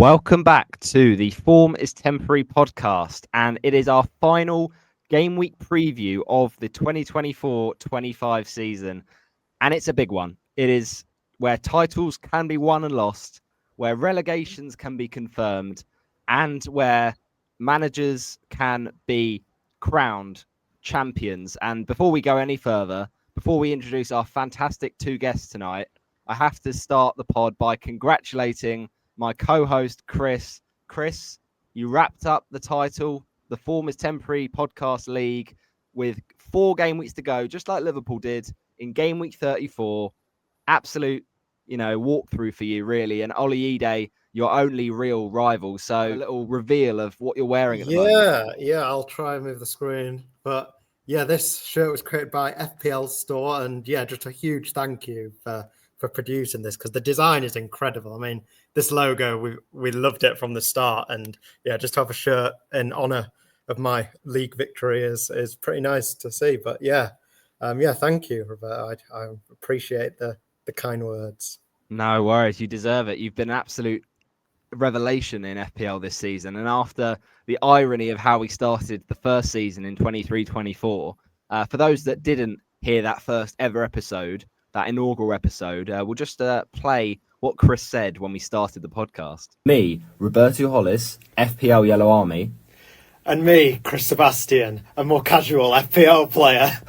Welcome back to the Form is Temporary podcast, and it is our final game week preview of the 2024-25 season, and it's a big one. It is where titles can be won and lost, where relegations can be confirmed, and where managers can be crowned champions. And before we go any further, before we introduce our fantastic two guests tonight, I have to start the pod by congratulating my co-host, Chris. Chris, you wrapped up the title, the Form is Temporary podcast league, with 4 game weeks to go, just like Liverpool did in game week 34. Absolute, walkthrough for you, really. And Oli Ide, your only real rival. So a little reveal of what you're wearing at the moment. Yeah, I'll try and move the screen. But yeah, this shirt was created by FPL Store. And yeah, just a huge thank you for producing this, because the design is incredible. I mean, this logo, we loved it from the start, and yeah, just to have a shirt in honor of my league victory is pretty nice to see. But yeah, thank you, Roberto. I appreciate the kind words. No worries, you deserve it. You've been an absolute revelation in FPL this season, and after the irony of how we started the first season in 23-24, for those that didn't hear that first ever episode, that inaugural episode, we'll just play what Chris said when we started the podcast. Me, Roberto Hollis, FPL Yellow Army. And me, Chris Sebastian, a more casual FPL player.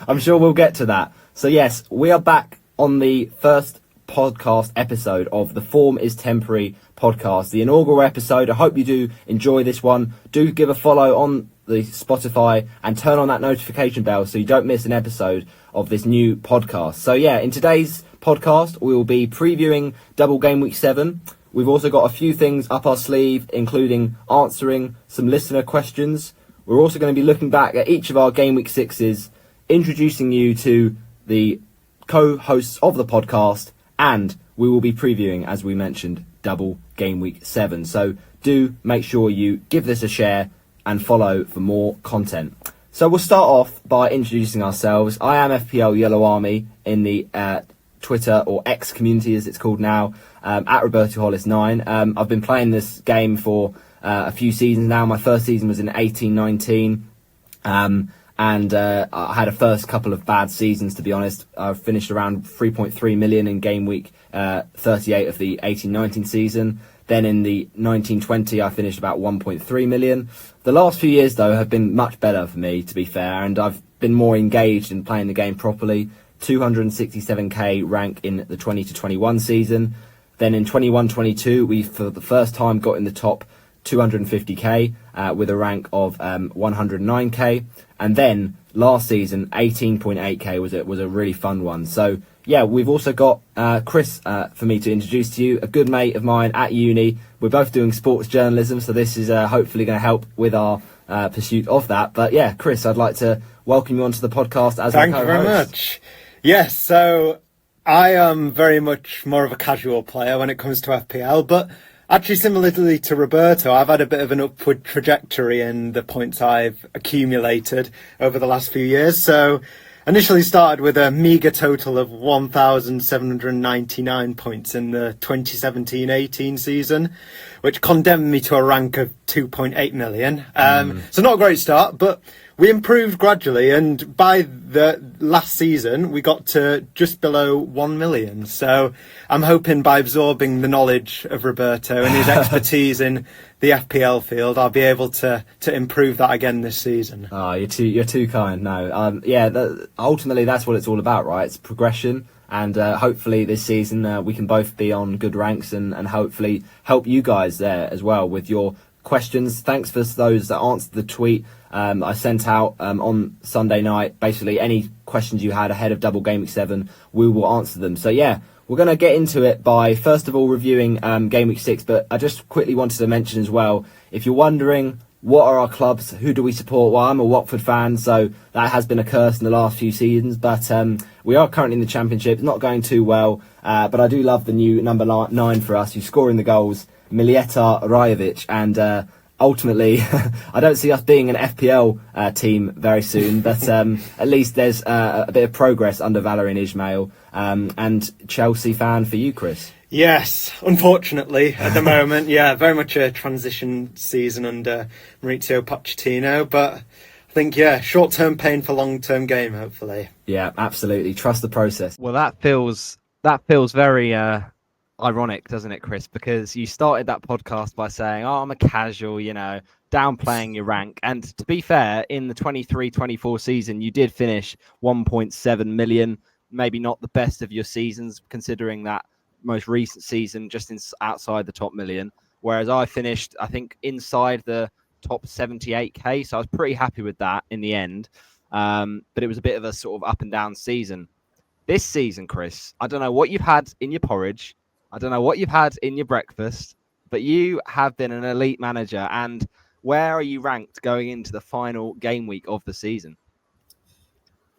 I'm sure we'll get to that. So yes, we are back on the first podcast episode of the Form is Temporary podcast, the inaugural episode. I hope you do enjoy this one. Do give a follow on the Spotify and turn on that notification bell so you don't miss an episode of this new podcast. So yeah, in today's podcast, we will be previewing double game week 7. We've also got a few things up our sleeve, including answering some listener questions. We're also going to be looking back at each of our game week 6s, introducing you to the co-hosts of the podcast, and we will be previewing, as we mentioned, double game week 7. So do make sure you give this a share and follow for more content. So we'll start off by introducing ourselves. I am FPL Yellow Army in the Twitter or X community, as it's called now, at Roberto Hollis 9. I've been playing this game for a few seasons now. My first season was in 18-19. And I had a first couple of bad seasons, to be honest. I finished around 3.3 million in game week 38 of the 18-19 season. Then in the 19-20, I finished about 1.3 million. The last few years, though, have been much better for me, to be fair, and I've been more engaged in playing the game properly. 267k rank in the 20-21 season. Then in 21-22, we, for the first time, got in the top 250k with a rank of 109k. And then last season, 18.8k was a really fun one. So yeah, we've also got Chris for me to introduce to you, a good mate of mine at uni. We're both doing sports journalism, so this is hopefully going to help with our pursuit of that. But yeah, Chris, I'd like to welcome you onto the podcast as Thank you very much. Yes, so I am very much more of a casual player when it comes to FPL, but actually, similarly to Roberto, I've had a bit of an upward trajectory in the points I've accumulated over the last few years. So initially started with a meagre total of 1,799 points in the 2017-18 season, which condemned me to a rank of 2.8 million. So not a great start, but we improved gradually, and by the last season, we got to just below 1 million. So I'm hoping by absorbing the knowledge of Roberto and his expertise in the FPL field, I'll be able to improve that again this season. Oh, you're too kind. No, ultimately that's what it's all about, right? It's progression, and hopefully this season we can both be on good ranks and hopefully help you guys there as well with your questions. Thanks for those that answered the tweet I sent out on Sunday night. Basically, any questions you had ahead of double game week 7, we will answer them. So yeah, we're going to get into it by first of all reviewing game week 6. But I just quickly wanted to mention as well, if you're wondering what are our clubs, who do we support? Well, I'm a Watford fan, so that has been a curse in the last few seasons. But we are currently in the Championship, not going too well. But I do love the new number 9 for us, who's scoring the goals, Mileta Rajovic, and ultimately, I don't see us being an FPL team very soon, but at least there's a bit of progress under Valérien Ismaël. And Chelsea fan for you, Chris? Yes, unfortunately, at the moment, yeah, very much a transition season under Maurizio Pochettino, but I think, yeah, short-term pain for long-term gain, hopefully. Yeah, absolutely. Trust the process. Well, that feels very ironic, doesn't it, Chris? Because you started that podcast by saying, "Oh, I'm a casual," downplaying your rank. And to be fair, in the 23-24 season, you did finish 1.7 million. Maybe not the best of your seasons, considering that most recent season just outside the top million. Whereas I finished, I think, inside the top 78k. So I was pretty happy with that in the end. But it was a bit of a sort of up and down season. This season, Chris, I don't know what you've had in your porridge. I don't know what you've had in your breakfast, but you have been an elite manager. And where are you ranked going into the final game week of the season?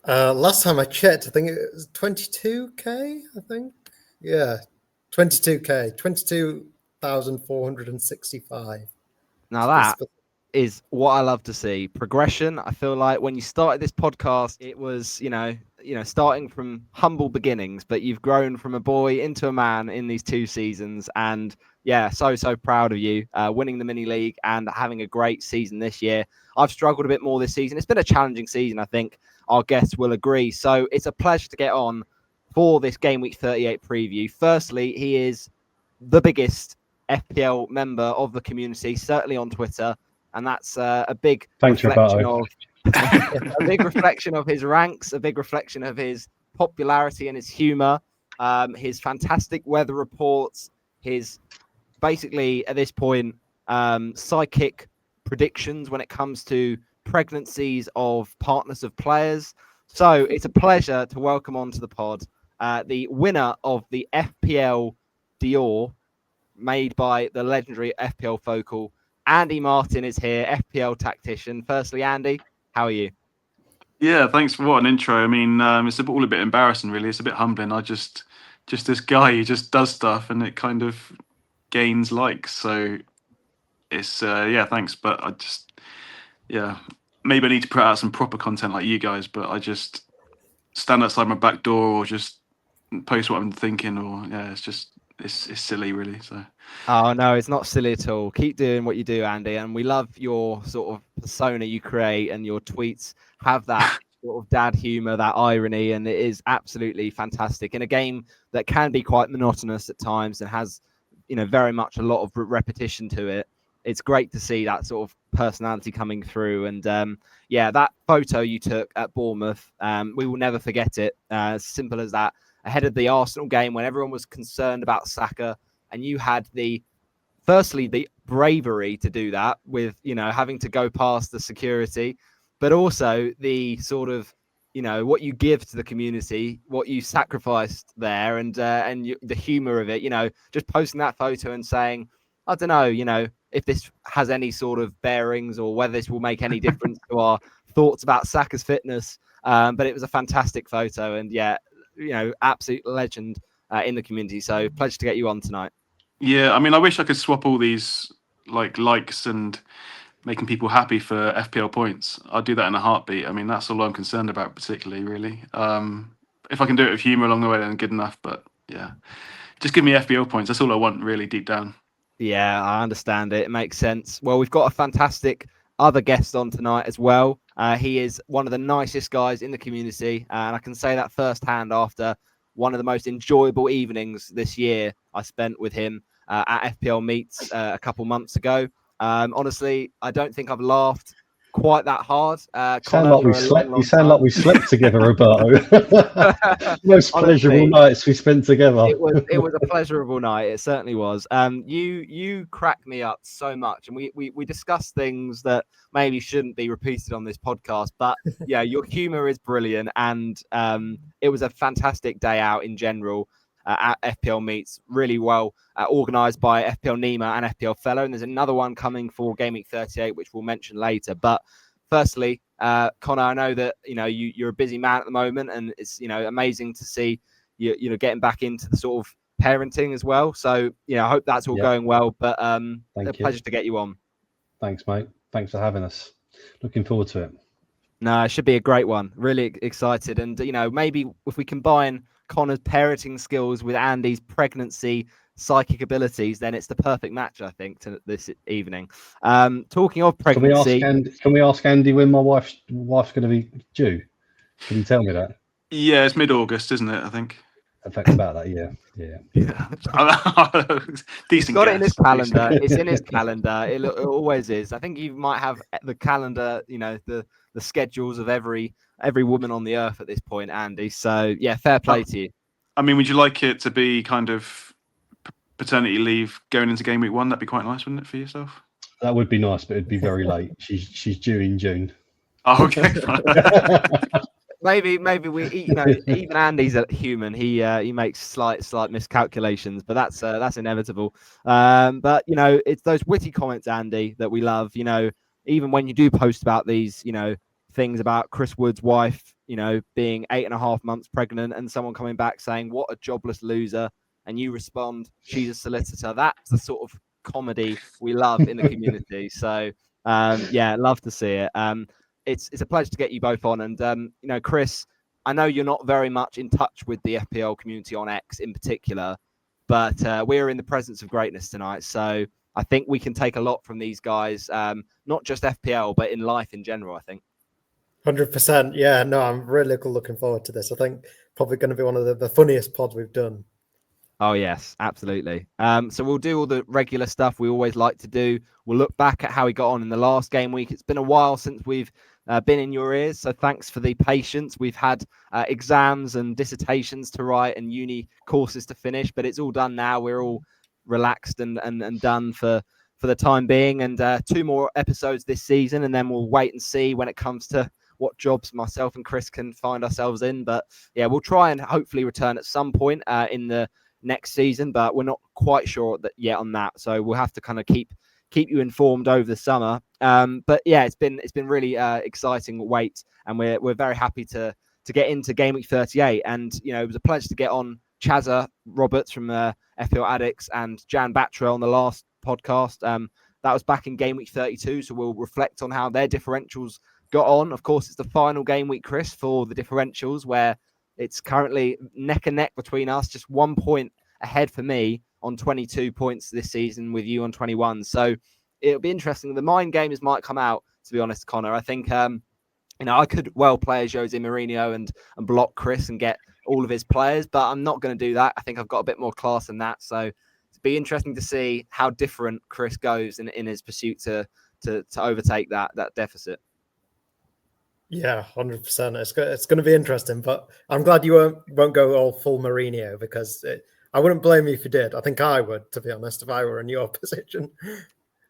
Last time I checked, I think it was 22k, I think. Yeah, 22k, 22,465. Now that is what I love to see. Progression. I feel like when you started this podcast, it was, starting from humble beginnings, but you've grown from a boy into a man in these 2 seasons. And yeah, so proud of you, winning the mini league and having a great season this year. I've struggled a bit more this season. It's been a challenging season, I think our guests will agree. So it's a pleasure to get on for this Game Week 38 preview. Firstly, he is the biggest FPL member of the community, certainly on Twitter, and that's a big reflection of a big reflection of his ranks, a big reflection of his popularity and his humour, his fantastic weather reports, his basically at this point psychic predictions when it comes to pregnancies of partners of players. So it's a pleasure to welcome onto the pod the winner of the FPL Dior, made by the legendary FPL Focal. Andy Martin is here, FPL tactician. Firstly, Andy, how are you? Yeah, thanks for what an intro. I mean, it's all a bit embarrassing, really. It's a bit humbling. I just this guy who just does stuff and it kind of gains likes. So it's yeah, thanks. But maybe I need to put out some proper content like you guys. But I just stand outside my back door or just post what I'm thinking, or it's silly, really. So. Oh, no, it's not silly at all. Keep doing what you do, Andy. And we love your sort of persona you create, and your tweets have that sort of dad humor, that irony. And it is absolutely fantastic in a game that can be quite monotonous at times and has, very much a lot of repetition to it. It's great to see that sort of personality coming through. And that photo you took at Bournemouth, we will never forget it. As simple as that. Ahead of the Arsenal game, when everyone was concerned about Saka, and you had the bravery to do that with, having to go past the security, but also the sort of, what you give to the community, what you sacrificed there, and the humor of it, just posting that photo and saying, I don't know, if this has any sort of bearings or whether this will make any difference to our thoughts about Saka's fitness. But it was a fantastic photo, and absolute legend in the community. So pleasure to get you on tonight. Yeah, I mean, I wish I could swap all these likes and making people happy for FPL points. I'd do that in a heartbeat. I mean, that's all I'm concerned about, particularly, really. If I can do it with humour along the way, then good enough. But yeah, just give me FPL points. That's all I want, really, deep down. Yeah, I understand it. It makes sense. Well, we've got a fantastic other guest on tonight as well. He is one of the nicest guys in the community, and I can say that firsthand after one of the most enjoyable evenings this year I spent with him at FPL Meets a couple months ago. Honestly, I don't think I've laughed quite that hard. You sound like we slept together, Roberto. Most pleasurable nights we spent together. It was a pleasurable night. It certainly was. You cracked me up so much, and we discussed things that maybe shouldn't be repeated on this podcast. But yeah, your humor is brilliant, and it was a fantastic day out in general. At FPL Meets, really well organised by FPL Nima and FPL Fellow. And there's another one coming for Gameweek 38, which we'll mention later. But firstly, Connor, I know that you're a busy man at the moment, and it's amazing to see you getting back into the sort of parenting as well. So I hope that's all going well. But a pleasure to get you on. Thanks, mate. Thanks for having us. Looking forward to it. No, it should be a great one. Really excited, and maybe if we combine Connor's parenting skills with Andy's pregnancy psychic abilities, then it's the perfect match, I think, to this evening. Talking of Can we ask pregnancy, Andy when my wife's going to be due? Can you tell me that? Yeah, it's mid-August, isn't it? I think. In fact, about that, yeah. he's Decent got guess. it in his calendar. It's in his calendar. It always is. I think you might have the calendar, the schedules of every woman on the earth at this point, Andy. So yeah, fair play to you. I mean, would you like it to be kind of paternity leave going into game week 1? That'd be quite nice, wouldn't it, for yourself? That would be nice, but it'd be very late. She's due in June. Oh, okay. Maybe we, even Andy's a human. He makes slight miscalculations, but that's inevitable. But it's those witty comments, Andy, that we love. Even when you do post about these, things about Chris Wood's wife, being 8.5 months pregnant, and someone coming back saying, "What a jobless loser," and you respond, "She's a solicitor." That's the sort of comedy we love in the community. So love to see it. It's a pleasure to get you both on. And, Chris, I know you're not very much in touch with the FPL community on X in particular, but we're in the presence of greatness tonight. So I think we can take a lot from these guys, not just FPL, but in life in general, I think. 100%. Yeah, no, I'm really looking forward to this. I think probably going to be one of the funniest pods we've done. Oh, yes, absolutely. So we'll do all the regular stuff we always like to do. We'll look back at how he got on in the last game week. It's been a while since we've been in your ears, so thanks for the patience. We've had exams and dissertations to write and uni courses to finish, but it's all done now. We're all relaxed and done for the time being. And 2 more episodes this season, and then we'll wait and see when it comes to what jobs myself and Chris can find ourselves in. But yeah, we'll try and hopefully return at some point in the next season, but we're not quite sure yet on that. So we'll have to kind of keep you informed over the summer. But yeah, it's been really exciting wait, and we're very happy to get into Game Week 38. And it was a pleasure to get on Chazza Roberts from FPL Addicts and Jan Batra on the last podcast. That was back in Game Week 32, so we'll reflect on how their differentials got on. Of course, it's the final game week, Chris, for the differentials, where it's currently neck and neck between us, just 1 point ahead for me on 22 points this season, with you on 21. So it'll be interesting. The mind games might come out, to be honest, Connor. I think I could well play as Jose Mourinho and block Chris and get all of his players, but I'm not going to do that. I think I've got a bit more class than that. So it'd be interesting to see how different Chris goes in his pursuit to overtake that deficit. Yeah, 100%. It's going to be interesting, but I'm glad you won't go all full Mourinho, because I wouldn't blame you if you did. I think I would, to be honest, if I were in your position.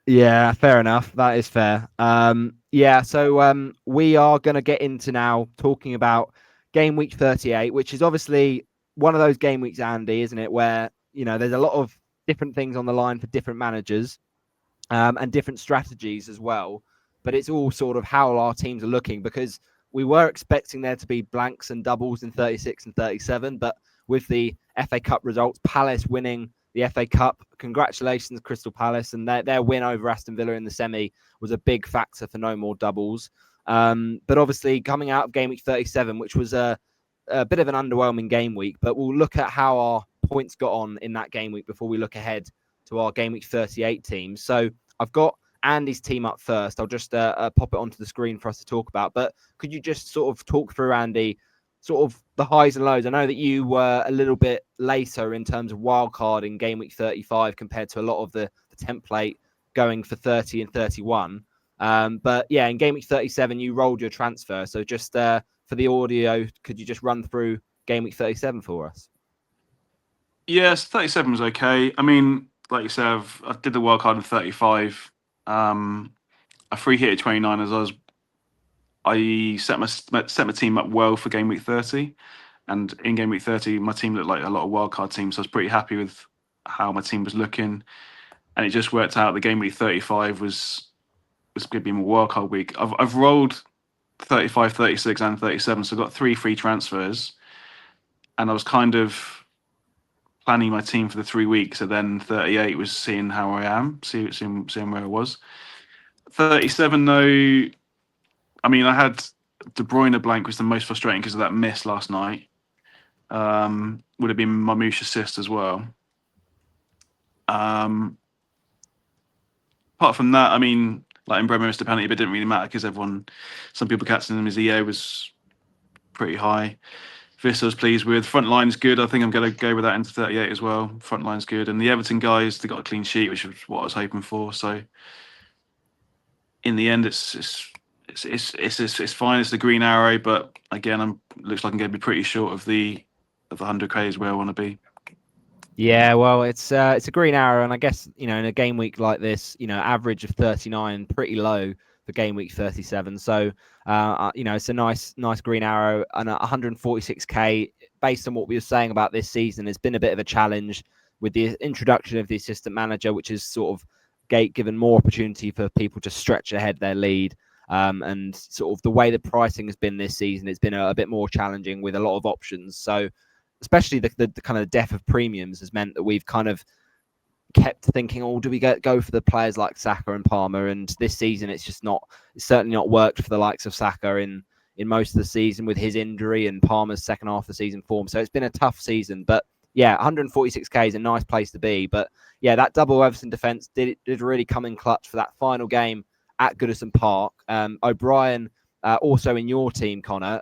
Yeah, fair enough. That is fair. So we are going to get into now talking about game week 38, which is obviously one of those game weeks, Andy, isn't it? Where, there's a lot of different things on the line for different managers and different strategies as well. But it's all sort of how our teams are looking, because we were expecting there to be blanks and doubles in 36 and 37. But with the FA Cup results, Palace winning the FA Cup, congratulations, Crystal Palace, and their win over Aston Villa in the semi was a big factor for no more doubles. But obviously, coming out of game week 37, which was a bit of an underwhelming game week, but we'll look at how our points got on in that game week before we look ahead to our game week 38 team. So I've got Andy's team up first. I'll just pop it onto the screen for us to talk about. But could you just sort of talk through, Andy, sort of the highs and lows? I know that you were a little bit later in terms of wildcard in game week 35 compared to a lot of the template going for 30 and 31. But yeah, in game week 37, you rolled your transfer. So just for the audio, could you just run through game week 37 for us? Yes, 37 was okay. I mean, like you said, I did the wildcard in 35. I free hit at 29 as I set my team up well for game week 30, and in game week 30 my team looked like a lot of wildcard teams, so I was pretty happy with how my team was looking, and it just worked out. The game week 35 was going to be my wildcard week. I've rolled 35, 36 and 37, so I got 3 free transfers, and I was kind of planning my team for the 3 weeks, and then 38 was seeing how I am, seeing where I was. 37 though, I mean, I had De Bruyne blank, was the most frustrating because of that miss last night. Would have been Marmoush assist as well. Apart from that, I mean, like in Bremer missed a penalty, but it didn't really matter because some people catching him, his EA was pretty high. This I was pleased with. Front line's good. I think I'm going to go with that into 38 as well. Front line's good, and the Everton guys, they got a clean sheet, which was what I was hoping for. So in the end, it's fine. It's the green arrow, but again, looks like I'm going to be pretty short of the 100k is where I want to be. Yeah, well, it's a green arrow, and I guess in a game week like this, average of 39, pretty low for game week 37. So it's a nice green arrow, and 146k based on what we were saying about this season has been a bit of a challenge with the introduction of the assistant manager, which is sort of given more opportunity for people to stretch ahead their lead. And sort of the way the pricing has been this season, it's been a bit more challenging with a lot of options. So especially the kind of death of premiums has meant that we've kind of kept thinking, do we go for the players like Saka and Palmer? And this season, it's certainly not worked for the likes of Saka in most of the season with his injury and Palmer's second half of the season form. So it's been a tough season, but yeah, 146k is a nice place to be. But yeah, that double Everton defence did really come in clutch for that final game at Goodison Park. O'Brien, also in your team, Connor,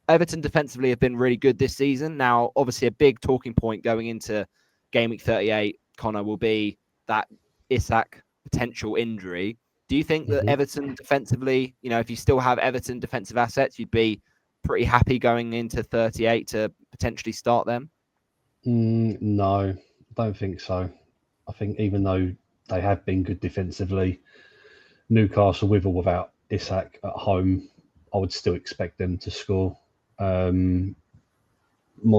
Everton defensively have been really good this season. Now, obviously, a big talking point going into game week 38, Connor, will be that Isak potential injury. Do you think that Everton defensively, if you still have Everton defensive assets, you'd be pretty happy going into 38 to potentially start them? No, I don't think so. I think even though they have been good defensively, Newcastle with or without Isak at home, I would still expect them to score. My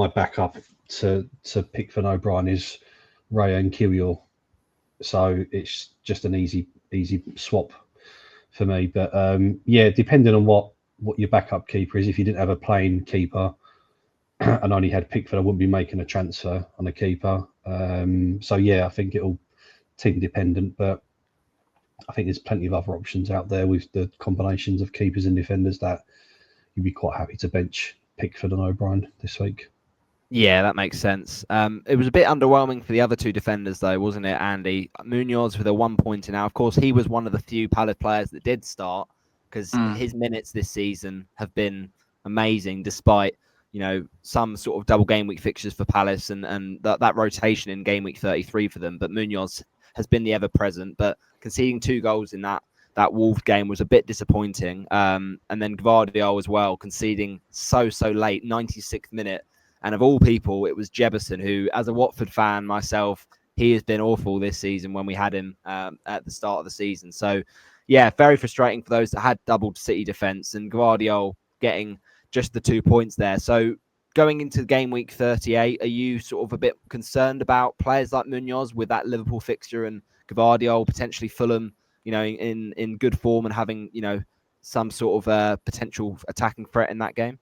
backup to Pickford and O'Brien is Ray and Kirill, so it's just an easy swap for me. But yeah, depending on what your backup keeper is, if you didn't have a playing keeper and only had Pickford, I wouldn't be making a transfer on a keeper. So yeah, I think it'll team dependent, but I think there's plenty of other options out there with the combinations of keepers and defenders that you'd be quite happy to bench Pickford and O'Brien this week. Yeah, that makes sense. It was a bit underwhelming for the other two defenders, though, wasn't it, Andy? Munoz with a 1 point now. Of course, he was one of the few Palace players that did start because his minutes this season have been amazing, despite some sort of double game week fixtures for Palace and that rotation in game week 33 for them. But Munoz has been the ever present, but conceding 2 goals in that Wolves game was a bit disappointing. And then Gvardiol as well, conceding so late, 96th minute. And of all people, it was Jebison, who, as a Watford fan myself, he has been awful this season when we had him at the start of the season. So, yeah, very frustrating for those that had doubled City defence, and Gvardiol getting just the 2 points there. So going into game week 38, are you sort of a bit concerned about players like Munoz with that Liverpool fixture and Gvardiol, potentially Fulham, in good form and having, some sort of potential attacking threat in that game?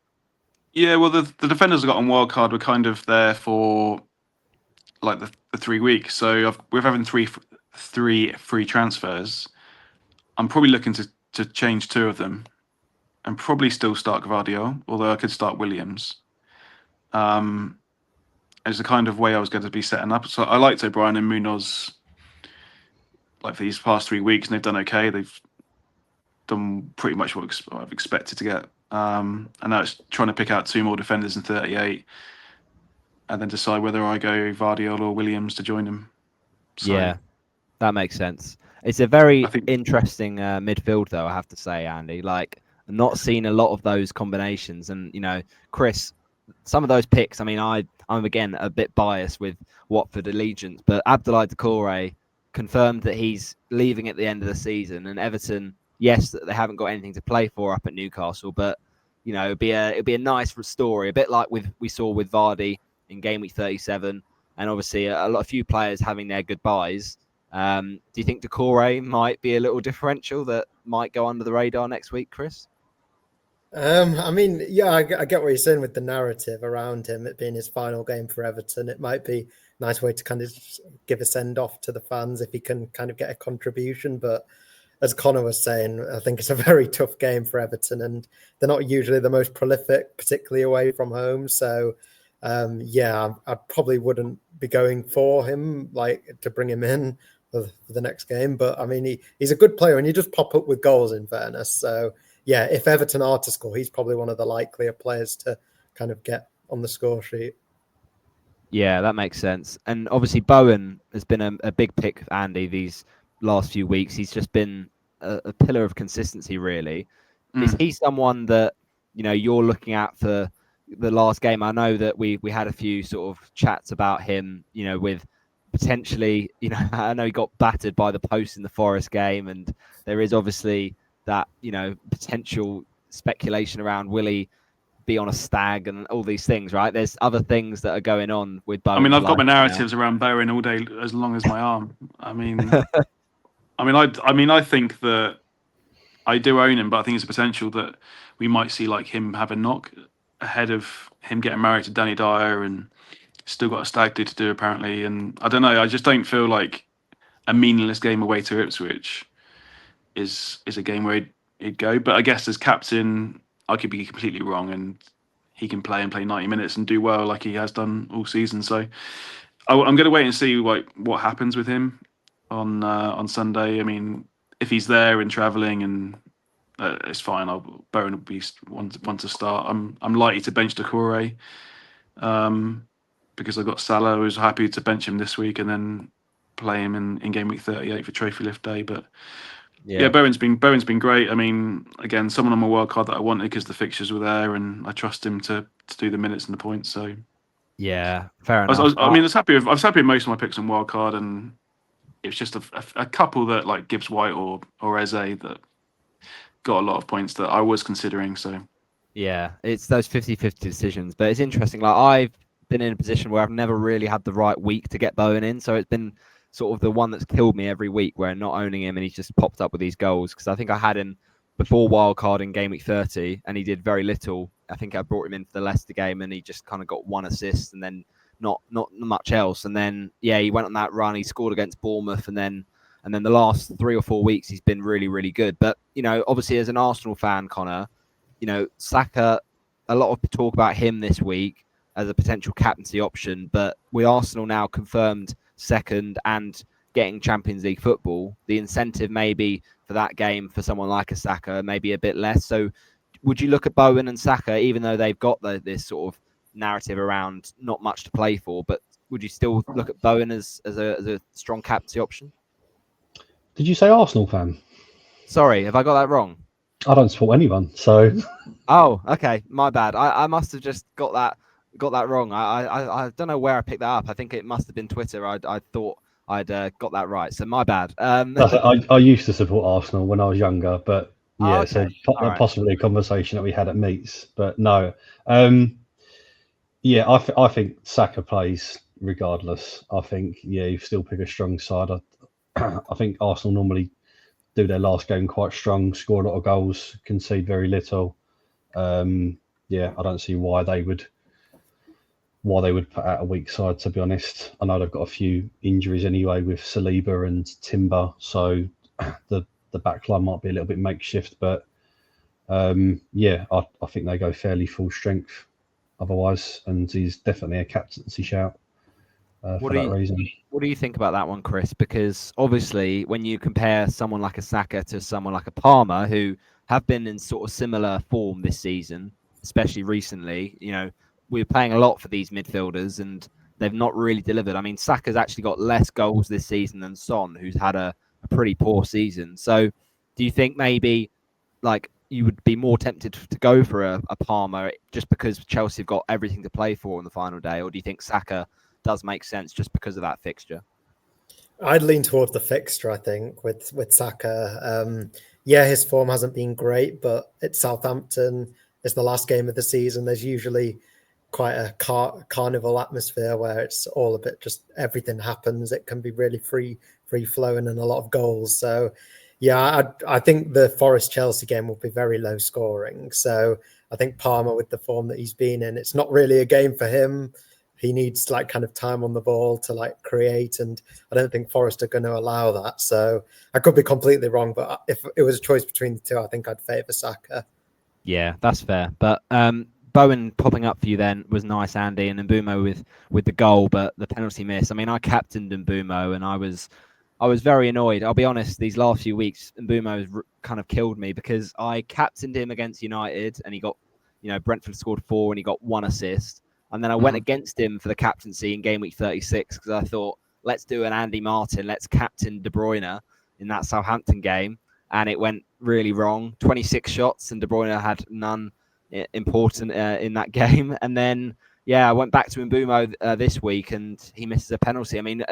Yeah, well, the defenders I got on wildcard were kind of there for like the 3 weeks. So with having three free transfers, I'm probably looking to change 2 of them and probably still start Gvardiol, although I could start Williams. As the kind of way I was going to be setting up. So I liked O'Brien and Munoz like for these past 3 weeks, and they've done okay. They've done pretty much what I've expected to get. And now it's trying to pick out 2 more defenders in 38 and then decide whether I go Gvardiol or Williams to join him. So, yeah, that makes sense. It's a very interesting midfield, though, I have to say, Andy. Like, I've not seen a lot of those combinations. And, Chris, some of those picks, I mean, I'm, again, a bit biased with Watford allegiance, but Abdoulaye Doucouré confirmed that he's leaving at the end of the season. And Everton, yes, that they haven't got anything to play for up at Newcastle, but, it'd be a nice story, a bit like we saw with Vardy in game week 37. And obviously a few players having their goodbyes. Do you think Doucouré might be a little differential that might go under the radar next week, Chris? I mean, yeah, I get what you're saying with the narrative around him, it being his final game for Everton. It might be a nice way to kind of give a send-off to the fans if he can kind of get a contribution. But as Connor was saying, I think it's a very tough game for Everton, and they're not usually the most prolific, particularly away from home. So I probably wouldn't be going for him, like to bring him in for the next game. But I mean, he's a good player and he just pop up with goals, in fairness. So yeah, if Everton are to score, he's probably one of the likelier players to kind of get on the score sheet. Yeah, that makes sense. And obviously, Bowen has been a big pick, Andy, these last few weeks. He's just been a pillar of consistency, really. Is he someone that, you're looking at for the last game? I know that we had a few sort of chats about him, with potentially, I know he got battered by the post in the Forest game, and there is obviously that, potential speculation around will he be on a stag and all these things, right? There's other things that are going on with Bowen. I mean, I've got my narratives around Bowen all day, as long as my arm. I think that I do own him, but I think there's a potential that we might see like him have a knock ahead of him getting married to Danny Dyer, and still got a stag do to do apparently. And I don't know. I just don't feel like a meaningless game away to Ipswich is a game where he'd go. But I guess as captain, I could be completely wrong, and he can play 90 minutes and do well like he has done all season. So I'm going to wait and see what happens with him on Sunday. I mean, if he's there and travelling, and it's fine. Bowen will be one to start. I'm likely to bench Decore because I've got Salah. I was happy to bench him this week and then play him in Gameweek 38 for Trophy Lift Day. But yeah, Bowen's been great. I mean, again, someone on my wild card that I wanted because the fixtures were there, and I trust him to do the minutes and the points. So yeah, fair enough. I was happy with most of my picks on wild card, and it was just a couple that like Gibbs White or Eze that got a lot of points that I was considering. So yeah, it's those 50-50 decisions. But it's interesting. Like, I've been in a position where I've never really had the right week to get Bowen in, so it's been sort of the one that's killed me every week, where I'm not owning him and he's just popped up with these goals. Because I think I had him before wildcard in Gameweek 30 and he did very little. I think I brought him in for the Leicester game and he just kind of got one assist and then not much else. And then he went on that run. He scored against Bournemouth, and then the last 3 or 4 weeks he's been really, really good. But obviously as an Arsenal fan, Connor, Saka, a lot of talk about him this week as a potential captaincy option. But with Arsenal now confirmed second and getting Champions League football, the incentive maybe for that game for someone like a Saka maybe a bit less. So would you look at Bowen and Saka, even though they've got this sort of narrative around not much to play for, but would you still look at Bowen as a strong captaincy option? Did you say Arsenal fan? Sorry, have I got that wrong? I don't support anyone, so. Oh, okay, my bad. I must have just got that wrong. I don't know where I picked that up. I think it must have been Twitter. I thought I'd got that right, so my bad. I used to support Arsenal when I was younger, but yeah, okay. So possibly a conversation that we had at meets, but no. Yeah, I think Saka plays regardless. I think you still pick a strong side. I think Arsenal normally do their last game quite strong, score a lot of goals, concede very little. I don't see why they would put out a weak side, to be honest. I know they've got a few injuries anyway with Saliba and Timber, so the back line might be a little bit makeshift, but I think they go fairly full strength otherwise, and he's definitely a captaincy shout for that reason. What do you think about that one, Chris? Because obviously when you compare someone like a Saka to someone like a Palmer, who have been in sort of similar form this season, especially recently, we're playing a lot for these midfielders and they've not really delivered. I mean, Saka's actually got less goals this season than Son, who's had a pretty poor season. So do you think maybe like you would be more tempted to go for a Palmer just because Chelsea have got everything to play for on the final day? Or do you think Saka does make sense just because of that fixture? I'd lean towards the fixture, I think, with Saka. His form hasn't been great, but it's Southampton. It's the last game of the season. There's usually quite a carnival atmosphere where it's all a bit just everything happens. It can be really free flowing and a lot of goals. So I think the Forest Chelsea game will be very low scoring. So I think Palmer, with the form that he's been in, it's not really a game for him. He needs like kind of time on the ball to like create, and I don't think Forest are going to allow that. So I could be completely wrong, but if it was a choice between the two, I think I'd favour Saka. Yeah, that's fair. But Bowen popping up for you then was nice, Andy, and Mbumo with the goal, but the penalty miss. I mean, I captained Mbumo, and I was very annoyed. I'll be honest. These last few weeks, Mbumo has kind of killed me because I captained him against United, and he got, Brentford scored 4, and he got 1 assist, and then I went against him for the captaincy in game week 36 because I thought, let's do an Andy Martin, let's captain De Bruyne in that Southampton game, and it went really wrong. 26 shots, and De Bruyne had none important in that game. And then, I went back to Mbumo this week, and he misses a penalty. I mean,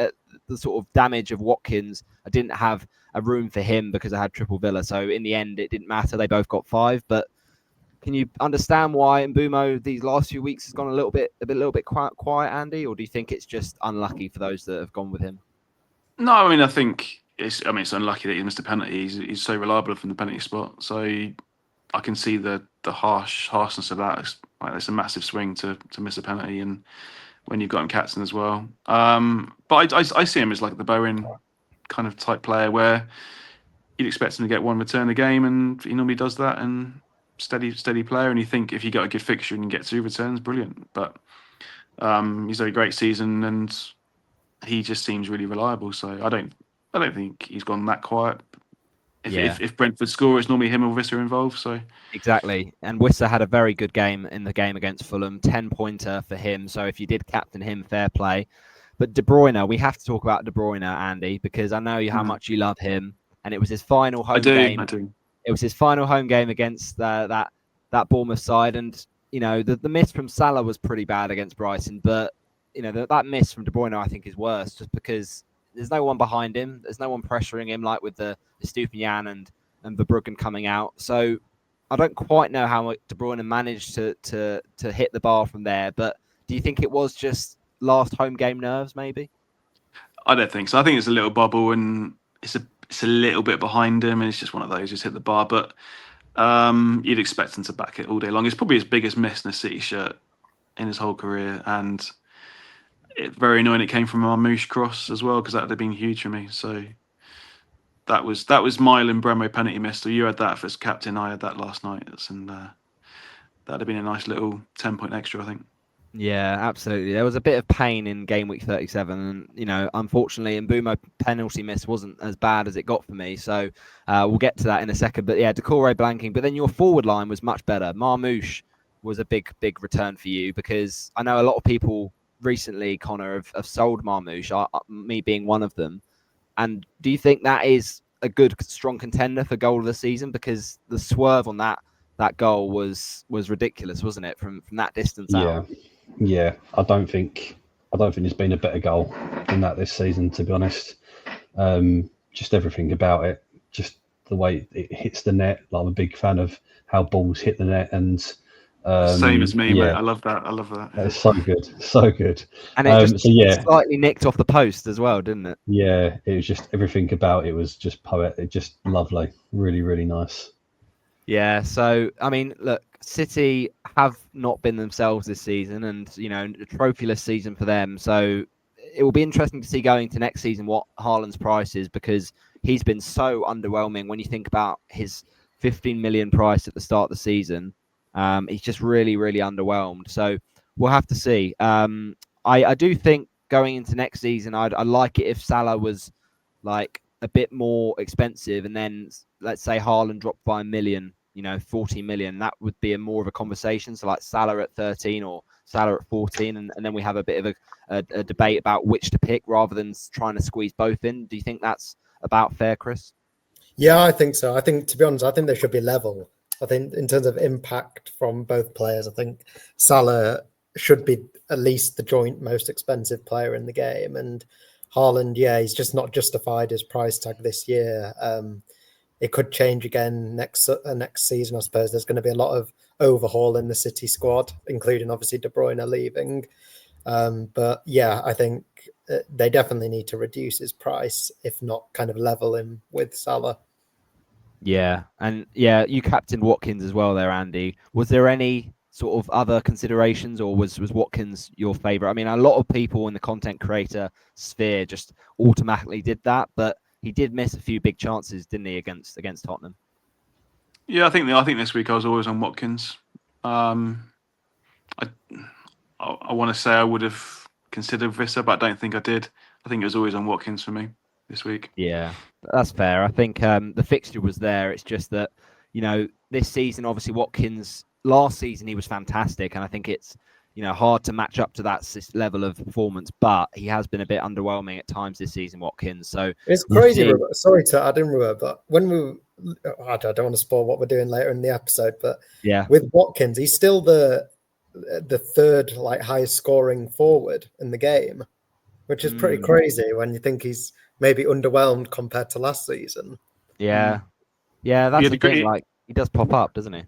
the sort of damage of Watkins, I didn't have a room for him because I had triple Villa. So in the end, it didn't matter. They both got 5. But can you understand why Mbumo these last few weeks has gone a little bit quiet, Andy? Or do you think it's just unlucky for those that have gone with him? No, I mean, I think it's unlucky that he missed a penalty. He's so reliable from the penalty spot. So I can see the harshness of that. It's a massive swing to miss a penalty, and when you've got him captain as well. But I see him as like the Bowen kind of type player where you'd expect him to get 1 return a game, and he normally does that, and steady player. And you think if you got a good fixture and you get 2 returns, brilliant. But he's had a great season, and he just seems really reliable. So I don't think he's gone that quiet. If Brentford score, it's normally him or Visser involved. So exactly, and Wisser had a very good game in the game against Fulham, 10-pointer for him. So if you did captain him, fair play. But De Bruyne, we have to talk about De Bruyne, Andy, because I know how much you love him, and it was his final home game. I do. It was his final home game against that Bournemouth side, and the miss from Salah was pretty bad against Brighton, but that miss from De Bruyne I think is worse, just because there's no one behind him. There's no one pressuring him like with the Stupinian and Verbruggen coming out. So I don't quite know how De Bruyne managed to hit the bar from there. But do you think it was just last home game nerves, maybe? I don't think so. I think it's a little bubble, and it's a little bit behind him, and it's just one of those, just hit the bar. But you'd expect him to back it all day long. It's probably his biggest miss in a City shirt in his whole career, and it's very annoying it came from a Marmouche cross as well, because that would have been huge for me. So that was Mile and Bremo penalty miss. So you had that as captain, I had that last night, and that'd have been a nice little 10-point extra, I think. Yeah, absolutely. There was a bit of pain in game week 37, and unfortunately, Mbumo penalty miss wasn't as bad as it got for me. So we'll get to that in a second. But yeah, Decore blanking. But then your forward line was much better. Marmouche was a big return for you, because I know a lot of people recently, Connor, have sold Marmouche, me being one of them. And do you think that is a good, strong contender for goal of the season? Because the swerve on that goal was ridiculous, wasn't it? From that distance out. Yeah. I don't think there's been a better goal than that this season, to be honest. Just everything about it, just the way it hits the net. Like, I'm a big fan of how balls hit the net, and same as me, mate. I love that. It's so good. And it just slightly nicked off the post as well, didn't it? Yeah, it was just everything about it was just poetic, just lovely, really, really nice. Yeah, so I mean, look, City have not been themselves this season, and a trophyless season for them. So it will be interesting to see going to next season what Haaland's price is, because he's been so underwhelming when you think about his 15 million price at the start of the season. He's just really, really underwhelmed. So we'll have to see. I do think going into next season, I'd like it if Salah was like a bit more expensive, and then let's say Haaland dropped by 1 million, 14 million. That would be more of a conversation. So like Salah at 13 or Salah at 14, and then we have a bit of a debate about which to pick rather than trying to squeeze both in. Do you think that's about fair, Chris? Yeah, I think so. I think, to be honest, I think they should be level. I think in terms of impact from both players, I think Salah should be at least the joint most expensive player in the game. And Haaland, he's just not justified his price tag this year. It could change again next season, I suppose. There's going to be a lot of overhaul in the City squad, including obviously De Bruyne leaving. But yeah, I think they definitely need to reduce his price, if not kind of level him with Salah. Yeah, and you captained Watkins as well there, Andy. Was there any sort of other considerations, or was Watkins your favourite? I mean, a lot of people in the content creator sphere just automatically did that, but he did miss a few big chances, didn't he, against Tottenham? Yeah, I think this week I was always on Watkins. I want to say I would have considered Vissa, but I don't think I did. I think it was always on Watkins for me this week. Yeah, that's fair. I think the fixture was there. It's just that, this season, obviously Watkins, last season he was fantastic, and I think it's, hard to match up to that level of performance, but he has been a bit underwhelming at times this season, Watkins. So it's crazy. Sorry to add in, Robert, but when I don't want to spoil what we're doing later in the episode, but yeah, with Watkins, he's still the third highest scoring forward in the game, which is pretty crazy when you think he's maybe underwhelmed compared to last season. Yeah, that's the thing. He does pop up, doesn't he?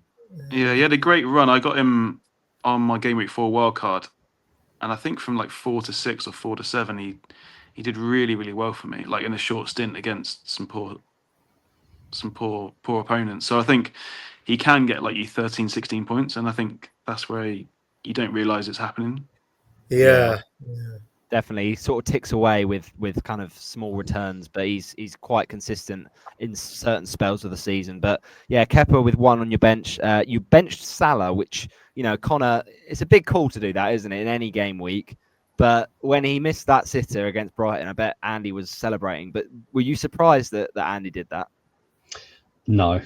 Yeah, he had a great run. I got him on my Game Week 4 wildcard, and I think from 4 to 6 or 4 to 7, he did really, really well for me. In a short stint against some poor opponents. So I think he can get you 13, 16 points, and I think that's where you don't realise it's happening. Yeah. Definitely, he sort of ticks away with kind of small returns, but he's quite consistent in certain spells of the season. But yeah, Kepa with 1 on your bench. You benched Salah, which Connor, it's a big call to do that, isn't it, in any game week? But when he missed that sitter against Brighton, I bet Andy was celebrating. But were you surprised that Andy did that? No.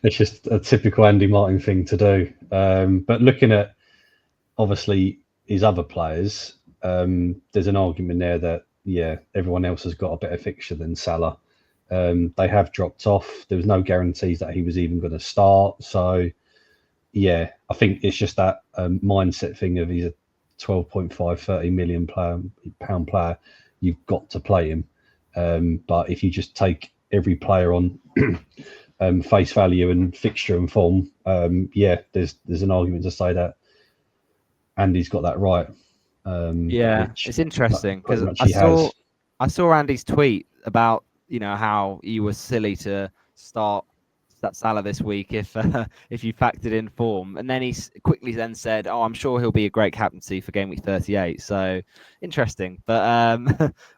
It's just a typical Andy Martin thing to do. But looking at obviously his other players, there's an argument there that everyone else has got a better fixture than Salah. They have dropped off. There was no guarantees that he was even going to start. So I think it's just that mindset thing of he's a 12.5, 30 million pound player. You've got to play him. But if you just take every player on face value and fixture and form, there's an argument to say that Andy's got that right. It's interesting because I saw Andy's tweet about how you were silly to start that Salah this week if you factored in form, and then he quickly then said, "Oh, I'm sure he'll be a great captaincy for Game Week 38." So interesting. But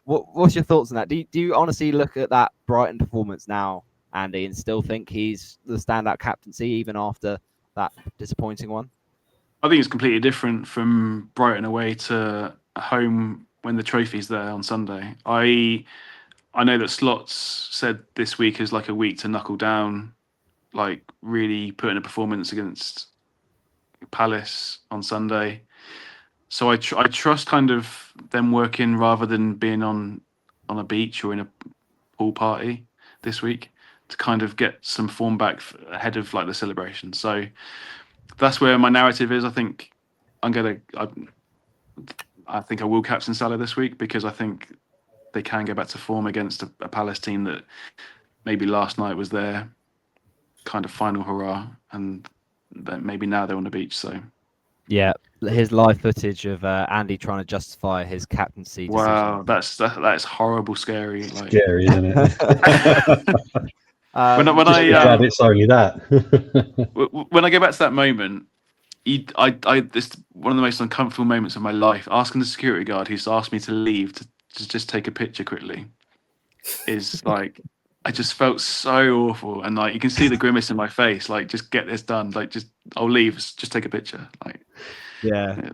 what's your thoughts on that? Do you honestly look at that Brighton performance now, Andy, and still think he's the standout captaincy even after that disappointing one? I think it's completely different from Brighton away to home when the trophy's there on Sunday. I know that Slots said this week is a week to knuckle down, really put in a performance against Palace on Sunday. So I trust kind of them working rather than being on a beach or in a pool party this week to kind of get some form back ahead of the celebration. So that's where my narrative is. I think I think I will captain Salah this week because I think they can go back to form against a Palace team that maybe last night was their kind of final hurrah, and that maybe now they're on the beach. So yeah, his live footage of Andy trying to justify his captaincy decision. Wow, that's horrible, scary. Scary, isn't it? When it's only that. When I go back to that moment, it's one of the most uncomfortable moments of my life. Asking the security guard who's asked me to leave to just take a picture quickly is I just felt so awful, and you can see the grimace in my face. Just get this done. I'll leave. Just take a picture. Yeah.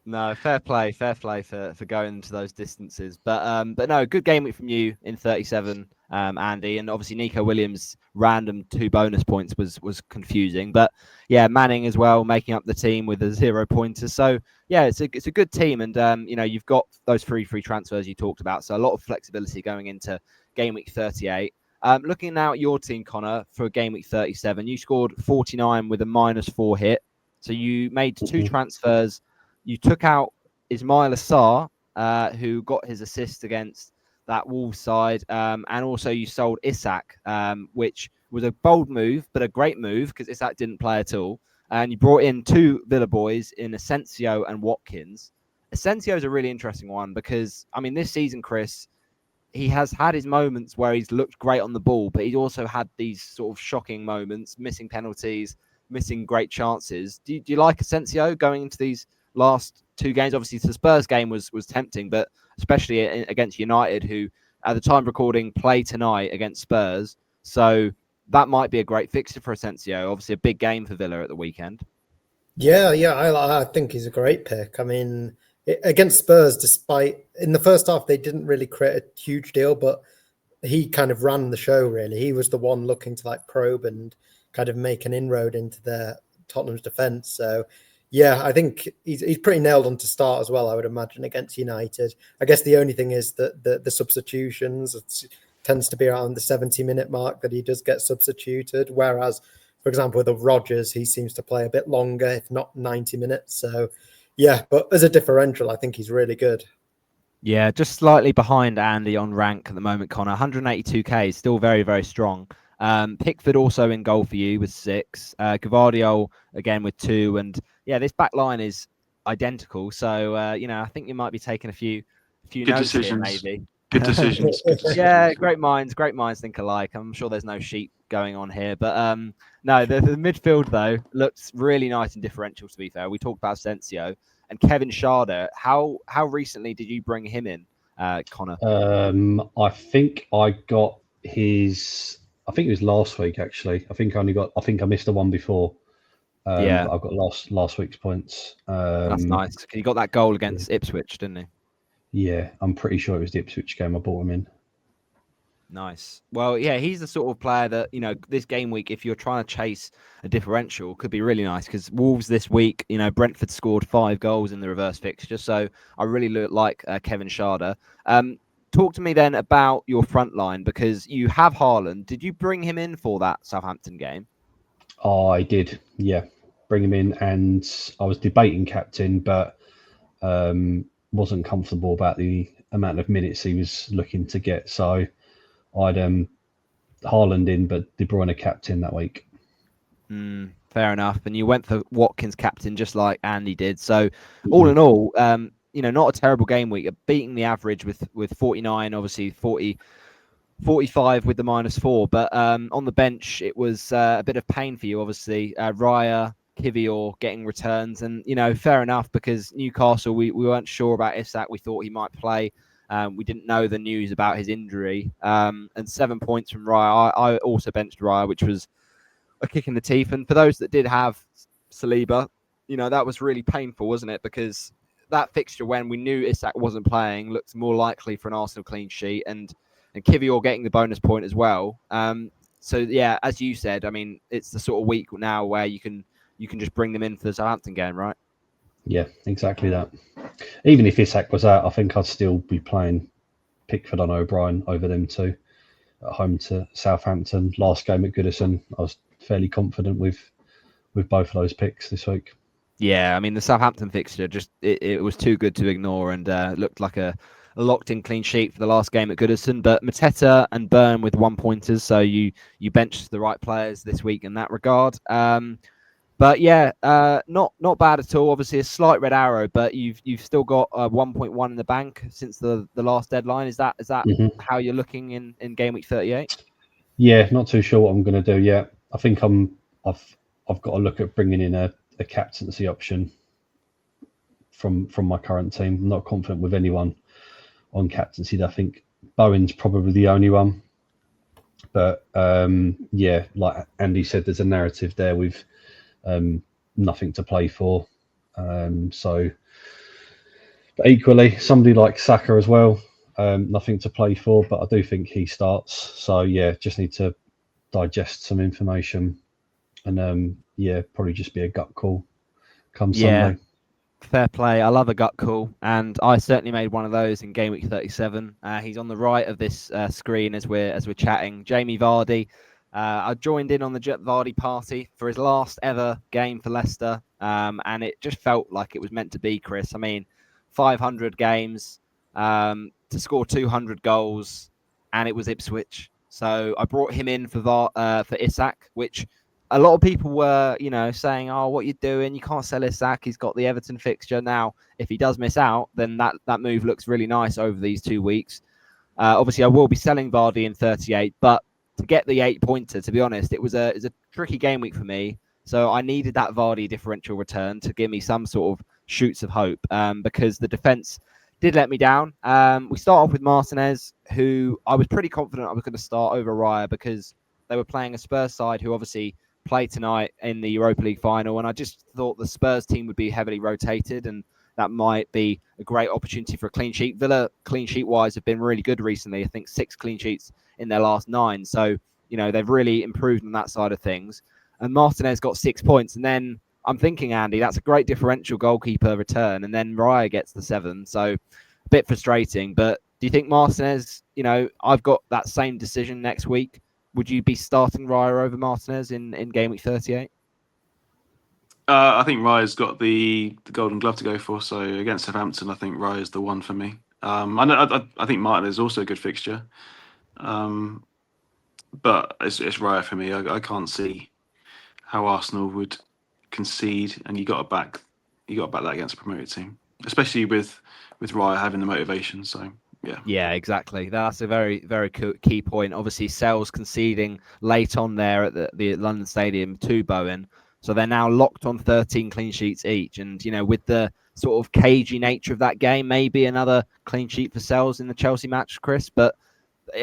No, fair play for going to those distances. But no, good game week from you in 37, Andy, and obviously Nico Williams' random 2 bonus points was confusing. But yeah, Manning as well making up the team with a 0 pointer. So yeah, it's a good team, and you've got those free transfers you talked about, so a lot of flexibility going into game week 38. Looking now at your team, Connor, for game week 37, you scored 49 with a -4 hit. So you made 2 transfers. You took out Ismail Assar, who got his assist against that Wolves side, and also you sold Isak, which was a bold move, but a great move because Isak didn't play at all. And you brought in 2 Villa boys in Asensio and Watkins. Asensio is a really interesting one because, this season, Chris, he has had his moments where he's looked great on the ball, but he's also had these sort of shocking moments, missing penalties, missing great chances. Do you like Asensio going into these last 2 games? Obviously, the Spurs game was tempting, but especially against United, who at the time of recording play tonight against Spurs. So that might be a great fixture for Asensio. Obviously, a big game for Villa at the weekend. Yeah, I think he's a great pick. I mean, against Spurs, despite in the first half they didn't really create a huge deal, but he kind of ran the show. Really, he was the one looking to like probe and kind of make an inroad into their Tottenham's defence. So, yeah, I think he's pretty nailed on to start as well. I would imagine against United. I guess the only thing is that the substitutions tends to be around the 70-minute mark that he does get substituted, whereas, for example, with the Rodgers, he seems to play a bit longer, if not 90 minutes. So, yeah, but as a differential, I think he's really good. Yeah, just slightly behind Andy on rank at the moment, Connor. 182k is still very, very strong. Pickford also in goal for you with 6. Gavardiol again with 2. And yeah, this back line is identical. So, I think you might be taking a few Good notes decisions. here, maybe. Good decisions. Good decisions. Yeah, great minds think alike. I'm sure there's no sheep going on here, but no, the midfield though looks really nice and differential. To be fair, we talked about Asensio and Kevin Schade. How recently did you bring him in, Connor? I think I got his. I think it was last week actually. I think I missed the one before. Yeah, but I've got last week's points. that's nice. He got that goal against Ipswich, didn't he? Yeah, I'm pretty sure it was the Ipswich game I bought him in. Nice. Well, yeah, he's the sort of player that, this game week, if you're trying to chase a differential, could be really nice because Wolves this week, Brentford scored 5 goals in the reverse fixture. So I really like Kevin Schade. Talk to me then about your front line because you have Haaland. Did you bring him in for that Southampton game? I did, yeah. Bring him in, and I was debating captain, but wasn't comfortable about the amount of minutes he was looking to get. So I'd Haaland in, but De Bruyne captain that week. Fair enough. And you went for Watkins captain just like Andy did. So all in all, not a terrible game week. Beating the average with 49, obviously 45 with the -4. But on the bench, it was a bit of pain for you, obviously. Raya, Kivior getting returns. And, fair enough because Newcastle, we weren't sure about Isak. We thought he might play. We didn't know the news about his injury. And 7 points from Raya. I also benched Raya, which was a kick in the teeth. And for those that did have Saliba, that was really painful, wasn't it? Because that fixture, when we knew Isak wasn't playing, looked more likely for an Arsenal clean sheet. And Kivior getting the bonus point as well. So, yeah, as you said, I mean, it's the sort of week now where you can just bring them in for the Southampton game, right? Yeah, exactly that. Even if Isak was out, I think I'd still be playing Pickford on O'Brien over them two at home to Southampton. Last game at Goodison, I was fairly confident with both of those picks this week. Yeah, I mean, the Southampton fixture, just it was too good to ignore and looked like a locked-in clean sheet for the last game at Goodison. But Mateta and Byrne with 1-pointers, so you benched the right players this week in that regard. But yeah, not bad at all. Obviously, a slight red arrow, but you've still got 1.1 in the bank since the last deadline. Is that how you're looking in game week 38? Yeah, not too sure what I'm going to do yet. I think I've got to look at bringing in a captaincy option from my current team. I'm not confident with anyone on captaincy. I think Bowen's probably the only one. But yeah, like Andy said, there's a narrative there with nothing to play for. But equally, somebody like Saka as well, nothing to play for, but I do think he starts. So yeah, just need to digest some information and probably just be a gut call come Sunday. Fair play. I love a gut call, and I certainly made one of those in game week 37. He's on the right of this screen as we're chatting. Jamie Vardy. I joined in on the Vardy party for his last ever game for Leicester, and it just felt like it was meant to be, Chris. I mean, 500 games to score 200 goals, and it was Ipswich. So I brought him in for Isak, which a lot of people were, saying, "Oh, what are you doing? You can't sell Isak. He's got the Everton fixture now. If he does miss out, then that move looks really nice over these 2 weeks." Obviously, I will be selling Vardy in 38, but to get the 8-pointer, to be honest, it was a tricky game week for me. So I needed that Vardy differential return to give me some sort of shoots of hope because the defence did let me down. We start off with Martinez, who I was pretty confident I was going to start over Raya because they were playing a Spurs side who obviously play tonight in the Europa League final, and I just thought the Spurs team would be heavily rotated, and that might be a great opportunity for a clean sheet. Villa, clean sheet wise, have been really good recently. I think 6 clean sheets in their last 9. So, they've really improved on that side of things. And Martinez got 6 points. And then I'm thinking, Andy, that's a great differential goalkeeper return. And then Raya gets the 7. So a bit frustrating. But do you think Martinez, I've got that same decision next week. Would you be starting Raya over Martinez in Game Week 38? I think Raya's got the Golden Glove to go for. So against Southampton, I think Raya's the one for me. I think Martinez is also a good fixture. But it's Raya for me. I can't see how Arsenal would concede, and you got to back that against a promoted team, especially with Raya having the motivation. So yeah, exactly. That's a very, very key point. Obviously, Sells conceding late on there at the London Stadium to Bowen, so they're now locked on 13 clean sheets each. And with the sort of cagey nature of that game, maybe another clean sheet for Sells in the Chelsea match, Chris. But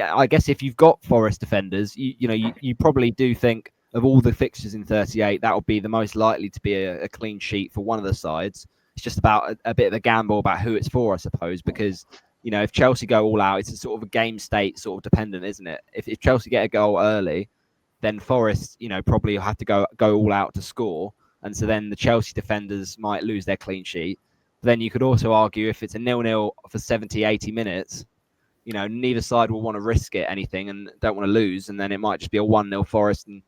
I guess if you've got Forest defenders, you probably do think of all the fixtures in 38, that would be the most likely to be a clean sheet for one of the sides. It's just about a bit of a gamble about who it's for, I suppose, because if Chelsea go all out, it's a sort of a game state sort of dependent, isn't it? If Chelsea get a goal early, then Forest, probably have to go all out to score, and so then the Chelsea defenders might lose their clean sheet. But then you could also argue if it's a 0-0 for 70, 80 minutes. Neither side will want to risk anything and don't want to lose. And then it might just be a 1-0 Forest. And,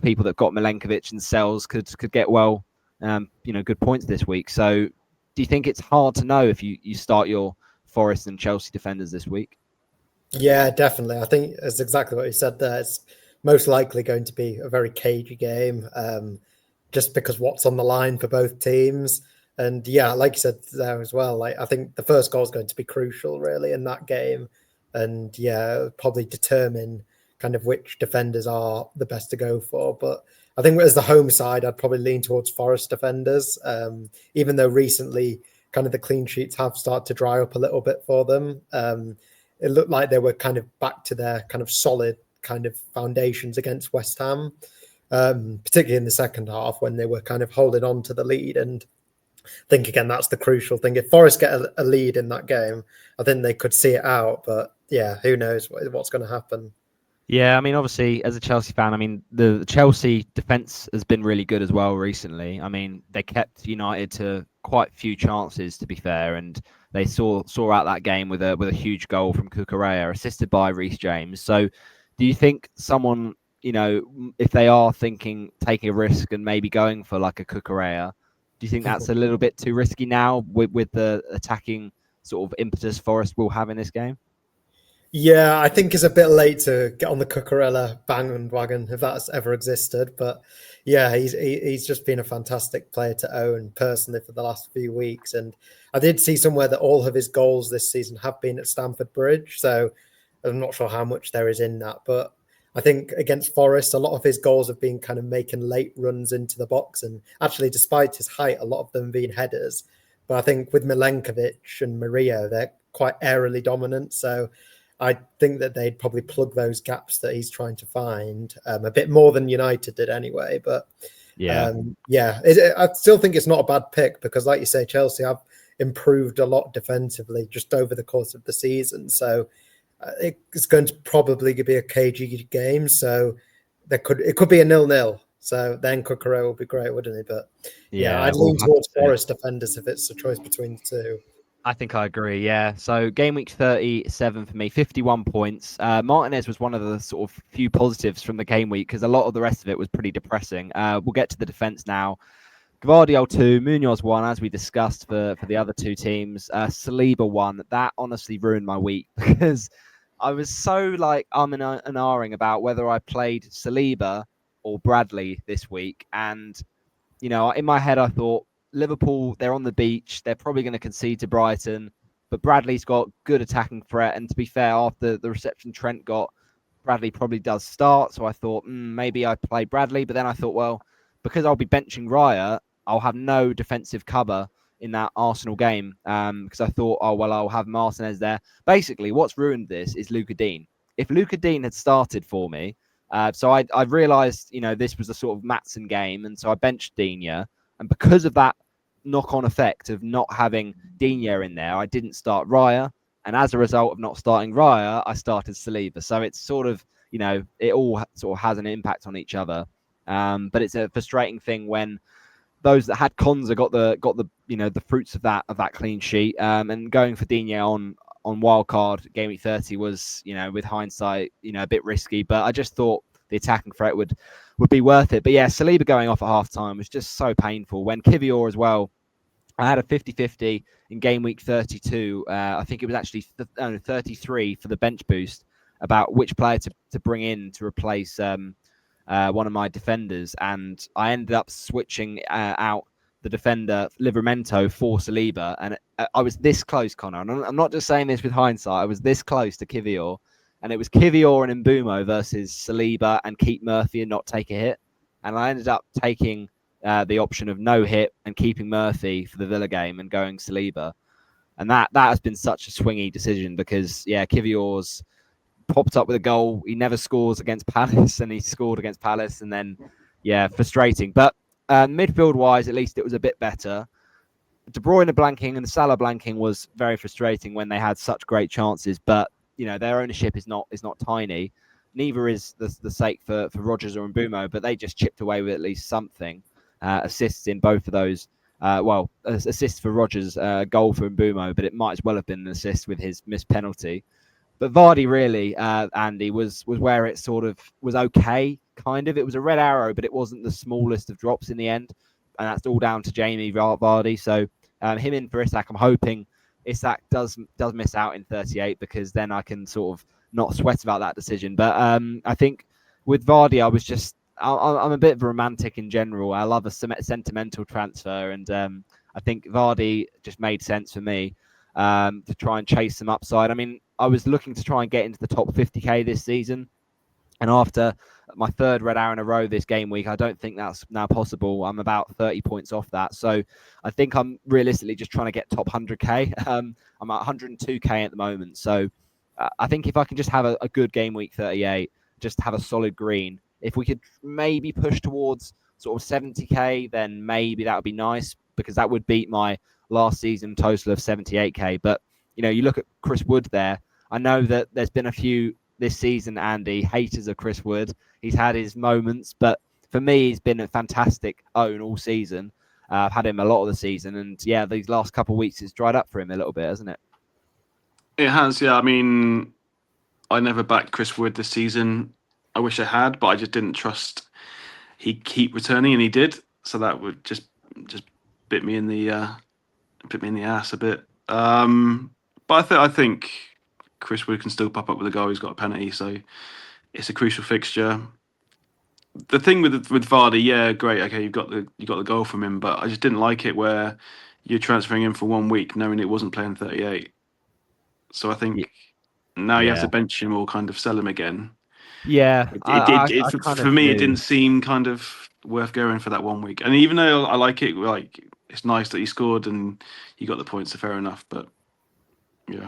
people that got Milenkovic and Sells could get good points this week. So do you think it's hard to know if you start your Forest and Chelsea defenders this week? Yeah, definitely. I think that's exactly what you said there. It's most likely going to be a very cagey game, just because what's on the line for both teams. And yeah, like you said there as well, I think the first goal is going to be crucial really in that game. And yeah, probably determine kind of which defenders are the best to go for. But I think as the home side, I'd probably lean towards Forest defenders, even though recently kind of the clean sheets have started to dry up a little bit for them. It looked like they were kind of back to their kind of solid kind of foundations against West Ham, particularly in the second half when they were kind of holding on to the lead. And I think, again, that's the crucial thing. If Forest get a lead in that game, I think they could see it out. But yeah, who knows what's going to happen. Yeah, I mean, obviously, as a Chelsea fan, I mean, the Chelsea defence has been really good as well recently. I mean, they kept United to quite few chances, to be fair, and they saw out that game with a huge goal from Cucurella, assisted by Reece James. So do you think someone, if they are taking a risk and maybe going for like a Cucurella, do you think that's a little bit too risky now with the attacking sort of impetus Forest will have in this game? Yeah, I think it's a bit late to get on the Cucurella bandwagon if that's ever existed. But yeah, he's just been a fantastic player to own personally for the last few weeks. And I did see somewhere that all of his goals this season have been at Stamford Bridge. So I'm not sure how much there is in that. But I think against Forest, a lot of his goals have been kind of making late runs into the box. And actually, despite his height, a lot of them being headers. But I think with Milenkovic and Murillo, they're quite aerially dominant. So I think that they'd probably plug those gaps that he's trying to find a bit more than United did anyway. But I still think it's not a bad pick because, like you say, Chelsea have improved a lot defensively just over the course of the season. So it's going to probably be a cagey game. So it could be a 0-0. So then Cucurella will be great, wouldn't he? But yeah, I'd lean towards Forest defenders if it's a choice between the two. I think I agree, yeah. So game week 37 for me, 51 points. Martinez was one of the sort of few positives from the game week because a lot of the rest of it was pretty depressing. We'll get to the defence now. Gvardiol 2, Munoz 1, as we discussed for the other two teams. Saliba 1. That honestly ruined my week because I was so like and ahhing about whether I played Saliba or Bradley this week. And, in my head I thought, Liverpool, they're on the beach. They're probably going to concede to Brighton. But Bradley's got good attacking threat. And to be fair, after the reception Trent got, Bradley probably does start. So I thought, maybe I play Bradley. But then I thought, well, because I'll be benching Raya, I'll have no defensive cover in that Arsenal game. Because I thought, I'll have Martinez there. Basically, what's ruined this is Luka Dean. If Luka Dean had started for me, So I realised, this was a sort of Maatsen game, and so I benched Digne. And because of that knock-on effect of not having Digne in there, I didn't start Raya. And as a result of not starting Raya, I started Saliba. So it's sort of, it all sort of has an impact on each other. But it's a frustrating thing when those that had Konza got the the fruits of that clean sheet. And going for Digne on wildcard game week 30 was, with hindsight, a bit risky. But I just thought the attacking threat would be worth it. But yeah, Saliba going off at half time was just so painful. When Kivior as well, I had a 50-50 in game week 32. I think it was actually 33 for the bench boost about which player to bring in to replace one of my defenders. And I ended up switching out the defender Livramento for Saliba. And I was this close, Connor. And I'm not just saying this with hindsight. I was this close to Kivior. And it was Kivior and Mbumo versus Saliba and keep Murphy and not take a hit. And I ended up taking the option of no hit and keeping Murphy for the Villa game and going Saliba. And that has been such a swingy decision because, Kivior's popped up with a goal. He never scores against Palace, and he scored against Palace. And then, frustrating. But midfield-wise, at least it was a bit better. De Bruyne blanking and Salah blanking was very frustrating when they had such great chances. But, their ownership is not tiny. Neither is the sake for Rodgers or Mbumo, but they just chipped away with at least something. Assists in both of those. Assist for Rodgers, goal for Mbumo, but it might as well have been an assist with his missed penalty. But Vardy really, Andy, was where it sort of was okay, kind of. It was a red arrow, but it wasn't the smallest of drops in the end. And that's all down to Jamie Vardy. So him in for Isak. I'm hoping Isak does miss out in 38 because then I can sort of not sweat about that decision. But I think with Vardy, I'm a bit of a romantic in general. I love a sentimental transfer. And I think Vardy just made sense for me to try and chase some upside. I mean, I was looking to try and get into the top 50k this season. And after my third red arrow in a row this game week, I don't think that's now possible. I'm about 30 points off that. So I think I'm realistically just trying to get top 100k. I'm at 102k at the moment. So I think if I can just have a good game week 38, just have a solid green. If we could maybe push towards sort of 70k, then maybe that would be nice because that would beat my last season total of 78k. But, you look at Chris Wood there. I know that there's been a few this season, Andy, haters of Chris Wood. He's had his moments, but for me, he's been a fantastic own all season. I've had him a lot of the season, and these last couple of weeks it's dried up for him a little bit, hasn't it? It has, yeah. I mean, I never backed Chris Wood this season. I wish I had, but I just didn't trust he'd keep returning, and he did. So that would just bit me in the ass a bit. But I think Chris Wood can still pop up with a goal. He's got a penalty, so it's a crucial fixture. The thing with Vardy, great. Okay, you got the goal from him, but I just didn't like it where you're transferring him for 1 week, knowing it wasn't playing 38. So I think now you have to bench him or kind of sell him again. Yeah, for me, it didn't seem kind of worth going for that 1 week. And even though I like it, like it's nice that he scored and you got the points, so fair enough. But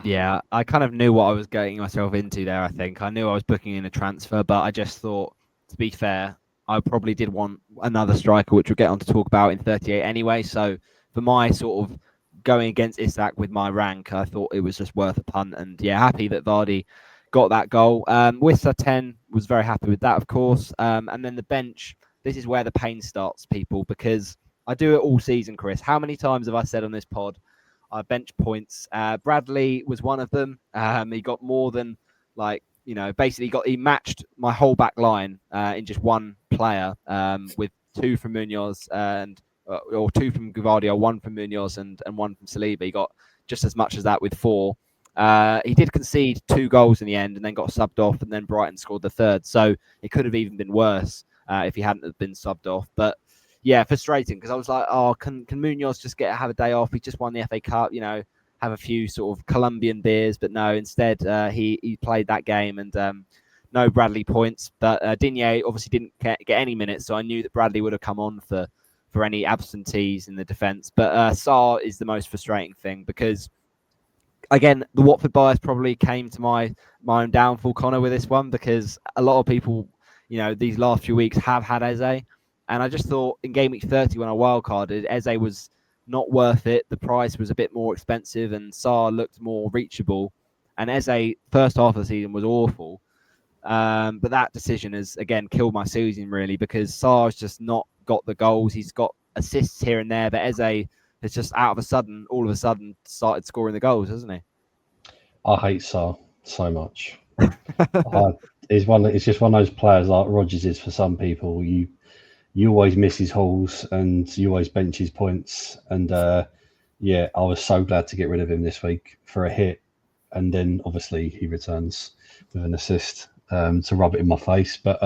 yeah, I kind of knew what I was getting myself into there. I think I knew I was booking in a transfer, but I just thought, to be fair, I probably did want another striker, which we'll get on to talk about in 38 anyway. So for my sort of going against Isak with my rank, I thought it was just worth a punt. And happy that Vardy got that goal. Wissa 10 was very happy with that, of course. And then the bench, this is where the pain starts, people, because I do it all season, Chris. How many times have I said on this pod, I bench points? Bradley was one of them. He got more than, basically he matched my whole back line in just one player with 2 from Munoz or 2 from Guvardia, 1 from Munoz and 1 from Saliba. He got just as much as that with 4. He did concede 2 goals in the end and then got subbed off, and then Brighton scored the 3rd. So it could have even been worse if he hadn't have been subbed off. But frustrating because I was like, oh, can Munoz just have a day off? He just won the FA Cup, have a few sort of Colombian beers. But no, instead he played that game and no Bradley points. But Digne obviously didn't get any minutes, so I knew that Bradley would have come on for any absentees in the defence. But Sarr is the most frustrating thing because, again, the Watford bias probably came to my own downfall, Connor, with this one, because a lot of people, these last few weeks have had Eze. And I just thought in game week 30 when I wildcarded, Eze was not worth it. The price was a bit more expensive and Saar looked more reachable. And Eze, first half of the season was awful. But that decision has, again, killed my season, really, because Saar's just not got the goals. He's got assists here and there, but Eze has just all of a sudden started scoring the goals, hasn't he? I hate Saar so much. It's just one of those players like Rodgers is for some people. You always miss his hauls and you always bench his points. And I was so glad to get rid of him this week for a hit. And then obviously he returns with an assist to rub it in my face. But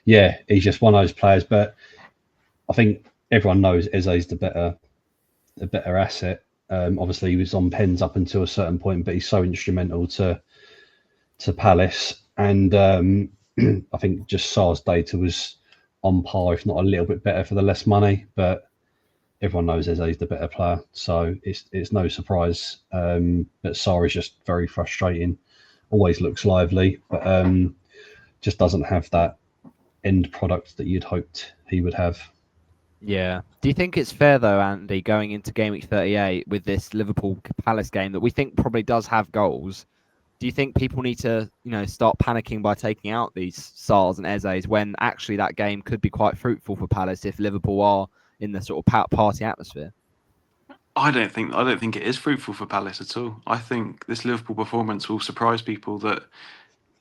he's just one of those players. But I think everyone knows Eze's the better asset. Obviously he was on pens up until a certain point, but he's so instrumental to Palace. And I think just Saar's data was on par, if not a little bit better for the less money. But everyone knows Eze's the better player, so it's no surprise. But Saar is just very frustrating. Always looks lively, but just doesn't have that end product that you'd hoped he would have. Yeah. Do you think it's fair though, Andy, going into game week 38 with this Liverpool Palace game that we think probably does have goals? Do you think people need to, start panicking by taking out these Saars and Ezes when actually that game could be quite fruitful for Palace if Liverpool are in the sort of party atmosphere? I don't think it is fruitful for Palace at all. I think this Liverpool performance will surprise people that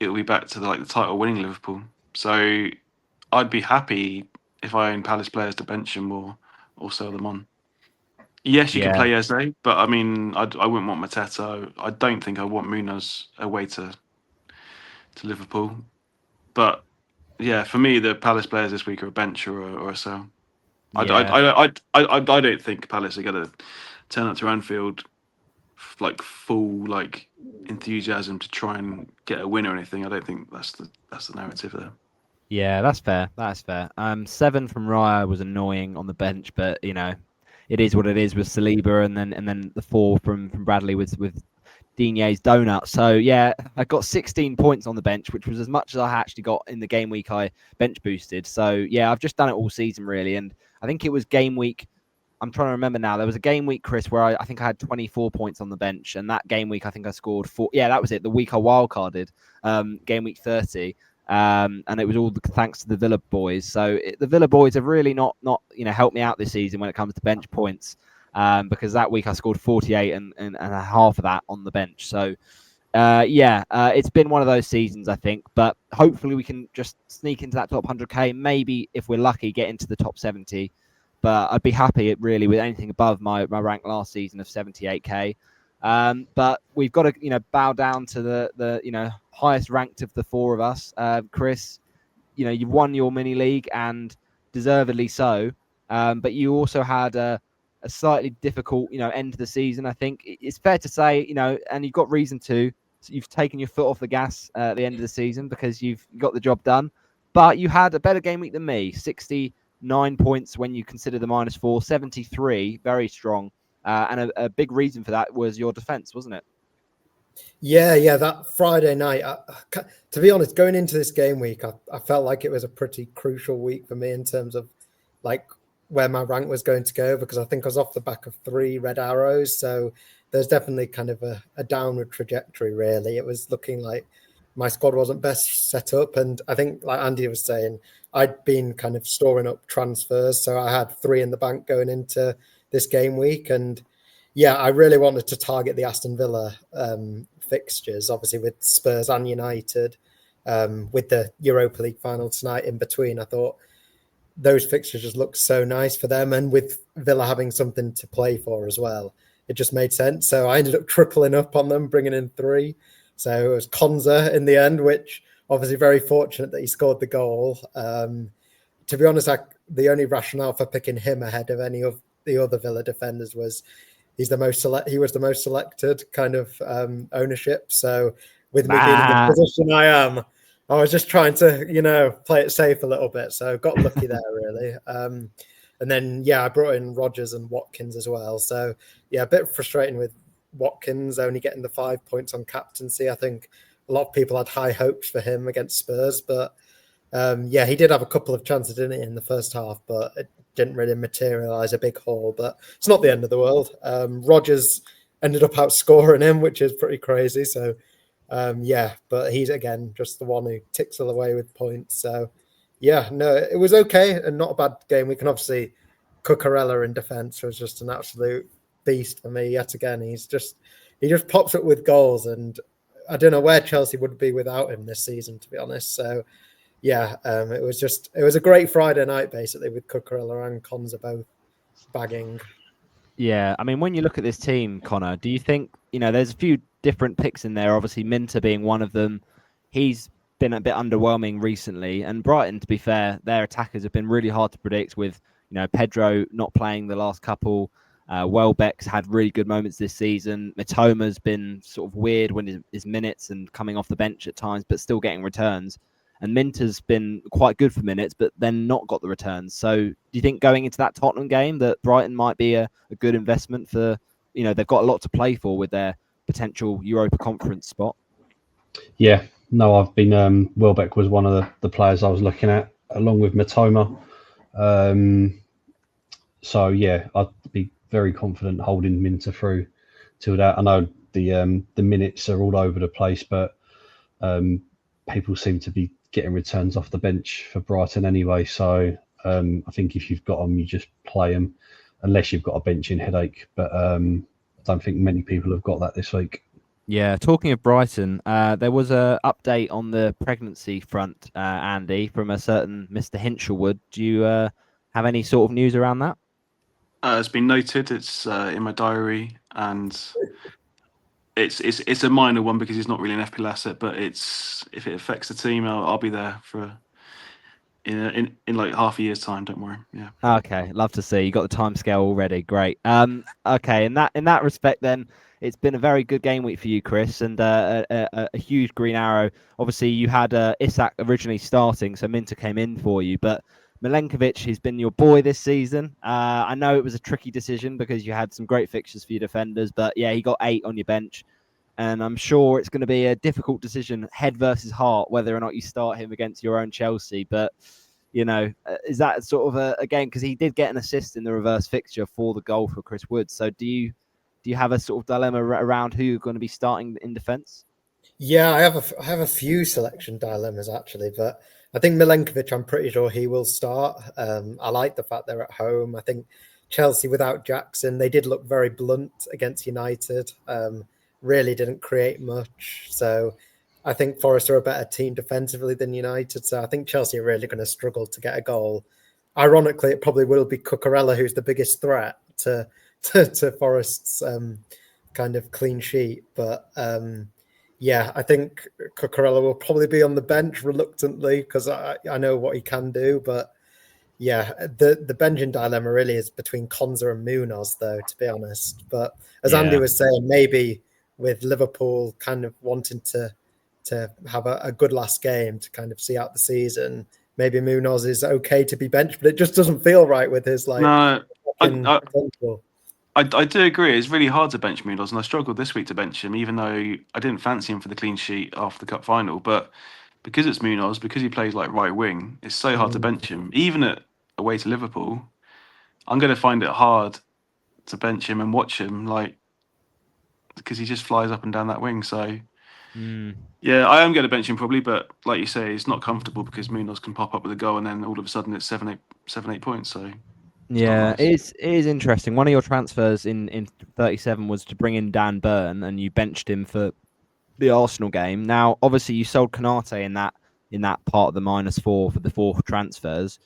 it'll be back to the title winning Liverpool. So I'd be happy if I own Palace players to bench them or sell them on. Yes, you can play Eze, but I mean, I wouldn't want Mateta. I don't think I want Munoz away to Liverpool. But yeah, for me, the Palace players this week are a bench or a sell. I don't think Palace are going to turn up to Anfield full enthusiasm to try and get a win or anything. I don't think that's the narrative there. Yeah, that's fair. 7 from Raya was annoying on the bench, but it is what it is with Saliba, and then the 4 from Bradley with Digne's donut. So yeah, I got 16 points on the bench, which was as much as I actually got in the game week I bench boosted. So yeah, I've just done it all season really, and I think it was game week. I'm trying to remember now. There was a game week, Chris, where I think I had 24 points on the bench, and that game week I think I scored 4. Yeah, that was it. The week I wildcarded, game week 30. And it was all thanks to the Villa boys. So the Villa boys have really not helped me out this season when it comes to bench points, because that week I scored 48 and half of that on the bench. So it's been one of those seasons, I think. But hopefully we can just sneak into that top 100k. Maybe if we're lucky, get into the top 70. But I'd be happy really with anything above my rank last season of 78k. But we've got to bow down to the highest ranked of the 4 of us. Chris, you've won your mini league and deservedly so. But you also had a slightly difficult end to the season. I think it's fair to say and you've got reason to. So you've taken your foot off the gas at the end of the season because you've got the job done. But you had a better game week than me. 69 points when you consider the -4, 73, very strong. And a big reason for that was your defense, wasn't it? Yeah, that Friday night. To be honest, going into this game week, I felt like it was a pretty crucial week for me in terms of where my rank was going to go, because I think I was off the back of 3 red arrows. So there's definitely kind of a downward trajectory, really. It was looking like my squad wasn't best set up. And I think, like Andy was saying, I'd been kind of storing up transfers. So I had 3 in the bank going into this game week. And yeah, I really wanted to target the Aston Villa fixtures, obviously with Spurs and United, with the Europa League final tonight in between. I thought those fixtures just looked so nice for them. And with Villa having something to play for as well, it just made sense. So I ended up tripling up on them, bringing in 3. So it was Konza in the end, which obviously very fortunate that he scored the goal. To be honest, the only rationale for picking him ahead of any of the other Villa defenders was he was the most selected kind of ownership. So with me being in the position I am, I was just trying to, play it safe a little bit. So got lucky there, really. And then, I brought in Rodgers and Watkins as well. So, a bit frustrating with Watkins only getting the 5 points on captaincy. I think a lot of people had high hopes for him against Spurs, but Yeah, he did have a couple of chances, didn't he, in the first half, but it didn't really materialise a big haul. But it's not the end of the world. Rodgers ended up outscoring him, which is pretty crazy. So, yeah, but he's, again, just the one who ticks all away with points. So, yeah, no, it was okay and not a bad game. We can obviously Cucurella in defence was just an absolute beast for me yet again. He just pops up with goals, and I don't know where Chelsea would be without him this season, to be honest. So, yeah, it was a great Friday night, basically, with Cucurella and Konza both bagging. Yeah, I mean, when you look at this team, Connor, do you think, there's a few different picks in there, obviously Minter being one of them. He's been a bit underwhelming recently, and Brighton, to be fair, their attackers have been really hard to predict with, Pedro not playing the last couple. Welbeck's had really good moments this season. Mitoma's been sort of weird when his minutes and coming off the bench at times, but still getting returns. And Minter's been quite good for minutes, but then not got the returns. So do you think going into that Tottenham game that Brighton might be a good investment for, they've got a lot to play for with their potential Europa Conference spot? Yeah, no, I've been, Welbeck was one of the players I was looking at, along with Mitoma. So, yeah, I'd be very confident holding Minter through to that. I know the minutes are all over the place, but people seem to be getting returns off the bench for Brighton anyway. So I think if you've got them, you just play them, unless you've got a benching headache. But I don't think many people have got that this week. Yeah, talking of Brighton, there was an update on the pregnancy front, Andy, from a certain Mr. Hinchelwood. Do you have any sort of news around that? It's been noted. It's in my diary, and it's a minor one because he's not really an FPL asset. But if it affects the team, I'll be there for in like half a year's time. Don't worry. Yeah. Okay, love to see. You got the timescale already. Great. Okay, in that respect, then it's been a very good game week for you, Chris, and a huge green arrow. Obviously, you had Isak originally starting, so Minter came in for you, but Milenkovic, he's been your boy this season. I know it was a tricky decision because you had some great fixtures for your defenders, but yeah, he got 8 on your bench. And I'm sure it's going to be a difficult decision, head versus heart, whether or not you start him against your own Chelsea. But, is that sort of a game? Because he did get an assist in the reverse fixture for the goal for Chris Wood. So do you have a sort of dilemma around who you're going to be starting in defence? Yeah, I have a few selection dilemmas, actually, but I think Milenkovic, I'm pretty sure he will start. I like the fact they're at home. I think Chelsea without Jackson, they did look very blunt against United. Really didn't create much. So I think Forest are a better team defensively than United. So I think Chelsea are really going to struggle to get a goal. Ironically, it probably will be Cucurella who's the biggest threat to Forest's kind of clean sheet. But yeah, I think Cucurella will probably be on the bench reluctantly because I know what he can do. But yeah, the benching dilemma really is between Konza and Munoz, though, to be honest. But as Andy was saying, maybe with Liverpool kind of wanting to have a good last game to kind of see out the season, maybe Munoz is okay to be benched, but it just doesn't feel right with his potential. I do agree. It's really hard to bench Munoz, and I struggled this week to bench him, even though I didn't fancy him for the clean sheet after the cup final. But because it's Munoz, because he plays like right wing, it's so hard to bench him. Even at away to Liverpool, I'm going to find it hard to bench him and watch him, because he just flies up and down that wing. So yeah, I am going to bench him probably, but like you say, it's not comfortable because Munoz can pop up with a goal and then all of a sudden it's 7-8 points. So yeah, nice. it is interesting. One of your transfers in 37 was to bring in Dan Burn, and you benched him for the Arsenal game. Now, obviously, you sold Konate in that part of the -4 for the 4 transfers.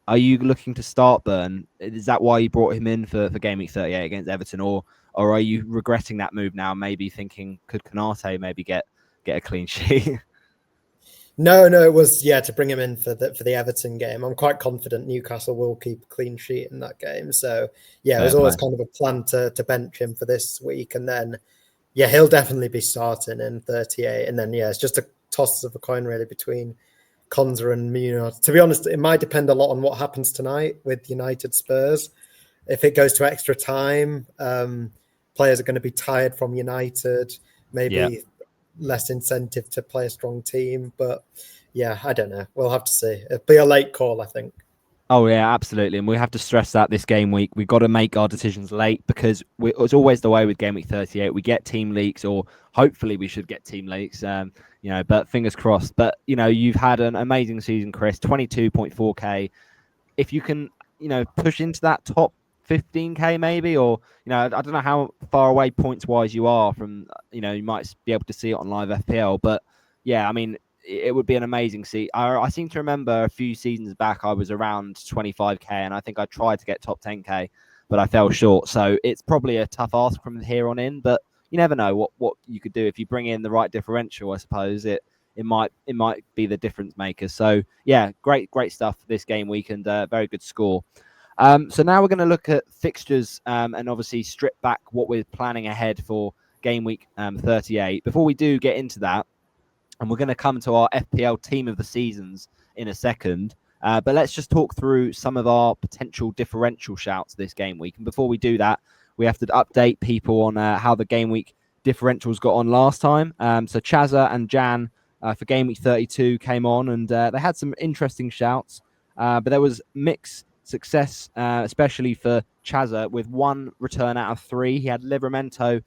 Are you looking to start Burn? Is that why you brought him in for Gameweek 38 against Everton, or are you regretting that move now? Maybe thinking, could Konate maybe get a clean sheet? No, it was to bring him in for the Everton game. I'm quite confident Newcastle will keep a clean sheet in that game. So it was always kind of a plan to bench him for this week, and then he'll definitely be starting in 38, and then it's just a toss of a coin really between Konza and Munoz. To be honest, it might depend a lot on what happens tonight with United Spurs. If it goes to extra time, players are going to be tired from United. Maybe less incentive to play a strong team. But yeah, I don't know. We'll have to see. It'll be a late call, I think. Oh yeah, absolutely, and we have to stress that this game week we've got to make our decisions late because it's always the way with Game Week 38. We get team leaks, or hopefully we should get team leaks. But fingers crossed. But you've had an amazing season, Chris. 22.4k. If you can, push into that top 15k maybe, or I don't know how far away points wise you are from. You might be able to see it on live FPL, but yeah, I mean, it would be an amazing seat. I seem to remember a few seasons back I was around 25k, and I think I tried to get top 10k, but I fell short. So it's probably a tough ask from here on in, but you never know what you could do if you bring in the right differential. I suppose it might be the difference maker. So yeah, great stuff this game week, and very good score. So now we're going to look at fixtures and obviously strip back what we're planning ahead for game week 38. Before we do get into that, and we're going to come to our FPL team of the seasons in a second. But let's just talk through some of our potential differential shouts this game week. And before we do that, we have to update people on how the game week differentials got on last time. So Chazza and Jan for game week 32 came on, and they had some interesting shouts. But there was mixed success, especially for Chazza, with 1 return out of 3. He had Livramento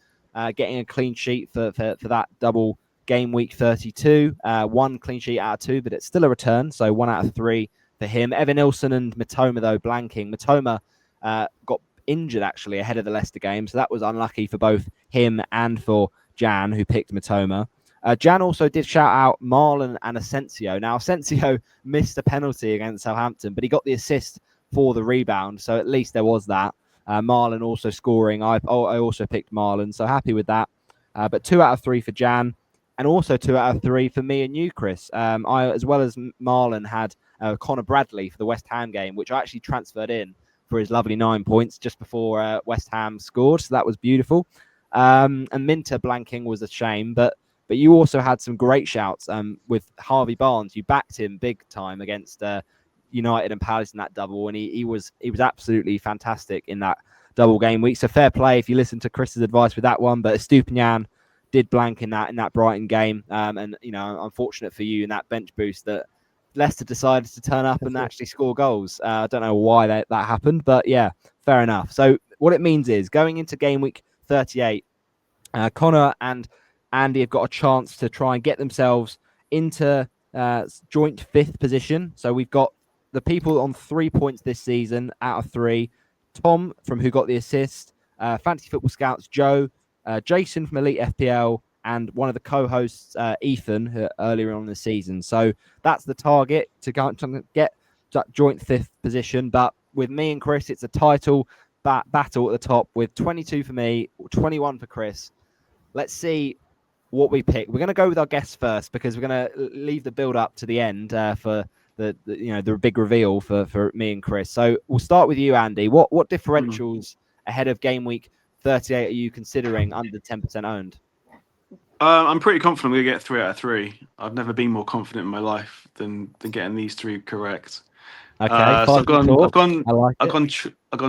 getting a clean sheet for that double game week 32, 1 clean sheet out of 2, but it's still a return, so 1 out of 3 for him. Evan Nilsson and Matoma, though, blanking. Matoma got injured, actually, ahead of the Leicester game, so that was unlucky for both him and for Jan, who picked Matoma. Jan also did shout out Marlon and Asensio. Now, Asensio missed a penalty against Southampton, but he got the assist for the rebound, so at least there was that. Marlon also scoring. I also picked Marlon, so happy with that. But 2 out of 3 for Jan. And also 2 out of 3 for me and you, Chris. I, as well as Marlon, had Connor Bradley for the West Ham game, which I actually transferred in for his lovely 9 points just before West Ham scored. So that was beautiful. And Minter blanking was a shame, but you also had some great shouts with Harvey Barnes. You backed him big time against United and Palace in that double, and he was absolutely fantastic in that double game week. So fair play if you listen to Chris's advice with that one. But Estupinian did blank in that Brighton game, and unfortunate for you in that bench boost that Leicester decided to turn up and actually score goals. I don't know why that happened, but yeah, fair enough. So what it means is going into game week 38, Connor and Andy have got a chance to try and get themselves into joint 5th position. So we've got the people on 3 points this season out of 3. Tom, from who got the assist, Fantasy Football Scouts Joe, Jason from Elite FPL, and one of the co-hosts, Ethan, earlier on in the season. So that's the target to get that joint 5th position. But with me and Chris, it's a title battle at the top with 22 for me, 21 for Chris. Let's see what we pick. We're going to go with our guests first because we're going to leave the build up to the end for the big reveal for me and Chris. So we'll start with you, Andy. What differentials ahead of game week 38 are you considering under 10% owned? I'm pretty confident we're going to get 3 out of 3. I've never been more confident in my life than getting these 3 correct. Okay, so I've gone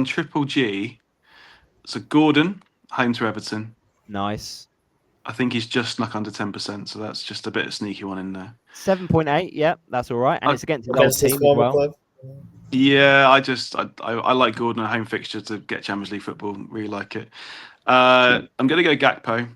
triple G. So Gordon, home to Everton. Nice. I think he's just snuck under 10%, so that's just a bit of sneaky one in there. 7.8, yeah, that's all right. And it's against his old team as well. Club. Yeah, I like Gordon, a home fixture to get Champions League football. Really like it. I'm going to go Gakpo.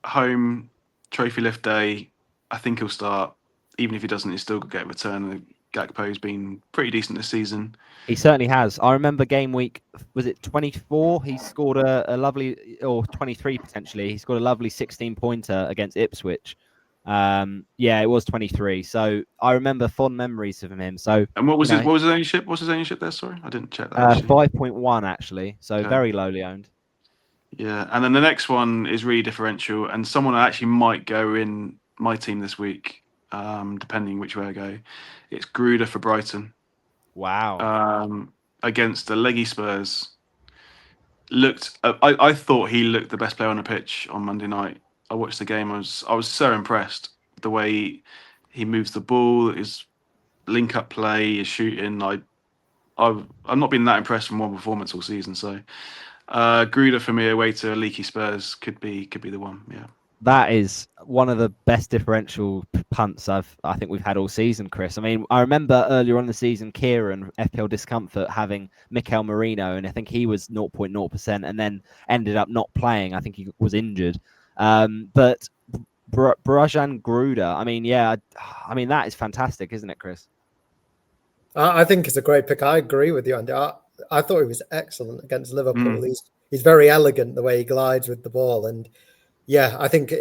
Home, trophy lift day. I think he'll start. Even if he doesn't, he'll still get a return. Gakpo's been pretty decent this season. He certainly has. I remember game week, was it 24? He scored a lovely, or 23 potentially. He scored a lovely 16-pointer against Ipswich. Yeah, it was 23. So I remember fond memories of him. So and what was his ownership? What's his ownership there? Sorry, I didn't check that. 5.1 actually. So okay. Very lowly owned. Yeah, and then the next one is really differential, and someone I actually might go in my team this week, depending which way I go. It's Gruder for Brighton. Wow. Against the leggy Spurs. I thought he looked the best player on the pitch on Monday night. I watched the game. I was so impressed the way he moves the ball, his link up play, his shooting. I've not been that impressed from one performance all season. So Gruder for me away to leaky Spurs could be the one. Yeah. That is one of the best differential punts I think we've had all season, Chris. I mean, I remember earlier on the season, Kieran, FPL Discomfort, having Mikel Merino, and I think he was 0.0% and then ended up not playing. I think he was injured. But Brajan Gruda, I mean, yeah, I mean, that is fantastic, isn't it, Chris? I think it's a great pick. I agree with you, Andy. I thought he was excellent against Liverpool. He's very elegant the way he glides with the ball, and yeah, I think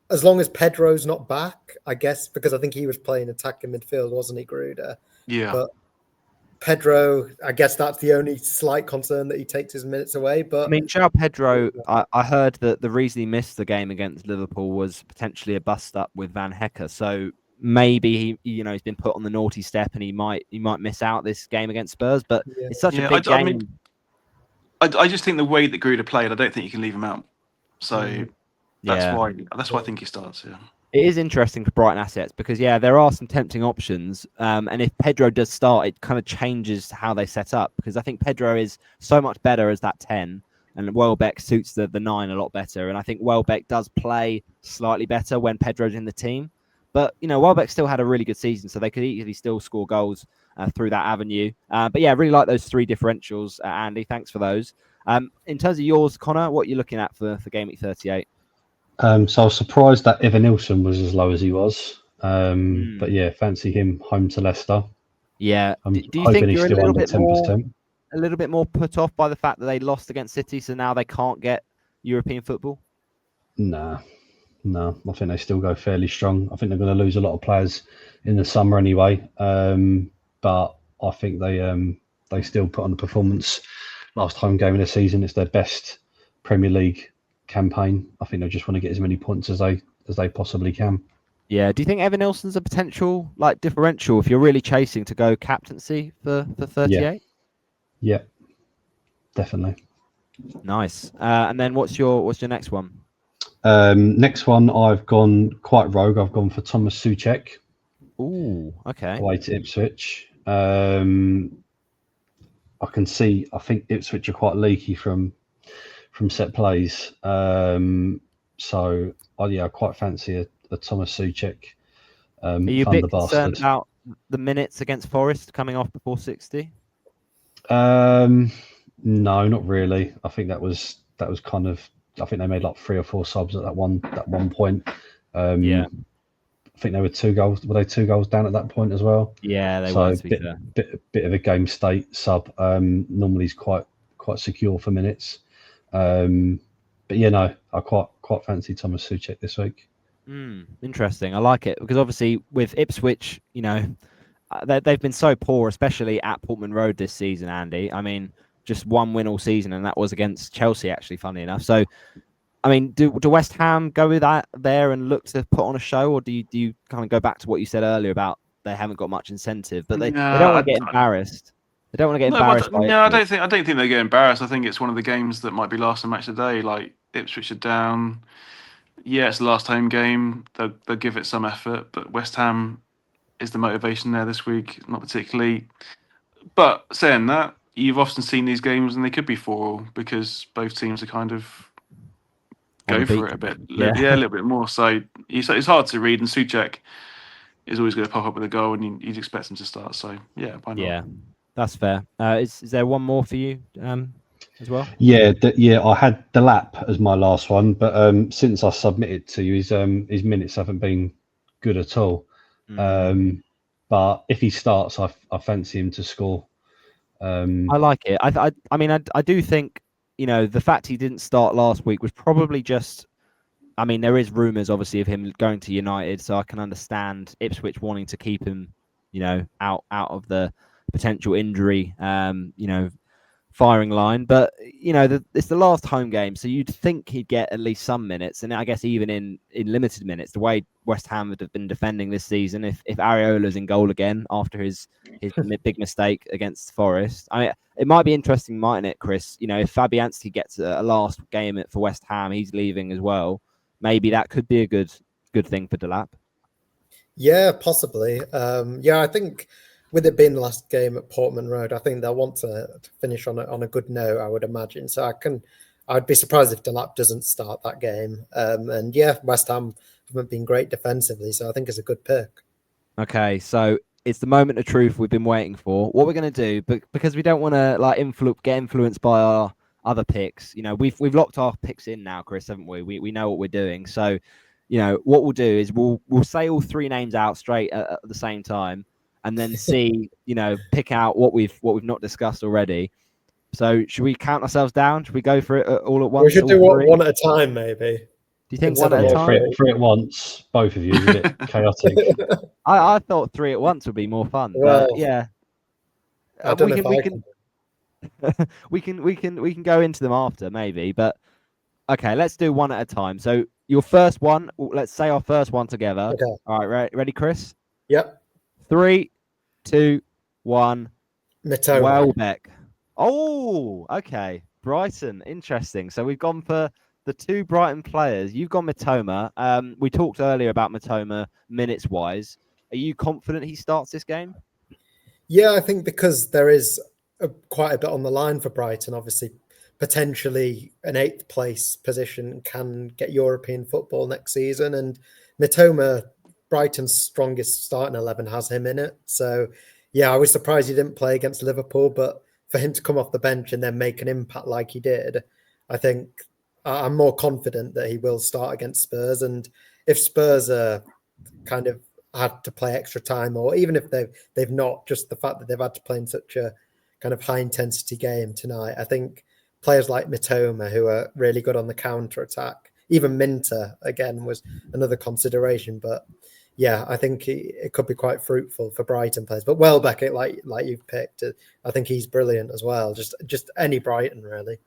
as long as Pedro's not back, I guess, because I think he was playing attacking midfield, wasn't he, Gruda? Yeah. But Pedro, I guess that's the only slight concern that he takes his minutes away. But I mean, João Pedro, I heard that the reason he missed the game against Liverpool was potentially a bust up with Van Hecke. So maybe he's been put on the naughty step and he might miss out this game against Spurs. But it's such a big game. I mean, I just think the way that Gruda played, I don't think you can leave him out. So that's why I think he starts. Yeah. It is interesting for Brighton assets because, there are some tempting options. And if Pedro does start, it kind of changes how they set up because I think Pedro is so much better as that 10 and Welbeck suits the 9 a lot better. And I think Welbeck does play slightly better when Pedro's in the team. But, Welbeck still had a really good season, so they could easily still score goals through that avenue. But yeah, I really like those 3 differentials, Andy. Thanks for those. In terms of yours, Connor, what are you looking at for Gameweek 38? So I was surprised that Evan Nilsson was as low as he was. But yeah, fancy him home to Leicester. Yeah. Do you think you're a little bit more put off by the fact that they lost against City, so now they can't get European football? No. I think they still go fairly strong. I think they're going to lose a lot of players in the summer anyway. But I think they still put on a performance. Last home game of the season, it's their best Premier League campaign. I think they just want to get as many points as they possibly can. Yeah. Do you think Evan Nilsson's a potential differential if you're really chasing to go captaincy for 38? Yeah, definitely. Nice. And then what's your next one? Next one, I've gone quite rogue. I've gone for Thomas Souček. Ooh, okay. Away to Ipswich. I think Ipswich are quite leaky from set plays. So I quite fancy a Thomas Souček. Are you a bit concerned about the minutes against Forest coming off before 60? No, not really. I think that was kind of. I think they made like 3 or 4 subs at that one point. I think they were 2 goals. Were they 2 goals down at that point as well? Yeah, they were. To be fair. Bit of a game state sub. Normally he's quite secure for minutes. But I quite fancy Thomas Souček this week. Interesting. I like it because obviously with Ipswich, they've been so poor, especially at Portman Road this season, Andy. I mean, just 1 win all season, and that was against Chelsea, actually, funny enough. So, I mean, do West Ham go with that there and look to put on a show, or do you kind of go back to what you said earlier about they haven't got much incentive, but they don't want to get embarrassed. They don't want to get embarrassed. I don't think they get embarrassed. I think it's one of the games that might be last match of the day. Like Ipswich are down. Yeah, it's the last home game. They'll give it some effort, but West Ham is the motivation there this week, not particularly. But saying that, you've often seen these games and they could be 4-4 because both teams are kind of go for it a bit. A little bit more. So it's hard to read, and Souček is always going to pop up with a goal, and you'd expect him to start. So yeah, why not? Yeah, that's fair. Is there one more for you as well? Yeah, I had the lap as my last one, but since I submitted to you, his minutes haven't been good at all. But if he starts, I fancy him to score. I like it. I mean, I do think the fact he didn't start last week was probably just. I mean, there is rumours obviously of him going to United, so I can understand Ipswich wanting to keep him, out of the potential injury, firing line. But it's the last home game, so you'd think he'd get at least some minutes. And I guess even in limited minutes, the way West Ham have been defending this season, if Areola's in goal again after his big mistake against Forest, I mean, it might be interesting, mightn't it, Chris? If Fabianski gets a last game for West Ham, he's leaving as well. Maybe that could be a good thing for Delap. Yeah, possibly. I think with it being the last game at Portman Road, I think they'll want to finish on a good note, I would imagine. So I'd be surprised if Delap doesn't start that game. And yeah, West Ham haven't been great defensively, so I think it's a good pick. Okay, so it's the moment of truth we've been waiting for. What we're going to do, but because we don't want to like get influenced by our other picks, we've locked our picks in now, Chris, haven't we? We know what we're doing. So, what we'll do is we'll say all three names out straight at the same time, and then see, pick out what we've not discussed already. So, should we count ourselves down? Should we go for it all at once? We should do one at a time, maybe. Do you think Instead one at a of time? Three at once, both of you, is a bit chaotic. I thought three at once would be more fun. Well, but yeah, I don't know if I can. we can go into them after maybe, but okay, let's do one at a time. So your first one, let's say our first one together. Okay. All right, ready, Chris? Yep. 3, 2, 1. Mitoma. Welbeck. Oh, okay. Brighton, interesting. So we've gone for the two Brighton players. You've gone Mitoma. We talked earlier about Mitoma minutes wise. Are you confident he starts this game? Yeah, I think because there is quite a bit on the line for Brighton. Obviously, potentially an 8th place position can get European football next season. And Mitoma, Brighton's strongest starting 11, has him in it. So, yeah, I was surprised he didn't play against Liverpool, but for him to come off the bench and then make an impact like he did, I think I'm more confident that he will start against Spurs. And if Spurs are kind of had to play extra time, or even if they've not, just the fact that they've had to play in such a kind of high intensity game tonight, I think players like Mitoma, who are really good on the counter attack, even Minter again was another consideration. But yeah, I think it could be quite fruitful for Brighton players. But Welbeck, like you've picked, I think he's brilliant as well. Just any Brighton really.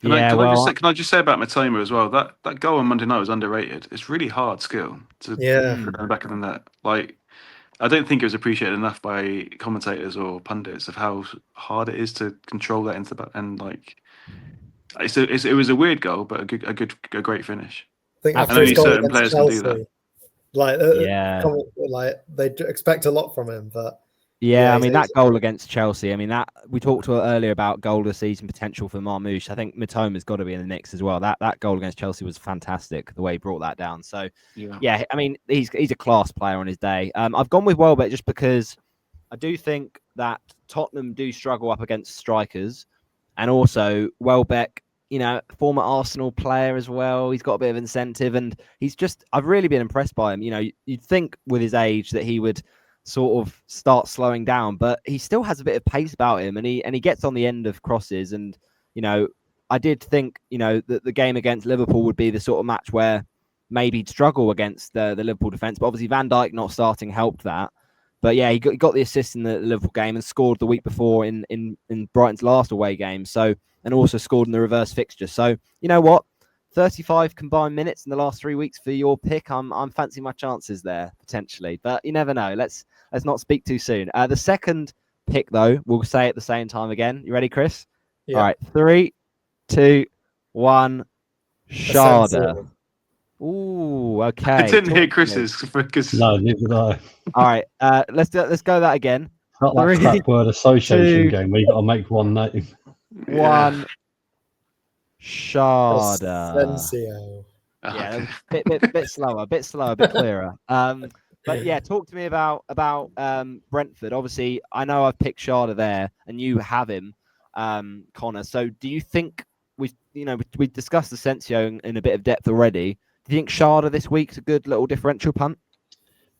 Can I just say about Mitoma as well? That goal on Monday night was underrated. It's really hard skill to put in the back of the net. Like, I don't think it was appreciated enough by commentators or pundits of how hard it is to control that into the back. And like, it was a weird goal, but a great finish. I think and only certain players Chelsea, can do that. Like they expect a lot from him, but yeah, I mean that goal against Chelsea. I mean that we talked earlier about goal of the season potential for Marmoush. I think Mitoma's got to be in the mix as well. That goal against Chelsea was fantastic. The way he brought that down. So yeah, I mean he's a class player on his day. I've gone with Welbeck just because I do think that Tottenham do struggle up against strikers, and also Welbeck, former Arsenal player as well. He's got a bit of incentive, and I've really been impressed by him. You'd think with his age that he would sort of start slowing down, but he still has a bit of pace about him, and he gets on the end of crosses. And I did think that the game against Liverpool would be the sort of match where maybe he'd struggle against the Liverpool defense, but obviously Van Dijk not starting helped that. But yeah, he got the assist in the Liverpool game and scored the week before in Brighton's last away game. So, and also scored in the reverse fixture. So you know what? 35 combined minutes in the last 3 weeks for your pick. I'm fancying my chances there potentially, but you never know. Let's not speak too soon. The second pick though, we'll say at the same time again. You ready, Chris? Yeah. All right, 3, 2, 1. Sharda. Ooh, okay. I didn't hear Chris's because No, neither did I. All right, let's go that again. It's not that 3, crap word association 2, game where you got to make one name. 1. Sharda. Asensio. Yeah, bit slower, bit clearer. But yeah, talk to me about Brentford. Obviously, I know I've picked Sharda there, and you have him, Connor. So, do you think we discussed Asensio in a bit of depth already? Do you think Sharda this week's a good little differential punt?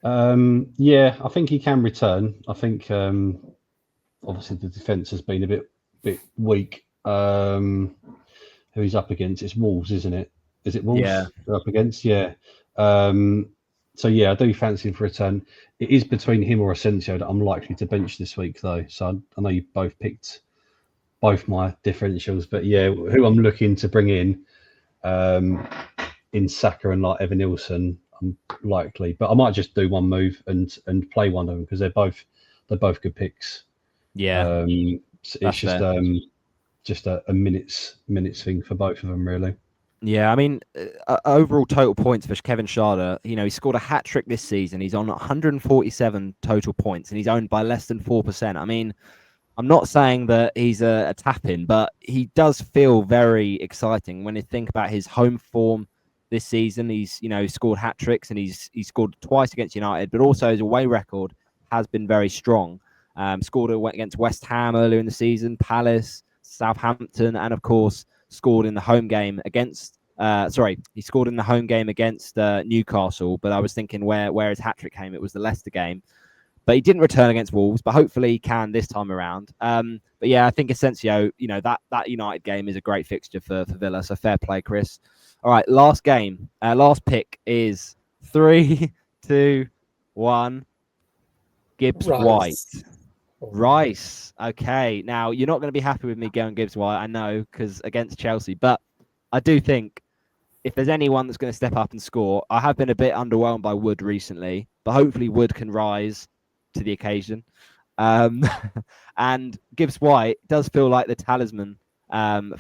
Yeah, I think he can return. I think obviously the defence has been a bit weak. Who he's up against? It's Wolves, isn't it? Is it Wolves? Yeah. They're up against? Yeah. So yeah, I do fancy him for a return. It is between him or Asensio that I'm likely to bench this week, though. So I know you both picked both my differentials, but yeah, who I'm looking to bring in Saka and like Evan Nilsson, I'm likely, but I might just do one move and play one of them because they're both good picks. Yeah. It's just a minutes thing for both of them, really. Yeah, I mean, overall total points for Kevin Sharda, he scored a hat-trick this season. He's on 147 total points, and he's owned by less than 4%. I mean, I'm not saying that he's a tap-in, but he does feel very exciting when you think about his home form this season. He's scored hat tricks and he's scored twice against United, but also his away record has been very strong. Scored against West Ham earlier in the season, Palace, Southampton, and of course scored in the home game against. He scored in the home game against Newcastle. But I was thinking where his hat trick came, it was the Leicester game. But he didn't return against Wolves, but hopefully he can this time around. But yeah, I think Asensio, that United game is a great fixture for Villa. So fair play, Chris. All right, last game. Last pick is 3, 2, 1. Gibbs White. Rice. Okay. Now, you're not going to be happy with me going Gibbs White, I know, because against Chelsea. But I do think if there's anyone that's going to step up and score, I have been a bit underwhelmed by Wood recently, but hopefully Wood can rise to the occasion. And Gibbs White does feel like the talisman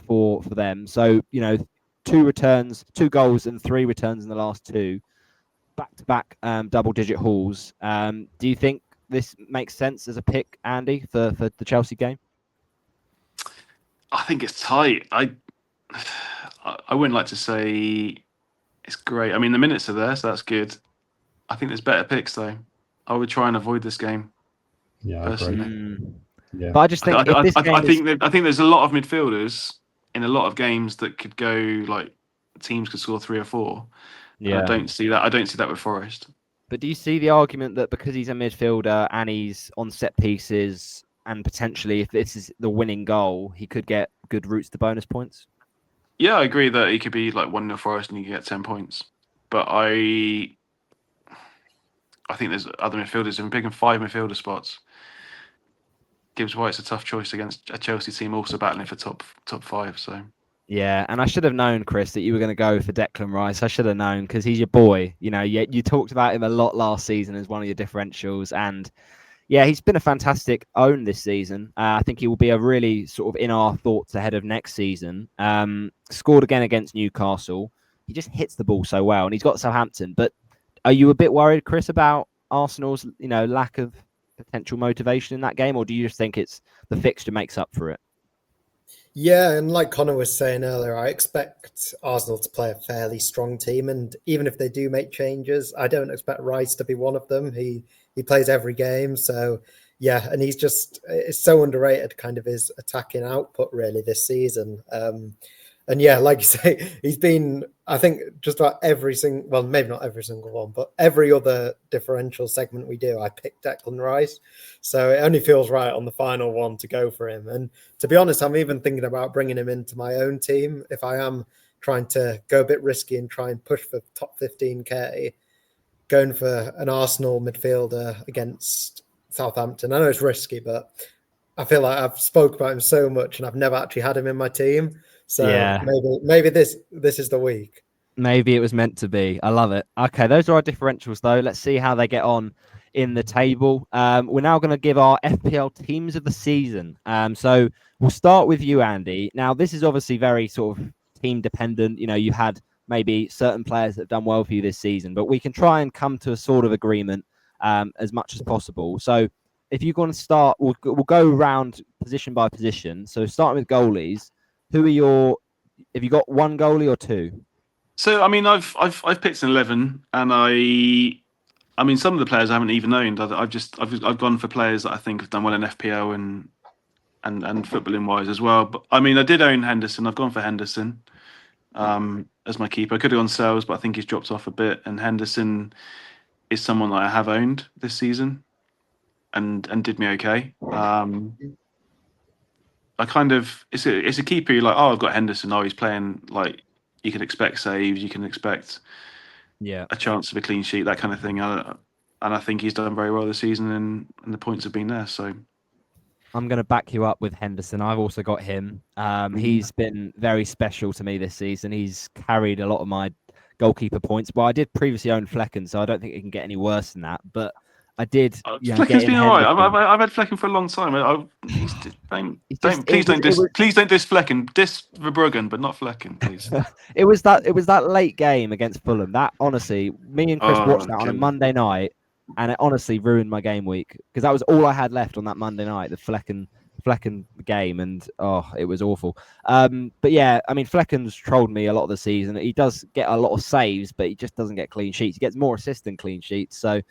for them. So, 2 goals and 3 returns in the last 2, back-to-back double-digit hauls. Do you think this makes sense as a pick, Andy, for the Chelsea game? I think it's tight. I wouldn't like to say it's great. I mean, the minutes are there, so that's good. I think there's better picks, though. I would try and avoid this game. Yeah, personally. Yeah. But I just think I think there's a lot of midfielders in a lot of games that could go, like, teams could score 3 or 4. Yeah, I don't see that. I don't see that with Forest. But do you see the argument that because he's a midfielder and he's on set pieces, and potentially if this is the winning goal, he could get good routes to bonus points? Yeah, I agree that he could be like 1-0 Forest and he could get 10 points. But I think there's other midfielders. If I'm picking 5 midfielder spots, Gibbs White's a tough choice against a Chelsea team also battling for top 5. So yeah, and I should have known, Chris, that you were going to go for Declan Rice. I should have known because he's your boy. You talked about him a lot last season as one of your differentials, and yeah, he's been a fantastic own this season. I think he will be a really sort of in our thoughts ahead of next season. Scored again against Newcastle. He just hits the ball so well, and he's got Southampton. But are you a bit worried, Chris, about Arsenal's lack of potential motivation in that game, or do you just think it's the fixture makes up for it? Yeah, and like Connor was saying earlier, I expect Arsenal to play a fairly strong team, and even if they do make changes, I don't expect Rice to be one of them. He plays every game, so yeah, and it's so underrated, kind of his attacking output really this season. And yeah, like you say, he's been, I think, just about every single, well, maybe not every single one, but every other differential segment we do, I pick Declan Rice. So it only feels right on the final one to go for him. And to be honest, I'm even thinking about bringing him into my own team if I am trying to go a bit risky and try and push for top 15k, going for an Arsenal midfielder against Southampton. I know it's risky, but I feel like I've spoke about him so much and I've never actually had him in my team. So yeah, maybe this is the week. Maybe it was meant to be. I love it. Okay, those are our differentials, though. Let's see how they get on in the table. We're now going to give our FPL teams of the season. So we'll start with you, Andy. Now, this is obviously very sort of team dependent. You had maybe certain players that have done well for you this season, but we can try and come to a sort of agreement as much as possible. So if you're going to start, we'll go around position by position. So starting with goalies. Have you got 1 goalie or 2? So I mean, I've picked an 11, and I mean some of the players I haven't even owned. I've gone for players that I think have done well in FPL and footballing wise as well. But I mean, I did own Henderson. I've gone for Henderson as my keeper. I could have gone Sells, but I think he's dropped off a bit. And Henderson is someone that I have owned this season, and did me okay. I kind of it's a keeper. You're like, oh, I've got Henderson. Oh, he's playing like you can expect saves. You can expect a chance of a clean sheet, that kind of thing. And I think he's done very well this season, and the points have been there. So I'm going to back you up with Henderson. I've also got him. He's been very special to me this season. He's carried a lot of my goalkeeper points. Well, I did previously own Flecken, so I don't think it can get any worse than that. But I did. Flecken's been all right. I've had Flecken for a long time. Please don't diss Flecken. Diss Verbruggen, but not Flecken, please. It was that late game against Fulham. That honestly, me and Chris watched that on a Monday night, and it honestly ruined my game week because that was all I had left on that Monday night. The Flecken Flecken game, and it was awful. But yeah, I mean, Flecken's trolled me a lot of the season. He does get a lot of saves, but he just doesn't get clean sheets. He gets more assists than clean sheets. So,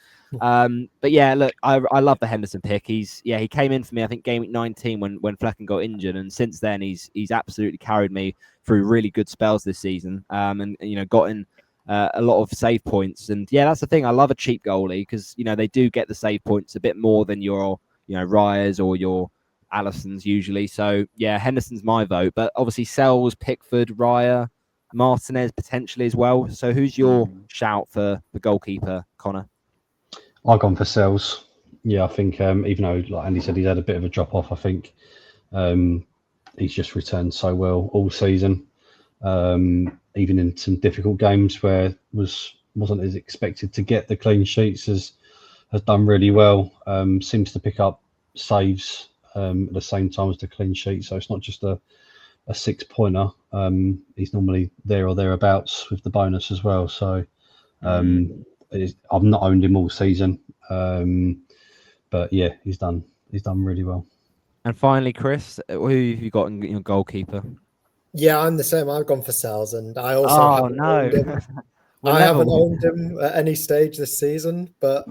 but yeah, look, I love the Henderson pick. He came in for me, I think, game week 19 when Flecken got injured, and since then he's absolutely carried me through really good spells this season. And gotten a lot of save points. And yeah, that's the thing. I love a cheap goalie because they do get the save points a bit more than your Ryers or your Allison's usually. So yeah, Henderson's my vote. But obviously Sells, Pickford, Raya, Martinez potentially as well. So who's your shout for the goalkeeper, Connor? I've gone for Sells. Yeah, I think even though, like Andy said, he's had a bit of a drop off, I think he's just returned so well all season. Even in some difficult games where wasn't as expected to get the clean sheets, has done really well. Seems to pick up saves at the same time as the clean sheet, so it's not just a 6-pointer. He's normally there or thereabouts with the bonus as well. So I've not owned him all season, but yeah, he's done really well. And finally, Chris, who have you got in your goalkeeper? Yeah, I'm the same. I've gone for Sells, and I also haven't owned him. Haven't owned him at any stage this season, but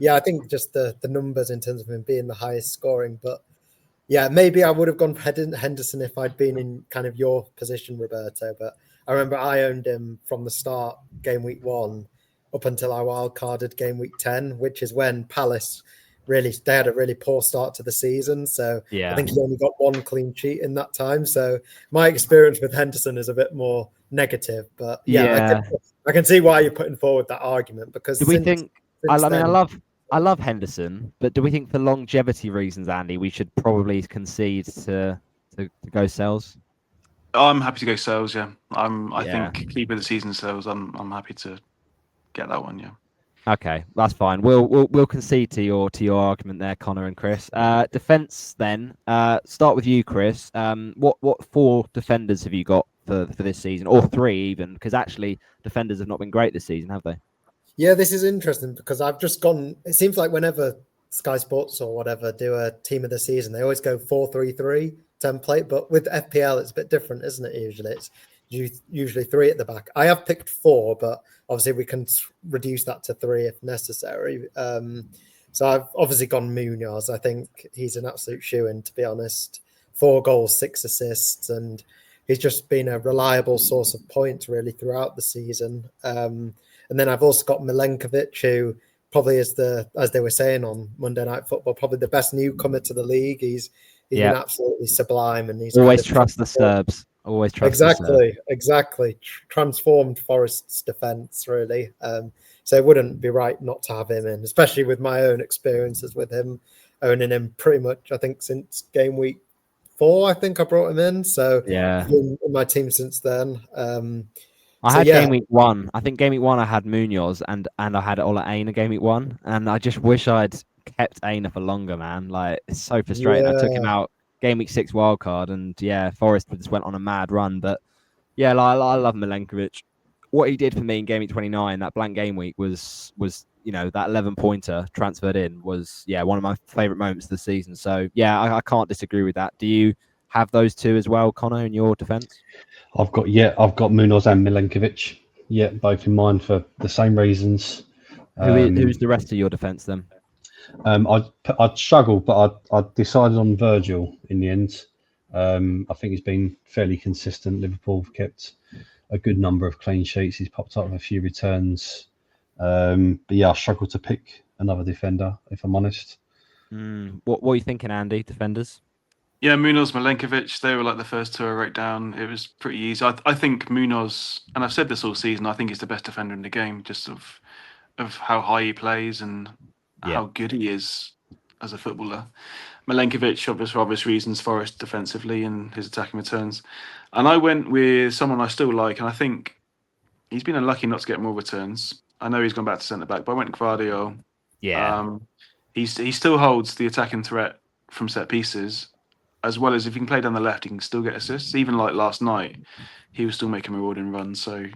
yeah, I think just the numbers in terms of him being the highest scoring. But yeah, maybe I would have gone for Henderson if I'd been in kind of your position, Roberto. But I remember I owned him from the start, game week 1, up until I wildcarded game week 10, which is when Palace they had a really poor start to the season. So I think he only got 1 clean sheet in that time. So my experience with Henderson is a bit more negative. But yeah. I can see why you're putting forward that argument, because do we think? I love Henderson, but do we think for longevity reasons, Andy, we should probably concede to go Sells? I'm happy to go Sells. Yeah, I think keeper of the season Sells. I'm happy to get that one. Yeah. Okay, that's fine. We'll concede to your argument there, Connor and Chris. Defense then. Start with you, Chris. What 4 defenders have you got for this season, or 3 even? Because actually, defenders have not been great this season, have they? Yeah, this is interesting because I've just gone. It seems like whenever Sky Sports or whatever do a team of the season, they always go 4-3-3 template. But with FPL, it's a bit different, isn't it? It's usually 3 at the back. I have picked 4, but obviously we can reduce that to 3 if necessary. So I've obviously gone Munoz. I think he's an absolute shoo-in, to be honest. 4 goals, 6 assists, and he's just been a reliable source of points really throughout the season. And then I've also got Milenkovic, who probably is as they were saying on Monday Night Football, probably the best newcomer to the league. He's been absolutely sublime, and he's always trust the Serbs. Always trust exactly transformed Forest's defense really. So it wouldn't be right not to have him in, especially with my own experiences with him, owning him pretty much I think since game week 4. I think I brought him in, so he's been in my team since then. I had game week 1. I think game week 1 I had Munoz and I had Ola Aina game week 1, and I just wish I'd kept Aina for longer, man. Like, it's so frustrating. I took him out game week 6 wildcard, and Forest just went on a mad run. But yeah, I love Milenkovic. What he did for me in game week 29, that blank game week, was that 11-pointer transferred in was one of my favourite moments of the season. So yeah, I can't disagree with that. Do you have those 2 as well, Connor, in your defence? I've got Munoz and Milenkovic. Yeah, both in mind for the same reasons. Who's the rest of your defence then? I'd struggled, but I decided on Virgil in the end. I think he's been fairly consistent. Liverpool have kept a good number of clean sheets. He's popped up with a few returns. But yeah, I struggled to pick another defender, if I'm honest. What are you thinking, Andy? Defenders? Yeah, Munoz, Milenkovic, they were like the first 2 I wrote down. It was pretty easy. I think Munoz, and I've said this all season, I think he's the best defender in the game, just of how high he plays and how good he is as a footballer. Milenkovic, for obvious reasons, Forest defensively and his attacking returns. And I went with someone I still like, and I think he's been unlucky not to get more returns. I know he's gone back to centre-back, but I went Gvardiol. Yeah. He still holds the attacking threat from set pieces, as well as if he can play down the left, he can still get assists. Even like last night, he was still making rewarding runs. So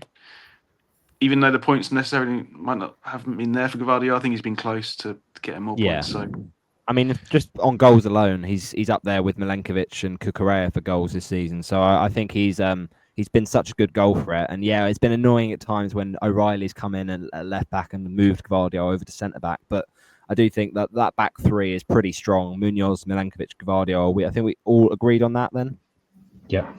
even though the points necessarily might not have been there for Gvardiol, I think he's been close to getting more points. So I mean, just on goals alone, he's up there with Milenkovic and Cucurella for goals this season. So I think he's been such a good goal threat. And yeah, it's been annoying at times when O'Reilly's come in and left back and moved Gvardiol over to centre back. But I do think that back three is pretty strong. Munoz, Milenkovic, Gvardiol. I think we all agreed on that then. Yeah.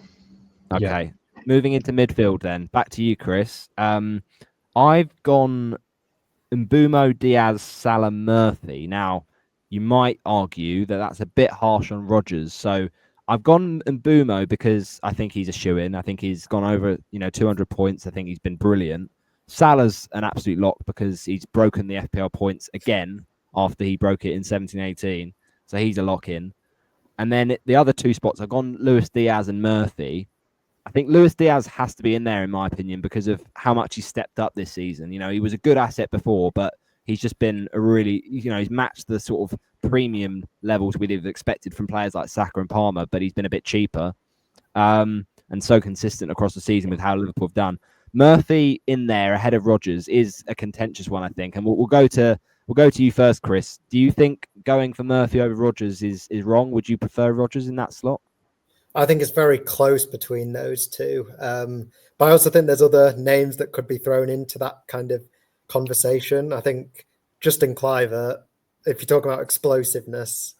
Okay. Yeah. Moving into midfield then. Back to you, Chris. I've gone Mbumo, Diaz, Salah, Murphy. Now, you might argue that that's a bit harsh on Rodgers. So I've gone Mbumo because I think he's a shoo-in. I think he's gone over 200 points. I think he's been brilliant. Salah's an absolute lock because he's broken the FPL points again after he broke it in 17-18. So he's a lock-in. And then the other two spots, I've gone Luis Diaz and Murphy. I think Luis Diaz has to be in there, in my opinion, because of how much he stepped up this season. He was a good asset before, but he's just been a really, he's matched the sort of premium levels we'd have expected from players like Saka and Palmer, but he's been a bit cheaper and so consistent across the season with how Liverpool have done. Murphy in there ahead of Rodgers is a contentious one, I think. And we'll go to you first, Chris. Do you think going for Murphy over Rodgers is wrong? Would you prefer Rodgers in that slot? I think it's very close between those two. But I also think there's other names that could be thrown into that kind of conversation. I think Justin Kluivert, if you talk about explosiveness,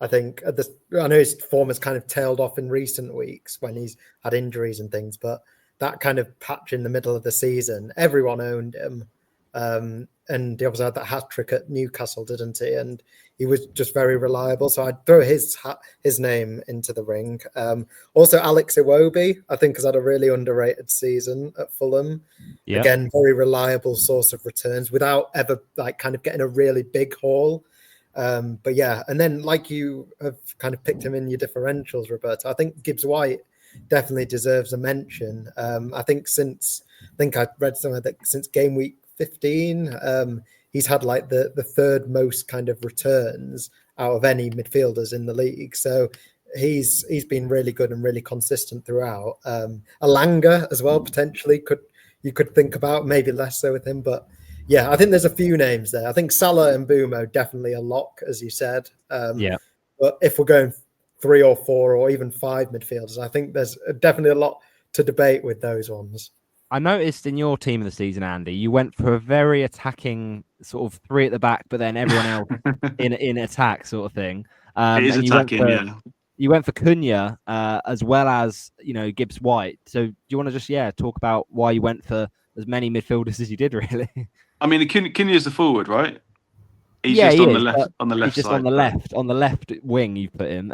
I think I know his form has kind of tailed off in recent weeks when he's had injuries and things, but that kind of patch in the middle of the season, everyone owned him. And he obviously had that hat trick at Newcastle, didn't he? And he was just very reliable. So I'd throw his name into the ring. Also, Alex Iwobi, I think, has had a really underrated season at Fulham. Yep. Again, very reliable source of returns without ever kind of getting a really big haul. But yeah, and then like you have kind of picked him in your differentials, Roberto, I think Gibbs White definitely deserves a mention. I think I read somewhere that since game week 15, he's had like the third most kind of returns out of any midfielders in the league. So he's been really good and really consistent throughout. Alanga as well, potentially you could think about, maybe less so with him, but yeah, I think there's a few names there. I think Salah and Mbumo definitely a lock, as you said. Yeah. But if we're going 3 or 4 or even 5 midfielders, I think there's definitely a lot to debate with those ones. I noticed in your team of the season, Andy, you went for a very attacking sort of 3 at the back, but then everyone else in attack sort of thing. It is attacking, yeah. You went for Cunha as well as Gibbs White. So do you want to just talk about why you went for as many midfielders as you did, really? I mean, Cunha is the forward, right? He's just on the left. On the left he's just side, on the left wing. You put him,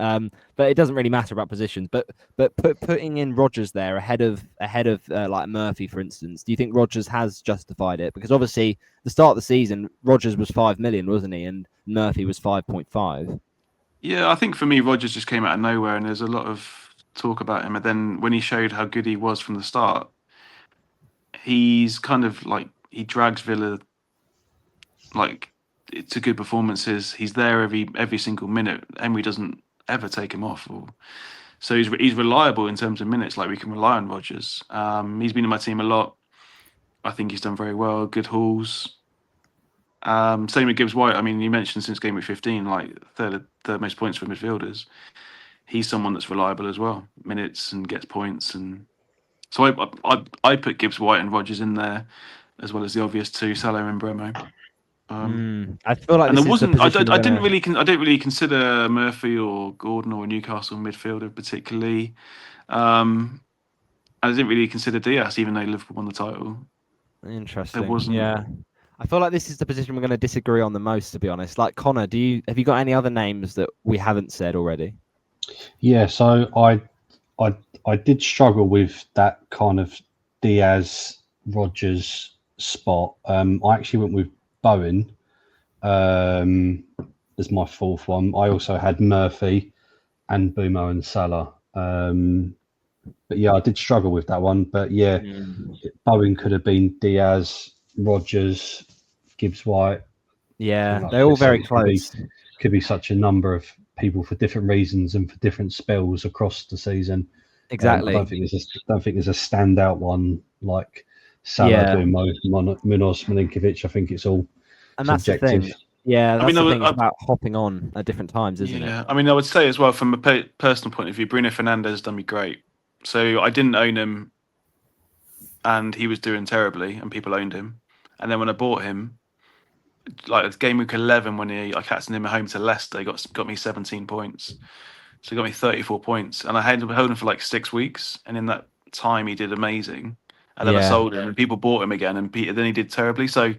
but it doesn't really matter about positions. But putting in Rodgers there ahead of like Murphy, for instance. Do you think Rodgers has justified it? Because obviously, the start of the season, Rodgers was 5 million, wasn't he? And Murphy was 5.5. Yeah, I think for me, Rodgers just came out of nowhere, and there's a lot of talk about him. And then when he showed how good he was from the start, he's kind of like he drags Villa to good performances. He's there every single minute. Emery doesn't ever take him off. So he's reliable in terms of minutes. Like we can rely on Rodgers. He's been in my team a lot. I think he's done very well. Good hauls. Same with Gibbs White. I mean, you mentioned since game week 15, like third most points for midfielders. He's someone that's reliable as well. Minutes and gets points. And so I put Gibbs White and Rodgers in there, as well as the obvious two, Salah and Bremo. I feel like and there wasn't. I don't really consider Murphy or Gordon or a Newcastle midfielder particularly. I didn't really consider Diaz, even though Liverpool won the title. Interesting. There wasn't. Yeah, I feel like this is the position we're going to disagree on the most, to be honest. Like Connor, have you got any other names that we haven't said already? Yeah, so I did struggle with that kind of Diaz Rodgers spot. I actually went with Bowen as my fourth one. I also had Murphy and Mbumo and Salah. But yeah, I did struggle with that one. But yeah, Bowen could have been Diaz, Rodgers, Gibbs White. Yeah, they're all very close. Could be such a number of people for different reasons and for different spells across the season. Exactly. I don't think there's a standout one like Salah, Mbumo, Munoz, Milenkovic. I think it's all and subjective. That's the thing. Yeah, I mean, that's the thing. It's I, about hopping on at different times, isn't it? yeah. I mean, I would say as well from a personal point of view, Bruno Fernandes has done me great. So I didn't own him, and he was doing terribly, and people owned him. And then when I bought him, like it's game week 11 when I captained him at home to Leicester, he got me 17 points. So he got me 34 points, and I held him for like 6 weeks, and in that time he did amazing. And then I Yeah. sold him, and people bought him again, and then he did terribly. So,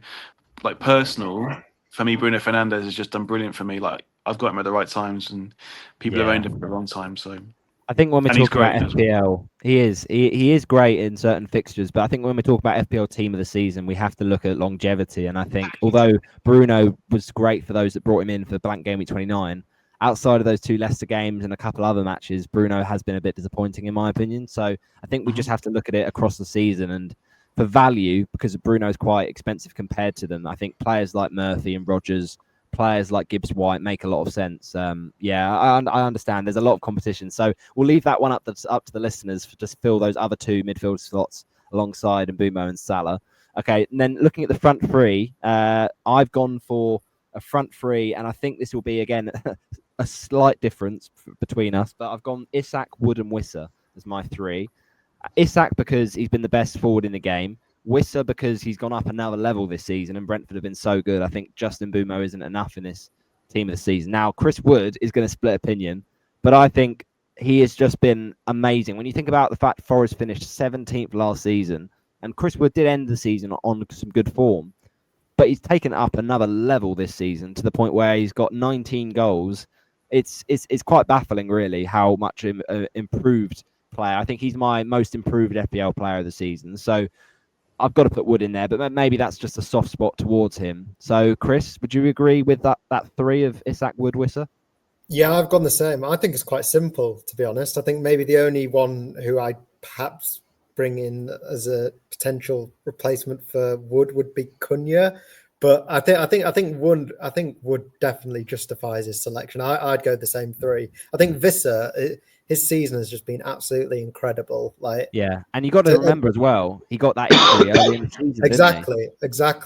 like personal for me, Bruno Fernandes has just done brilliant for me. Like I've got him at the right times, and people have Yeah. owned him for a long time. So, I think when we're and he's talking about great as well. FPL, he is great in certain fixtures, but I think when we talk about FPL team of the season, we have to look at longevity. And I think although Bruno was great for those that brought him in for blank game week 29, outside of those 2 Leicester games and a couple other matches, Bruno has been a bit disappointing in my opinion. So I think we just have to look at it across the season, and for value, because Bruno is quite expensive compared to them, I think players like Murphy and Rogers, players like Gibbs White make a lot of sense. Yeah, I understand. There's a lot of competition, so we'll leave that one up to the listeners to just fill those other 2 midfield slots alongside Mbeumo and Salah. Okay, and then looking at the front 3, I've gone for a front 3, and I think this will be again a slight difference between us, but I've gone Isak, Wood, and Wissa as my 3. Isak because he's been the best forward in the game. Wissa because he's gone up another level this season, and Brentford have been so good. I think Justin Mbeumo isn't enough in this team of the season. Now, Chris Wood is going to split opinion, but I think he has just been amazing. When you think about the fact Forest finished 17th last season, and Chris Wood did end the season on some good form, but he's taken up another level this season to the point where he's got 19 goals. It's quite baffling, really, how much improved player. I think he's my most improved FPL player of the season. So I've got to put Wood in there, but maybe that's just a soft spot towards him. So, Chris, would you agree with that 3 of Isak, Wood, Wissa? Yeah, I've gone the same. I think it's quite simple, to be honest. I think maybe the only one who I'd perhaps bring in as a potential replacement for Wood would be Cunha. But I think Wood definitely justifies his selection. I'd go the same 3. I think Visser, his season has just been absolutely incredible. Like, yeah, and you got to remember as well, he got that injury early in the season, exactly.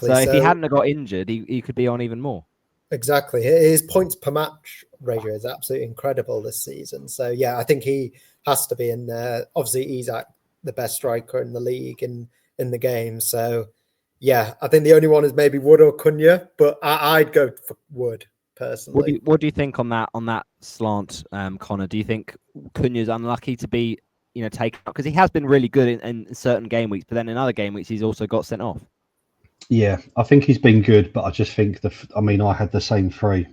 So if he hadn't have got injured, he could be on even more. Exactly. His points per match ratio is absolutely incredible this season. So yeah, I think he has to be in there. Obviously, Isak, the best striker in the league in the game. So yeah, I think the only one is maybe Wood or Cunha, but I'd go for Wood personally. What do you think on that slant, Connor? Do you think Cunha's unlucky to be taken out because he has been really good in certain game weeks, but then in other game weeks he's also got sent off? Yeah, I think he's been good, but I just think I had the same 3.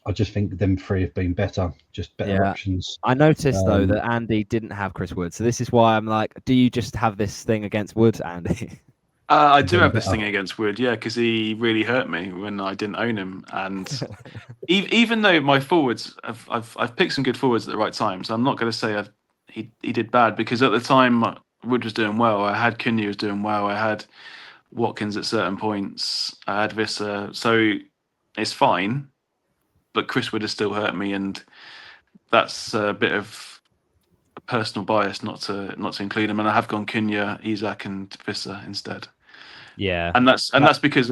I just think them 3 have been better, just better options. I noticed though that Andy didn't have Chris Wood, so this is why I'm like, do you just have this thing against Wood, Andy? I do have this thing against Wood, yeah, because he really hurt me when I didn't own him, and even though my forwards, I've picked some good forwards at the right times. I'm not going to say he did bad, because at the time Wood was doing well. I had Cunha was doing well. I had Watkins at certain points. I had Visser, so it's fine. But Chris Wood has still hurt me, and that's a bit of a personal bias not to include him. And I have gone Cunha, Isak, and Visser instead. Yeah, and that's because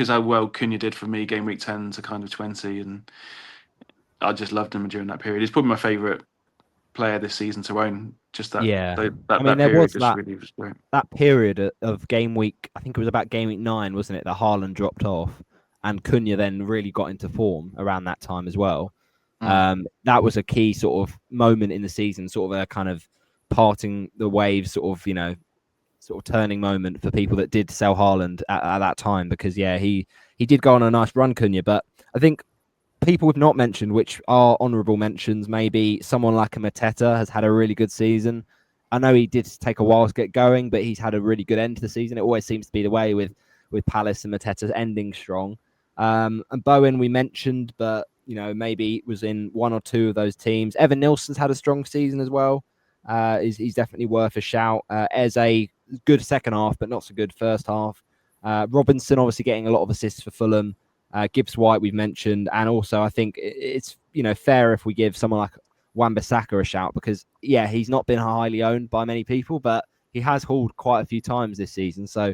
how well Cunha did for me game week 10 to kind of 20, and I just loved him during that period. He's probably my favourite player this season to own. Just that, that there period was just really was great. That period of game week, I think it was about game week 9, wasn't it? That Haaland dropped off, and Cunha then really got into form around that time as well. That was a key sort of moment in the season, sort of a kind of parting the waves, sort of turning moment for people that did sell Haaland at that time, because he did go on a nice run, Cunha. But I think people we've not mentioned, which are honourable mentions, maybe someone like a Mateta has had a really good season. I know he did take a while to get going, but he's had a really good end to the season. It always seems to be the way with Palace and Mateta ending strong. And Bowen we mentioned, but maybe was in 1 or 2 of those teams. Evan Nilsson's had a strong season as well. He's definitely worth a shout. Eze, good second half, but not so good first half. Robinson obviously getting a lot of assists for Fulham. Gibbs White we've mentioned, and also I think it's fair if we give someone like Wan-Bissaka a shout, because he's not been highly owned by many people, but he has hauled quite a few times this season. So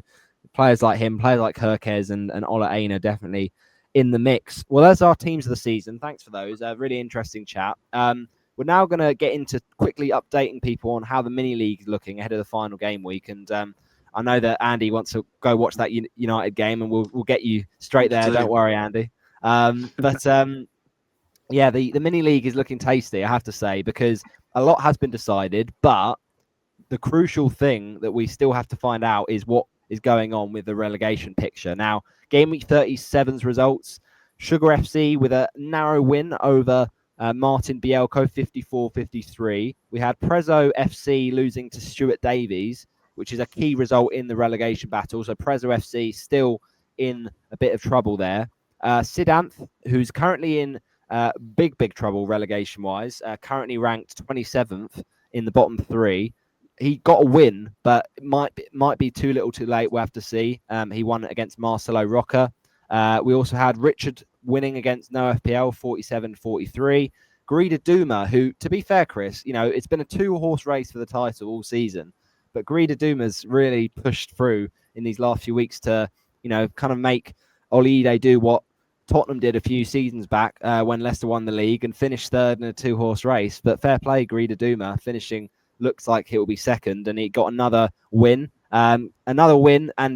players like him, players like Herkes and Ola Aina definitely in the mix. Well, there's our teams of the season. Thanks for those. Really interesting chat. We're now going to get into quickly updating people on how the mini league is looking ahead of the final game week. And I know that Andy wants to go watch that United game, and we'll get you straight there. Don't worry, Andy. Yeah, the mini league is looking tasty, I have to say, because a lot has been decided, but the crucial thing that we still have to find out is what is going on with the relegation picture. Now, Gameweek 37's results, Sugar FC with a narrow win over Martin Bielko, 54-53. We had Prezzo FC losing to Stuart Davies, which is a key result in the relegation battle. So Prezzo FC still in a bit of trouble there. Sidanth, who's currently in big trouble relegation-wise, currently ranked 27th in the bottom three. He got a win, but it might be too little too late. We'll have to see. He won against Marcelo Roca. We also had Richard winning against No FPL, 47-43. Grida Duma, who, to be fair, Chris, it's been a two-horse race for the title all season, but Grida Duma's really pushed through in these last few weeks to, kind of make Olide do what Tottenham did a few seasons back when Leicester won the league and finished third in a two-horse race. But fair play, Grida Duma, finishing looks like he'll be second, and he got another win. And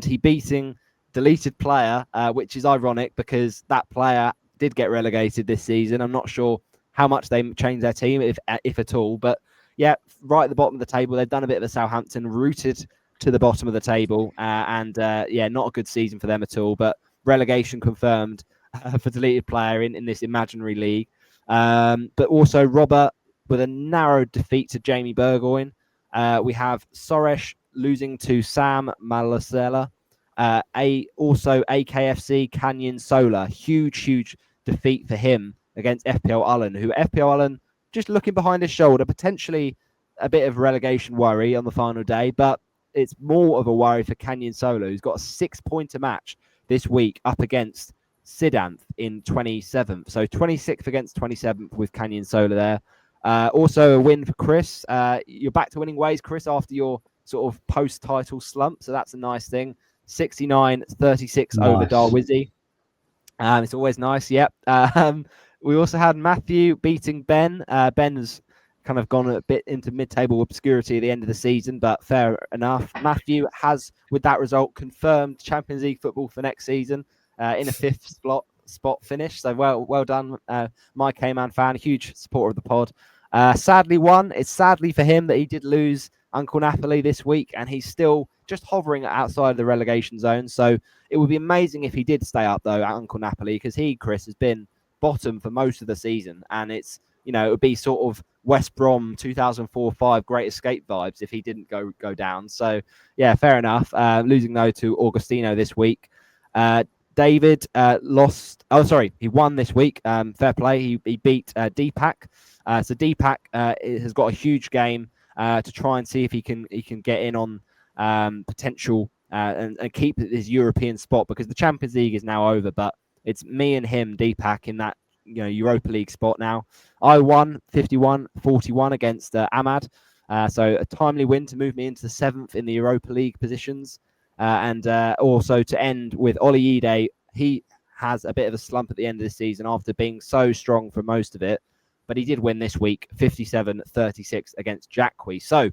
he beating deleted player, which is ironic because that player did get relegated this season. I'm not sure how much they changed their team, if at all. But yeah, right at the bottom of the table, they've done a bit of a Southampton, rooted to the bottom of the table, not a good season for them at all. But relegation confirmed for deleted player in this imaginary league. But also Robert with a narrow defeat to Jamie Burgoyne. We have Soresh losing to Sam Malasela. Also AKFC Canyon Solar. Huge defeat for him against FPL Ullen, who FPL Ullen just looking behind his shoulder, potentially a bit of relegation worry on the final day, but it's more of a worry for Canyon Solar, who's got a 6-pointer match this week up against Sidanth in 27th. So 26th against 27th with Canyon Solar there. Also a win for Chris. You're back to winning ways, Chris, after your sort of post-title slump. So that's a nice thing. 69-36 over Darwizzy. It's always nice. Yep. We also had Matthew beating Ben. Ben's kind of gone a bit into mid-table obscurity at the end of the season, but fair enough. Matthew has, with that result, confirmed Champions League football for next season in a fifth spot finish. So well done, my K-Man fan, huge supporter of the pod. Sadly won. It's sadly for him that he did lose Uncle Napoli this week, and he's still just hovering outside of the relegation zone. So it would be amazing if he did stay up, though, at Uncle Napoli, because Chris, has been bottom for most of the season, and it's, it would be sort of West Brom 2004-05 Great Escape vibes if he didn't go down. So yeah, fair enough. Losing though to Augustino this week. David lost. Oh, sorry, he won this week. Fair play. He beat Deepak. So Deepak has got a huge game to try and see if he can get in on potential and keep his European spot, because the Champions League is now over. But it's me and him, Deepak, in that Europa League spot now. I won 51-41 against Ahmad. So a timely win to move me into the 7th in the Europa League positions. And also to end with Ollie. He has a bit of a slump at the end of the season after being so strong for most of it. But he did win this week, 57-36 against Jacqui. So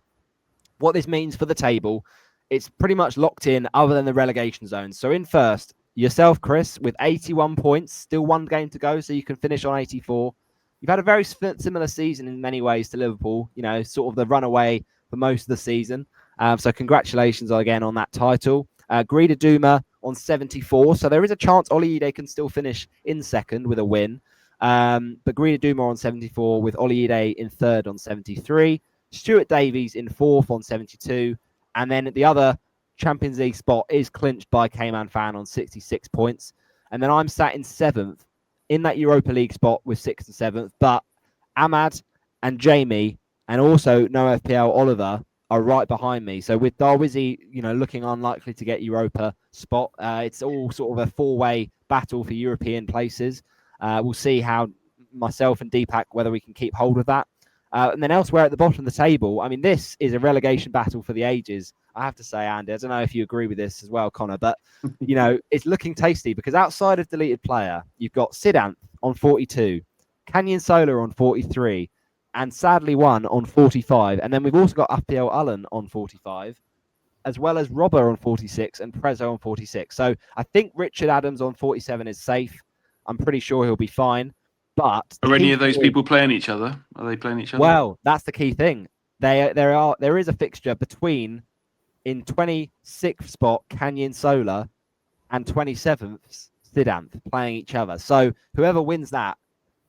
what this means for the table, it's pretty much locked in other than the relegation zone. So in first, yourself, Chris, with 81 points, still one game to go, so you can finish on 84. You've had a very similar season in many ways to Liverpool, sort of the runaway for most of the season. So congratulations again on that title. Grida Duma on 74. So there is a chance Ollie can still finish in second with a win. But Grida Duma on 74 with Ollie in third on 73. Stuart Davies in fourth on 72. And then the other Champions League spot is clinched by K-Man Fan on 66 points. And then I'm sat in seventh in that Europa League spot with 6th and 7th. But Ahmad and Jamie and also No FPL Oliver are right behind me. So with Darwizzy, looking unlikely to get Europa spot, it's all sort of a four-way battle for European places. We'll see how myself and Deepak, whether we can keep hold of that. And then elsewhere at the bottom of the table, I mean, this is a relegation battle for the ages. I have to say, Andy, I don't know if you agree with this as well, Connor, but, it's looking tasty because outside of deleted player, you've got Sidanth on 42, Canyon Solar on 43, and sadly one on 45. And then we've also got Uphill Ullen on 45, as well as Robber on 46 and Prezzo on 46. So I think Richard Adams on 47 is safe. I'm pretty sure he'll be fine. But are any of those people playing each other? Are they playing each other? Well, that's the key thing. There is a fixture between in 26th spot Canyon Solar and 27th Sidanth playing each other. So whoever wins that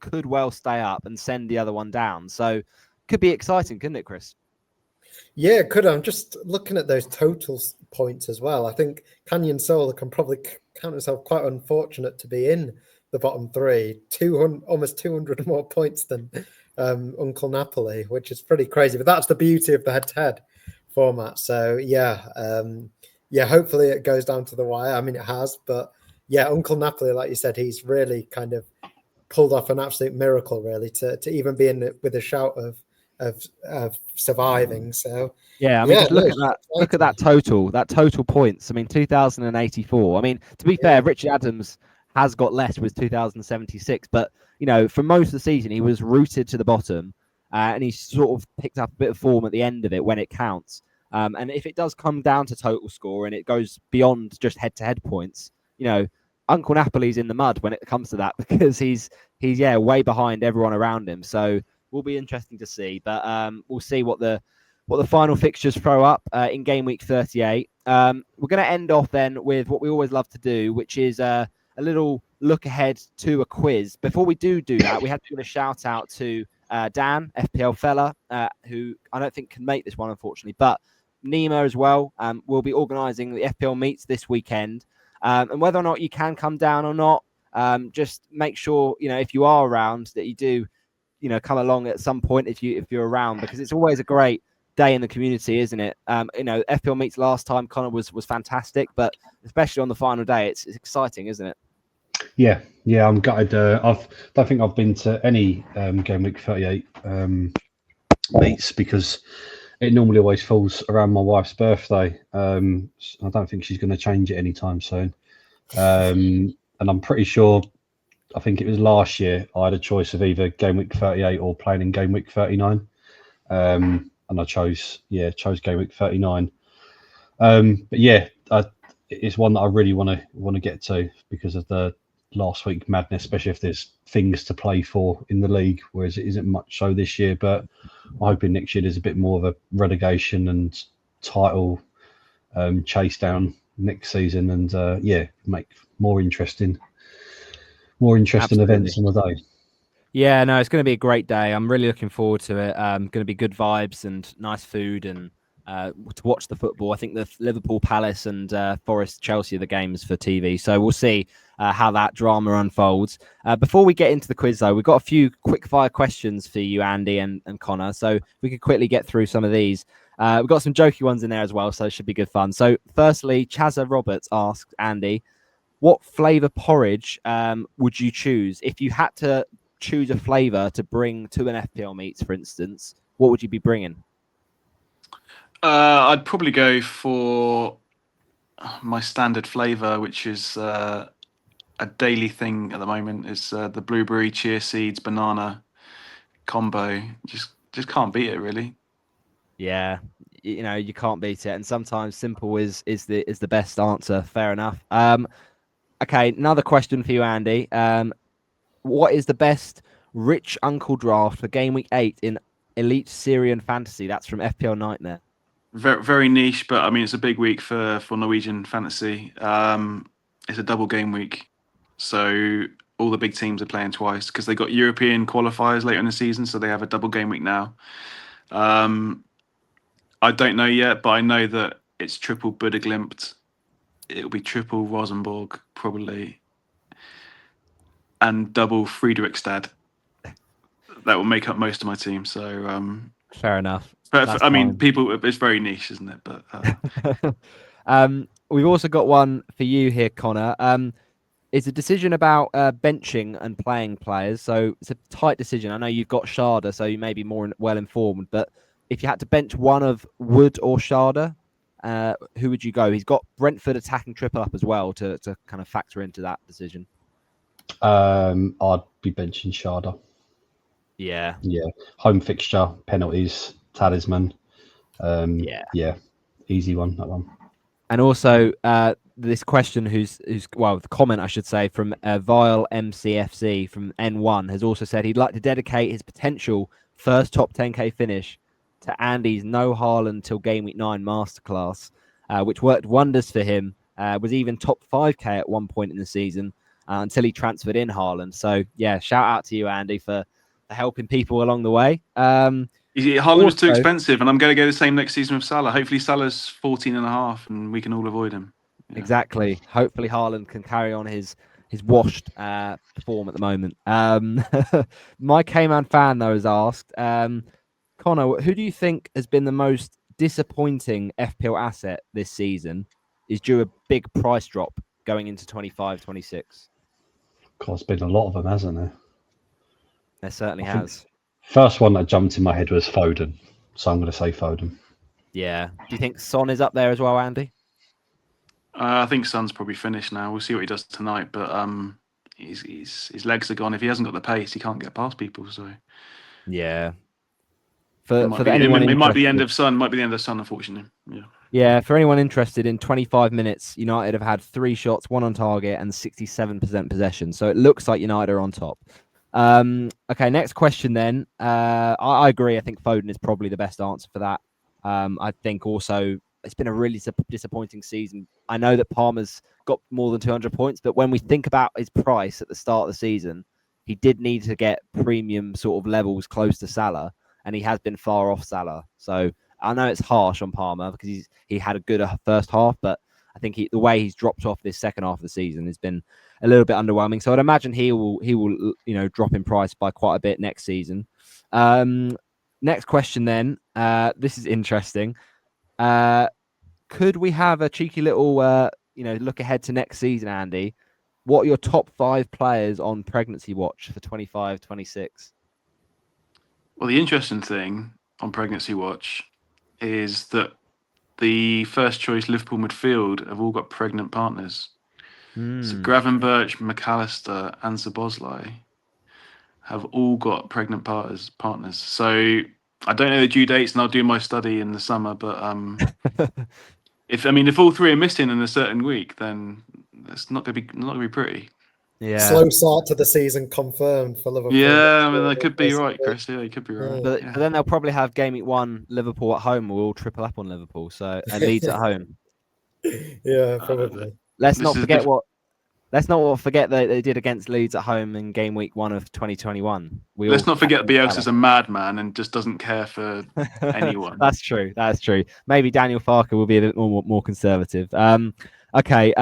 could well stay up and send the other one down. So could be exciting, couldn't it, Chris? Yeah, it could. I'm just looking at those total points as well. I think Canyon Solar can probably count himself quite unfortunate to be in the bottom three. 200, almost 200 more points than Uncle Napoli, which is pretty crazy. But that's the beauty of the head-to-head format. So yeah, hopefully it goes down to the wire. I mean, it has, but yeah, Uncle Napoli, like you said, he's really kind of pulled off an absolute miracle, really, to even be in with a shout of surviving. So yeah, I mean, just look at that total points. I mean, 2,084. I mean, to be fair, Richard Adams has got less with 2,076, but for most of the season he was rooted to the bottom, and he sort of picked up a bit of form at the end of it when it counts. And if it does come down to total score and it goes beyond just head-to-head points, Uncle Napoli's in the mud when it comes to that because he's way behind everyone around him. So will be interesting to see, but we'll see what the final fixtures throw up in game week 38. We're going to end off then with what we always love to do, which is a little look ahead to a quiz. Before we do that, we have to give a shout out to Dan, FPL fella, who I don't think can make this one, unfortunately, but Nima as well. Will be organising the FPL meets this weekend, and whether or not you can come down or not, just make sure if you are around that you do come along at some point if you're around, because it's always a great day in the community, isn't it? FPL meets last time, Connor, was fantastic, but especially on the final day, it's exciting, isn't it? Yeah, I'm gutted. I don't think I've been to any Game Week 38 meets because it normally always falls around my wife's birthday. I don't think she's going to change it anytime soon. And I'm pretty sure, I think it was last year, I had a choice of either Game Week 38 or playing in Game Week 39. And I chose Game Week 39. But yeah, it's one that I really want to get to because of the last week madness, especially if there's things to play for in the league, whereas it isn't much so this year. But I'm hoping next year there's a bit more of a relegation and title chase down next season, and make more interesting Absolutely. events on the day. Yeah, no, it's going to be a great day. I'm really looking forward to it. Going to be good vibes and nice food and to watch the football. I think the Liverpool Palace and Forest Chelsea are the games for TV. So we'll see how that drama unfolds. Before we get into the quiz, though, we've got a few quick fire questions for you, Andy and Connor. So we could quickly get through some of these. We've got some jokey ones in there as well, so it should be good fun. So firstly, Chazza Roberts asks Andy, what flavour porridge would you choose if you had to choose a flavour to bring to an FPL meets, for instance? What would you be bringing? I'd probably go for my standard flavour, which is a daily thing at the moment. Is the blueberry, chia seeds, banana combo. Just can't beat it, really. Yeah, you can't beat it, and sometimes simple is the best answer. Fair enough. Okay, another question for you, Andy. What is the best rich uncle draft for Game Week 8 in Elite Syrian Fantasy? That's from FPL Nightmare. Very, very niche, but I mean, it's a big week for Norwegian fantasy. It's a double game week, so all the big teams are playing twice because they got European qualifiers later in the season, so they have a double game week now. I don't know yet, but I know that it's triple Budaglimt. It'll be triple Rosenborg, probably, and double Friedrichstad. That will make up most of my team. So fair enough. But I mean, it's very niche, isn't it? But we've also got one for you here, Connor. it's a decision about benching and playing players. So it's a tight decision. I know you've got Sharda, so you may be more well informed. But if you had to bench one of Wood or Sharda, who would you go? He's got Brentford attacking triple up as well to kind of factor into that decision. I'd be benching Sharda. Yeah. Home fixture, penalties, talisman. Yeah, easy one, that one. And also, this question, the comment I should say from Vile MCFC from N1 has also said he'd like to dedicate his potential first top 10k finish to Andy's no Haaland till game week 9 masterclass, which worked wonders for him. Was even top 5k at one point in the season until he transferred in Haaland. So yeah, shout out to you, Andy, for helping people along the way. Haaland was too expensive, and I'm going to go the same next season with Salah. Hopefully Salah's 14.5 and we can all avoid him. Yeah. Exactly. Hopefully Haaland can carry on his washed form at the moment. My K-Man fan, though, has asked, Connor, who do you think has been the most disappointing FPL asset this season is due a big price drop going into 25-26? God, there's been a lot of them, hasn't there? There certainly has. First one that jumped in my head was Foden, so I'm going to say Foden. Yeah. Do you think Son is up there as well, Andy? I think Son's probably finished now. We'll see what he does tonight, but his legs are gone. If he hasn't got the pace, he can't get past people. So yeah, it might be the end of Son. Might be the end of Son, unfortunately. Yeah. For anyone interested, in 25 minutes, United have had 3 shots, 1 on target, and 67% possession. So it looks like United are on top. Okay, next question then. I agree. I think Foden is probably the best answer for that. I think also it's been a really disappointing season. I know that Palmer's got more than 200 points, but when we think about his price at the start of the season, he did need to get premium sort of levels close to Salah, and he has been far off Salah. So I know it's harsh on Palmer because he had a good first half, but I think the way he's dropped off this second half of the season has been a little bit underwhelming. So I'd imagine he will drop in price by quite a bit next season. Next question then. This is interesting. Could we have a cheeky little look ahead to next season, Andy? What are your top 5 players on pregnancy watch for 25-26? Well, the interesting thing on pregnancy watch is that the first choice Liverpool midfield have all got pregnant partners. So Gravenberch, McAllister, and Szoboszlai have all got pregnant partners. So I don't know the due dates, and I'll do my study in the summer. But if all 3 are missing in a certain week, then it's not going to be pretty. Yeah. Slow start to the season confirmed for Liverpool. Yeah, that could be right, Chris. Yeah, you could be right. But then they'll probably have game week 1 Liverpool at home. We'll all triple up on Liverpool. So and Leeds at home. Yeah, probably. Let's not forget that they did against Leeds at home in game week 1 of 2021. Let's not forget Bielsa's a madman and just doesn't care for anyone. That's true. Maybe Daniel Farke will be a bit more conservative. Okay,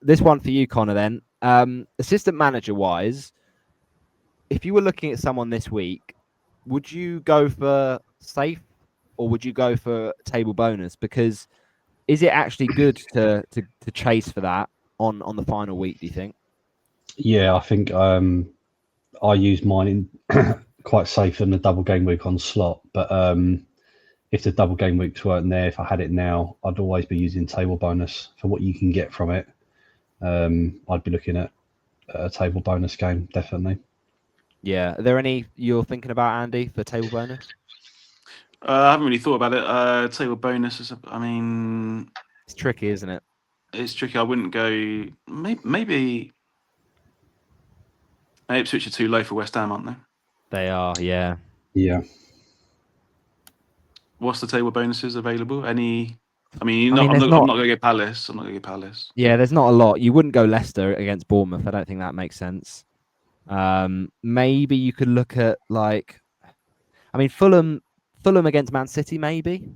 this one for you, Connor, then. Assistant manager wise, if you were looking at someone this week, would you go for safe or would you go for table bonus? Because is it actually good to chase for that on the final week, do you think? Yeah, I think I use mine in quite safe in the double game week on slot, but if the double game weeks weren't there, if I had it now, I'd always be using table bonus for what you can get from it. I'd be looking at a table bonus game, definitely. Yeah. Are there any you're thinking about, Andy, for table bonus? I haven't really thought about it. Table bonus is, it's tricky, isn't it? It's tricky. I wouldn't go. Maybe Ipswich are too low for West Ham, aren't they? They are, yeah. Yeah. What's the table bonuses available? Any? I'm not going to get Palace. I'm not going to get Palace. Yeah, there's not a lot. You wouldn't go Leicester against Bournemouth. I don't think that makes sense. Maybe you could look at Fulham against Man City, maybe,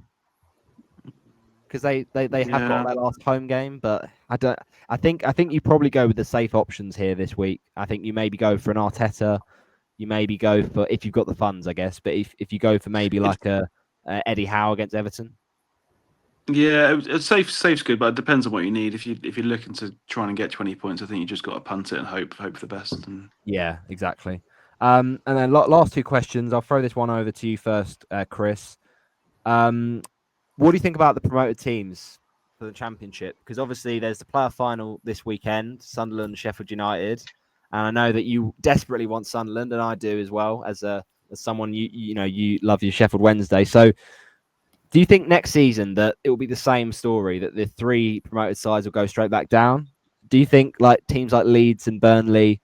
because they have got their last home game. But I think you probably go with the safe options here this week. I think you maybe go for an Arteta. You maybe go for, if you've got the funds, I guess. But if you go for maybe like a Eddie Howe against Everton. Yeah, safe's good, but it depends on what you need. If you're looking to try and get 20 points, I think you just got to punt it and hope for the best. And Yeah, exactly. And then last two questions. I'll throw this one over to you first, Chris. What do you think about the promoted teams for the Championship? Because obviously there's the player final this weekend, Sunderland, Sheffield United, and I know that you desperately want Sunderland, and I do as well. As someone you love your Sheffield Wednesday. So, do you think next season that it will be the same story, that the three promoted sides will go straight back down? Do you think like teams like Leeds and Burnley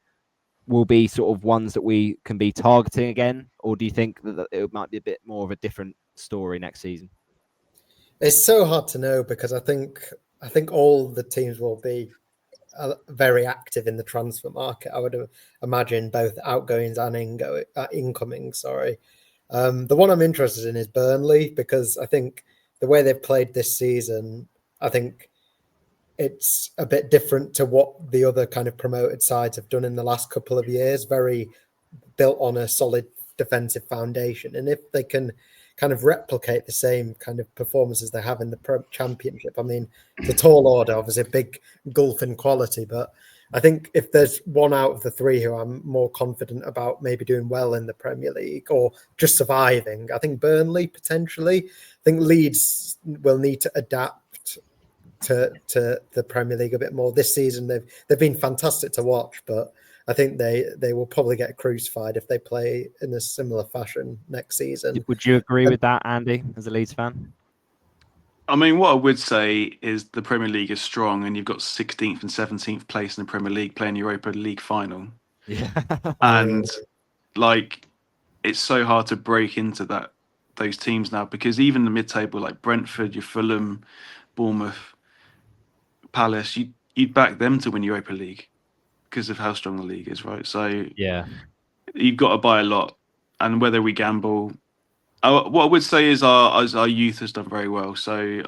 will be sort of ones that we can be targeting again, or do you think that it might be a bit more of a different story next season? It's so hard to know because I think all the teams will be very active in the transfer market. I would imagine both outgoings and incoming. Sorry, the one I'm interested in is Burnley because I think the way they've played this season, I think it's a bit different to what the other kind of promoted sides have done in the last couple of years. Very built on a solid defensive foundation, and if they can kind of replicate the same kind of performances they have in the Championship, I mean, it's a tall order, obviously a big gulf in quality, but I think if there's one out of the three who I'm more confident about maybe doing well in the Premier League or just surviving, I think Burnley potentially. I think Leeds will need to adapt to the Premier League a bit more this season. They've been fantastic to watch, but I think they will probably get crucified if they play in a similar fashion next season. Would you agree with that, Andy, as a Leeds fan? I mean, what I would say is the Premier League is strong, and you've got 16th and 17th place in the Premier League playing Europa League final. Yeah, and like it's so hard to break into those teams now because even the mid-table like Brentford, your Fulham, Bournemouth, Palace, you'd back them to win Europa League because of how strong the league is, right? So yeah, you've got to buy a lot, and whether we gamble, what I would say is our youth has done very well. So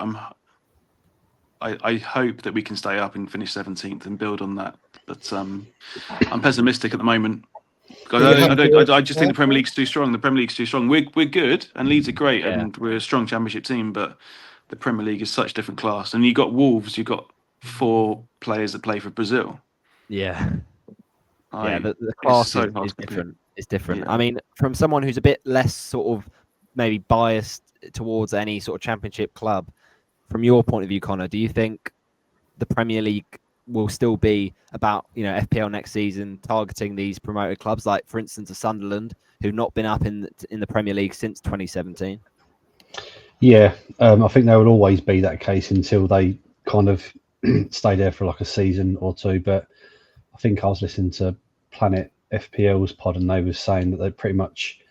I hope that we can stay up and finish 17th and build on that. But I'm pessimistic at the moment. I just think the Premier League's too strong. The Premier League's too strong. We're good, and Leeds are great, and we're a strong Championship team. But the Premier League is such a different class. And you got Wolves. You got 4 players that play for Brazil. Yeah. The class is different. It's different. Yeah. I mean, from someone who's a bit less sort of maybe biased towards any sort of Championship club, from your point of view, Connor, do you think the Premier League will still be about, FPL next season targeting these promoted clubs, like for instance, a Sunderland who've not been up in the Premier League since 2017? Yeah, I think there will always be that case until they kind of stay there for like a season or two. But I think I was listening to Planet FPL's pod, and they were saying that they pretty much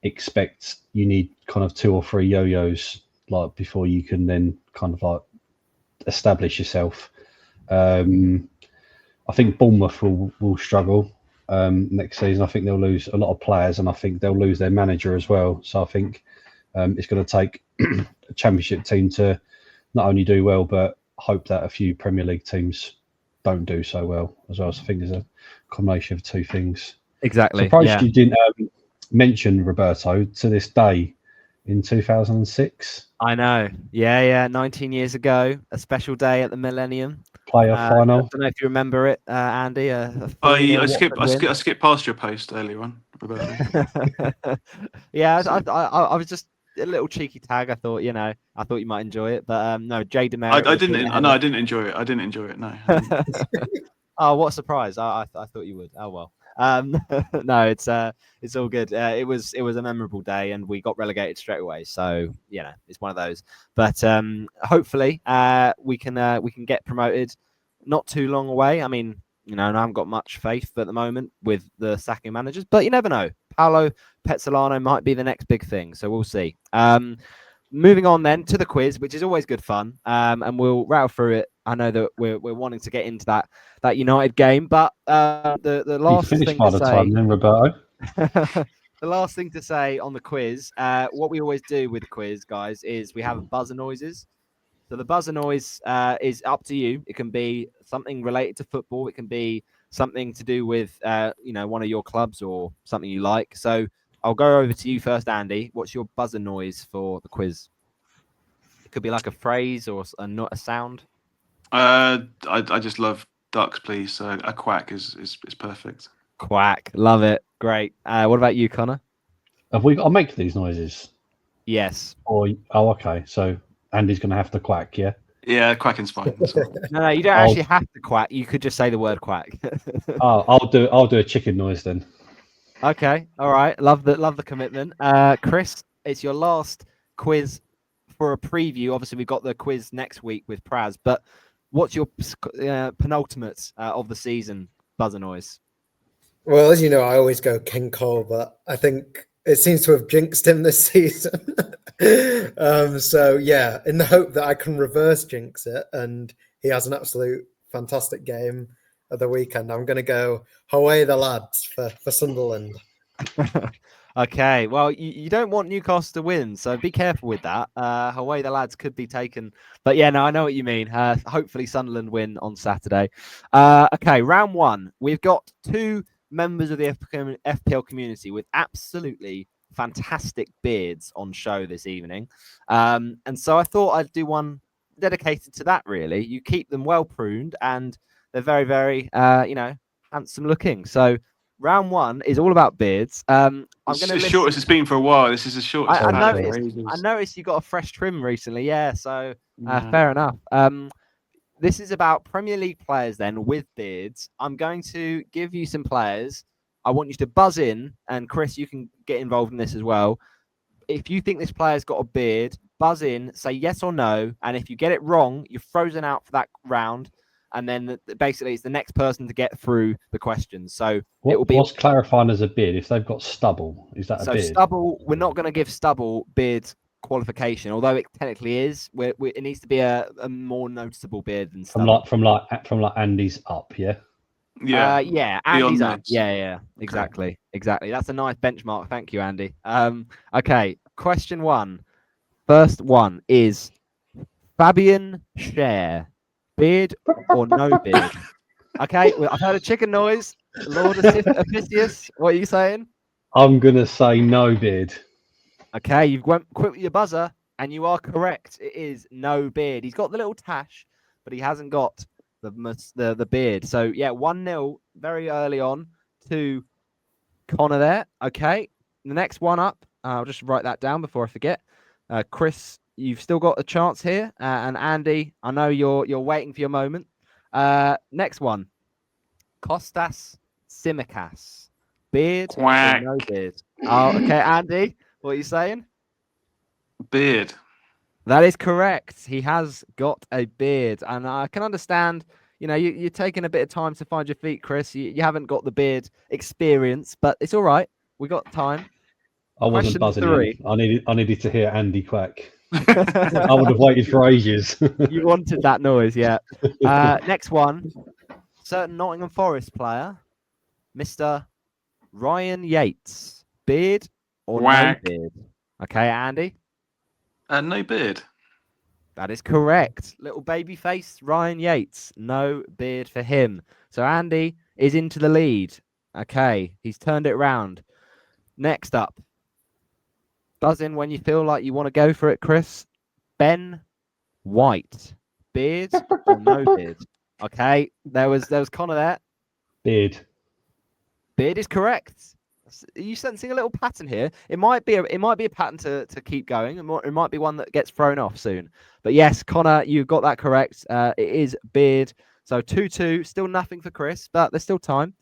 expect you need kind of 2 or 3 yo-yos like before you can then kind of like establish yourself. I think Bournemouth will struggle next season. I think they'll lose a lot of players, and I think they'll lose their manager as well. So I think it's going to take a Championship team to not only do well, but hope that a few Premier League teams don't do so well as well. So I think there's a combination of 2 things. Exactly. Surprised you didn't mention Roberto to this day in 2006. I know. Yeah. 19 years ago, a special day at the Millennium. Player final. I don't know if you remember it, Andy. I skipped past your post earlier on, Roberto. Yeah, I was just a little cheeky tag. I thought you might enjoy it, but no, Jay Demerit. I didn't enjoy it. I didn't enjoy it. No. Oh, what a surprise! I thought you would. Oh well. No, it's all good. It was a memorable day, and we got relegated straight away. So it's one of those. But hopefully, we can get promoted not too long away. I mean, I haven't got much faith at the moment with the sacking managers, but you never know. Paolo Pezzolano might be the next big thing, so we'll see. Moving on then to the quiz, which is always good fun, and we'll rattle through it. I know that we're wanting to get into that United game, but the last thing to say, time, then, Roberto. The last thing to say on the quiz, what we always do with the quiz, guys, is we have buzzer noises. So the buzzer noise is up to you. It can be something related to football. It can be something to do with one of your clubs or something you like. So I'll go over to you first, Andy. What's your buzzer noise for the quiz? Could be like a phrase or not a sound. I just love ducks, please. So a quack is perfect. Quack. Love it. Great. What about you, Connor? Have we got to make these noises? Yes. Okay. So Andy's going to have to quack, yeah? Yeah, quacking's fine. No, you don't I'll- actually have to quack. You could just say the word quack. I'll do a chicken noise then. Okay. All right. Love the commitment. Chris, it's your last quiz for a preview. Obviously, we've got the quiz next week with PRAS, but what's your penultimate of the season buzzer noise? Well, as you know, I always go King Cole, but I think it seems to have jinxed him this season. So yeah, in the hope that I can reverse jinx it, and he has an absolute fantastic game at the weekend, I'm going to go away the lads for Sunderland. Okay, well, you don't want Newcastle to win, so be careful with that. Away the lads could be taken, but yeah, no, I know what you mean. Hopefully, Sunderland win on Saturday. Okay, round one. We've got two members of the FPL community with absolutely fantastic beards on show this evening, and so I thought I'd do one dedicated to that. Really, you keep them well pruned, and they're very, very, handsome looking. So. Round one is all about beards. I'm It's going as to short as it's been for a while. This is the shortest. I I've had noticed. for ages. I noticed you got a fresh trim recently. Yeah, so Yeah. fair enough. This is about Premier League players then with beards. I'm going to give you some players. I want you to buzz in, and Chris, you can get involved in this as well. If you think this player's got a beard, buzz in, say yes or no, and if you get it wrong, you're frozen out for that round. And then basically it's the next person to get through the questions. So it will be What's clarifying as a beard? If they've got stubble, is that a beard? stubble. We're not going to give stubble beard qualification, although it technically is. It needs to be a more noticeable beard than stubble. From like Andy's up, yeah. Yeah. Yeah, Beyond Andy's up. that. Yeah, exactly. That's a nice benchmark. Thank you, Andy. Okay, question one. First one is Fabian Scher. Beard or no beard? Okay, well, I've heard a chicken noise. Lord Ophiuchus, what are you saying? I'm gonna say no beard. Okay, you've went quick with your buzzer, and you are correct. It is no beard. He's got the little tash, but he hasn't got the beard. So yeah, 1-0 very early on to Connor there. Okay, the next one up. I'll just write that down before I forget. Chris, you've still got a chance here, and Andy, I know you're waiting for your moment. Next one, Kostas Tsimikas, beard Quack. or no beard? Oh, okay, Andy, what are you saying? Beard. That is correct. He has got a beard, and I can understand. You're taking a bit of time to find your feet, Chris. You haven't got the beard experience, but it's all right. We got time. I wasn't Question buzzing 3. in. I needed to hear Andy quack. I would have waited for ages. You wanted that noise, yeah. Next one, certain Nottingham Forest player, Mr. Ryan Yates. Beard or Whack. no beard? Okay, Andy? No beard. That is correct. Little baby face, Ryan Yates. No beard for him. So Andy is into the lead. Okay, he's turned it around. Next up, buzz in when you feel like you want to go for it, Chris. Ben White. Beard or no beard? Okay, there was Connor there. Beard. Beard is correct. Are you sensing a little pattern here? It might be a pattern to keep going. It might be one that gets thrown off soon. But yes, Connor, you got that correct. It is beard. So 2-2, still nothing for Chris, but there's still time.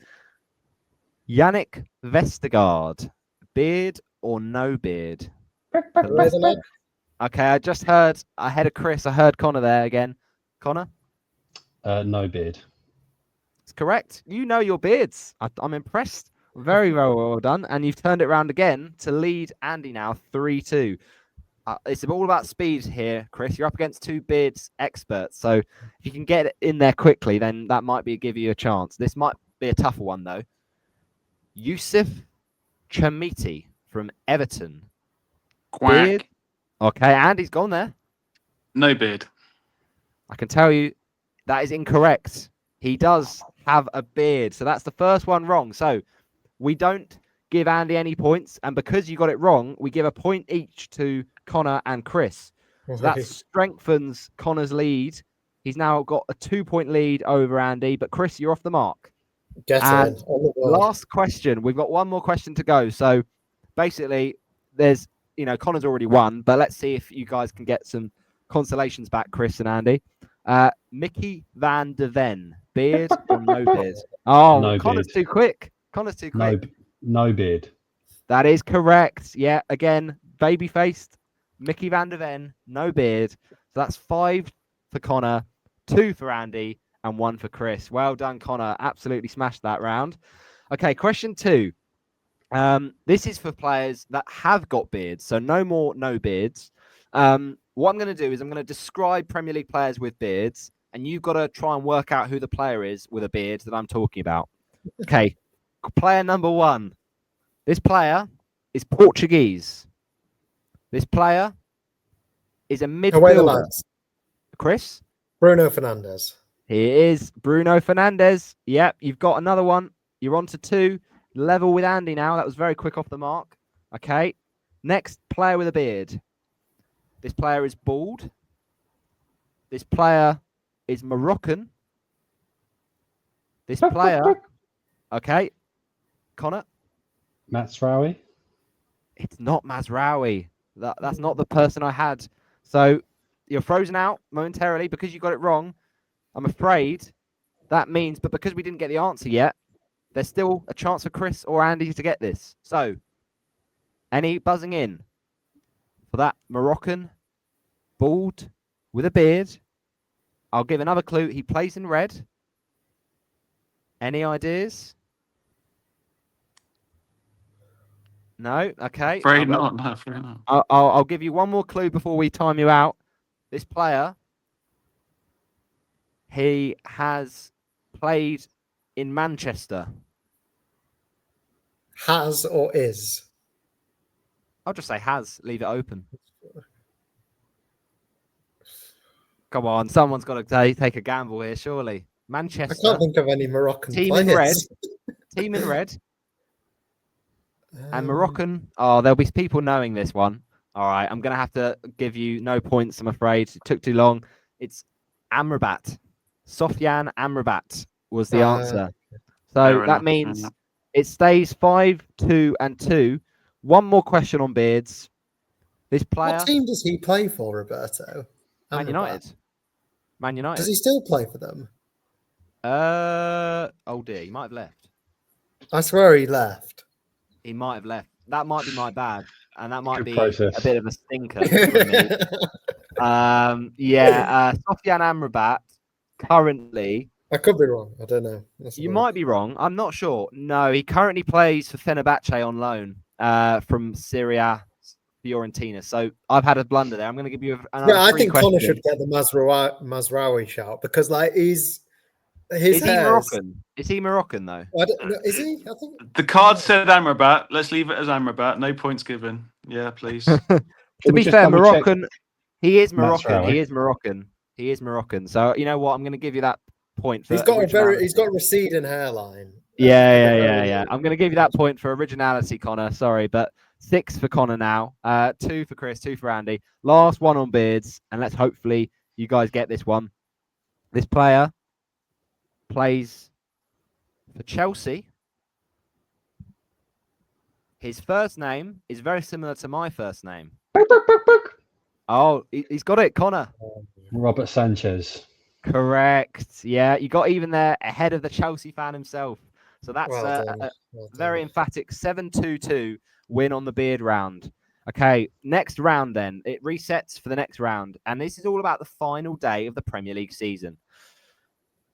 Yannick Vestergaard. Beard or no beard? Okay, I just heard ahead of Chris. I heard Connor there again. Connor? No beard. It's correct. You know your beards. I'm impressed. Very, very well done. And you've turned it around again to lead Andy now 3-2. It's all about speed here, Chris. You're up against two beards experts. So if you can get it in there quickly, then that might give you a chance. This might be a tougher one, though. Yusuf Chamiti from Everton. Quack. Beard. Okay, Andy's gone there. No beard. I can tell you that is incorrect. He does have a beard. So that's the first one wrong. So we don't give Andy any points. And because you got it wrong, we give a point each to Connor and Chris. So that strengthens Connor's lead. He's now got a 2-point lead over Andy. But Chris, you're off the mark. Get And in. On the board. last question. We've got one more question to go. So basically, there's, Connor's already won, but let's see if you guys can get some consolations back, Chris and Andy. Mickey van de Ven, beard or no beard? Oh, No Connor's beard. too quick. Connor's too quick. No beard. That is correct. Yeah, again, baby-faced. Mickey van de Ven, no beard. So that's 5 for Connor, 2 for Andy, and 1 for Chris. Well done, Connor. Absolutely smashed that round. Okay, question 2. This is for players that have got beards, so no more no beards. What I'm going to do is I'm going to describe Premier League players with beards, and you've got to try and work out who the player is with a beard that I'm talking about. Okay, player number 1. This player is Portuguese. This player is a midfielder. Chris? Bruno Fernandes. He is Bruno Fernandes. Yep, you've got another one. You're on to 2. Level with Andy now. That was very quick off the mark. Okay. Next player with a beard. This player is bald. This player is Moroccan. This player... Okay. Connor? Mazraoui. It's not Mazraoui. That's not the person I had. So you're frozen out momentarily because you got it wrong. I'm afraid that means, but because we didn't get the answer yet, there's still a chance for Chris or Andy to get this. So, any buzzing in for that Moroccan, bald, with a beard? I'll give another clue. He plays in red. Any ideas? No? Okay. Afraid not. No, afraid not. I'll give you one more clue before we time you out. This player, he has played in Manchester. Has or is? I'll just say has. Leave it open. Come on, someone's got to take a gamble here, surely. Manchester. I can't think of any Moroccan Team players. in red. Team in red. And Moroccan. Oh, there'll be people knowing this one. All right, I'm going to have to give you no points, I'm afraid. It took too long. It's Amrabat. Sofiane Amrabat was the answer. So that means it stays 5, 2, and 2. One more question on beards. This player... What team does he play for, Roberto? Man United. Man United. Does he still play for them? Oh dear, he might have left. I swear he left. He might have left. That might be my bad. And that might Good be process. a bit of a stinker for me. Sofiane Amrabat currently... I could be wrong. I don't know. You might be wrong. I'm not sure. No, he currently plays for Fenerbahce on loan from Syria, Fiorentina. So I've had a blunder there. I'm going to give you another I think question. Connor should get the Mazraoui shout because, like, is he Moroccan? Is he Moroccan though? I don't know. Is he? I think The card said Amrabat. Let's leave it as Amrabat. No points given. Yeah, please. To we be just fair, double check Moroccan. He is Moroccan. Mazraoui? He is Moroccan. He is Moroccan. So you know what? I'm going to give you that point for. he's got a receding hairline. Yeah. I'm going to give you that point for originality, Connor. Sorry, but 6 for Connor now. 2 for Chris, 2 for Andy. Last one on beards, and let's hopefully you guys get this one. This player plays for Chelsea. His first name is very similar to my first name. Oh, he's got it, Connor. Robert Sanchez. Correct. Yeah, you got even there ahead of the Chelsea fan himself. So that's a very emphatic 7-2-2 win on the beard round. Okay, next round then. It resets for the next round. And this is all about the final day of the Premier League season.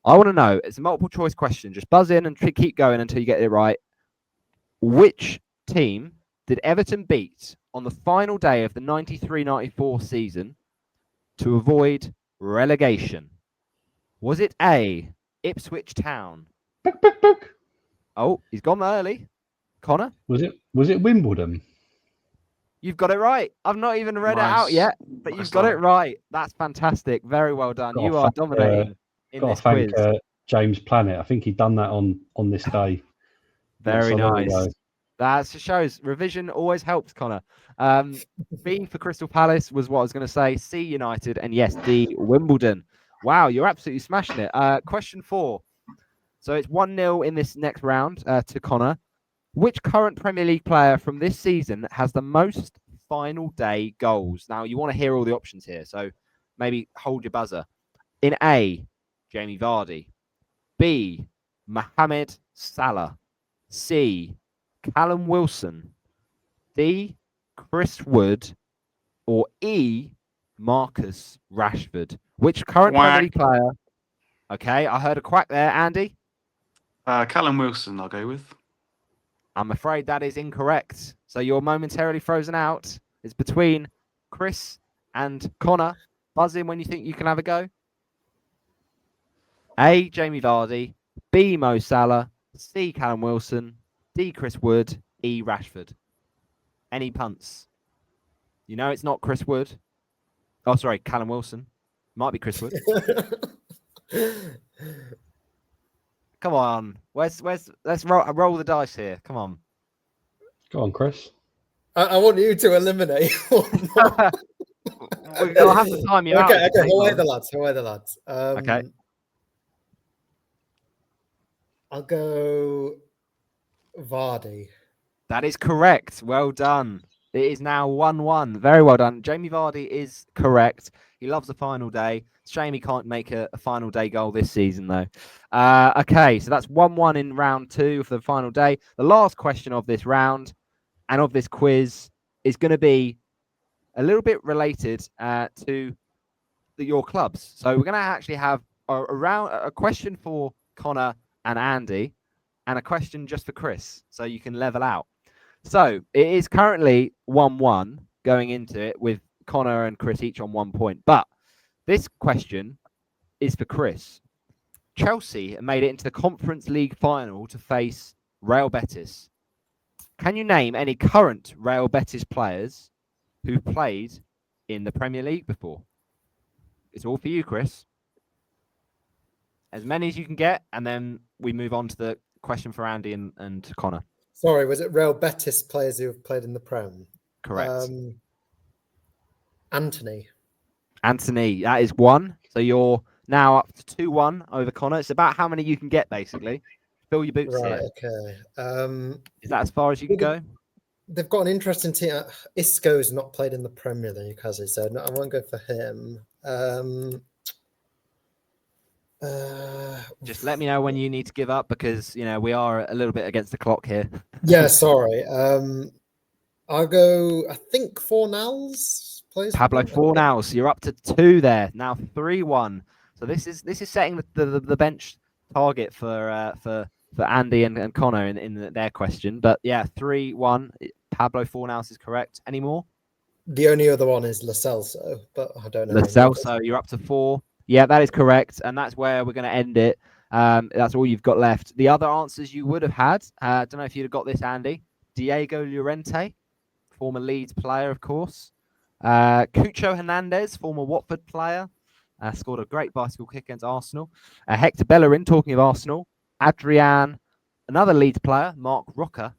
I want to know, it's a multiple choice question. Just buzz in and keep going until you get it right. Which team did Everton beat on the final day of the 93-94 season to avoid relegation? Was it A, Ipswich Town? Oh, he's gone early. Connor? Was it Wimbledon? You've got it right. I've not even read it out yet, but you've got it right. That's fantastic. Very well done. You are dominating in this quiz. James Planet. I think he'd done that on this day. Very nice. That shows revision always helps, Connor. B for Crystal Palace was what I was going to say. C, United. And yes, D, Wimbledon. Wow, you're absolutely smashing it. Question 4. So it's 1-0 in this next round to Connor. Which current Premier League player from this season has the most final day goals? Now, you want to hear all the options here, so maybe hold your buzzer. In A, Jamie Vardy. B, Mohamed Salah. C, Callum Wilson. D, Chris Wood. Or E, Marcus Rashford. Which current Premier League player? Okay, I heard a quack there, Andy. Callum Wilson, I'll go with. I'm afraid that is incorrect. So you're momentarily frozen out. It's between Chris and Connor. Buzz in when you think you can have a go. A, Jamie Vardy. B, Mo Salah. C, Callum Wilson. D, Chris Wood. E, Rashford. Any punts? You know it's not Chris Wood. Oh, sorry, Callum Wilson. Might be Chris Wood. Come on. Let's roll the dice here. Come on. Go on, Chris. I want you to eliminate. We'll have to time you out. Okay, away the lads. Okay. I'll go Vardy. That is correct. Well done. It is now 1-1. Very well done. Jamie Vardy is correct. He loves the final day. Shame he can't make a final day goal this season, though. Okay, so that's 1-1 in round 2 for the final day. The last question of this round and of this quiz is going to be a little bit related to your clubs. So we're going to actually have a question for Connor and Andy and a question just for Chris, so you can level out. So it is currently 1-1 going into it with Connor and Chris each on 1 point. But this question is for Chris. Chelsea made it into the Conference League final to face Real Betis. Can you name any current Real Betis players who played in the Premier League before? It's all for you, Chris. As many as you can get, and then we move on to the question for Andy and Connor. Sorry, was it Real Betis players who have played in the Prem? Correct. Anthony, that is 1. So you're now up to 2-1 over Connor. It's about how many you can get, basically. Fill your boots right? here. Okay. Is that as far as you can go? They've got an interesting team. Isco's not played in the Premier League, has he? So no, I won't go for him. Just let me know when you need to give up, because we are a little bit against the clock here. Yeah, sorry. I'll go. I think Fornals plays. Pablo Fornals. You're up to 2 there now. 3-1. So this is setting the bench target for Andy and Connor in their question. But yeah, 3-1. Pablo Fornals is correct. Any more? The only other one is Lo Celso, but I don't know. Lo Celso. You're up to 4. Yeah, that is correct, and that's where we're going to end it. That's all you've got left. The other answers you would have had, I don't know if you'd have got this, Andy. Diego Llorente, former Leeds player, of course. Cucho Hernandez, former Watford player, scored a great bicycle kick against Arsenal. Hector Bellerin, talking of Arsenal. Adrian, another Leeds player, Mark Rocker,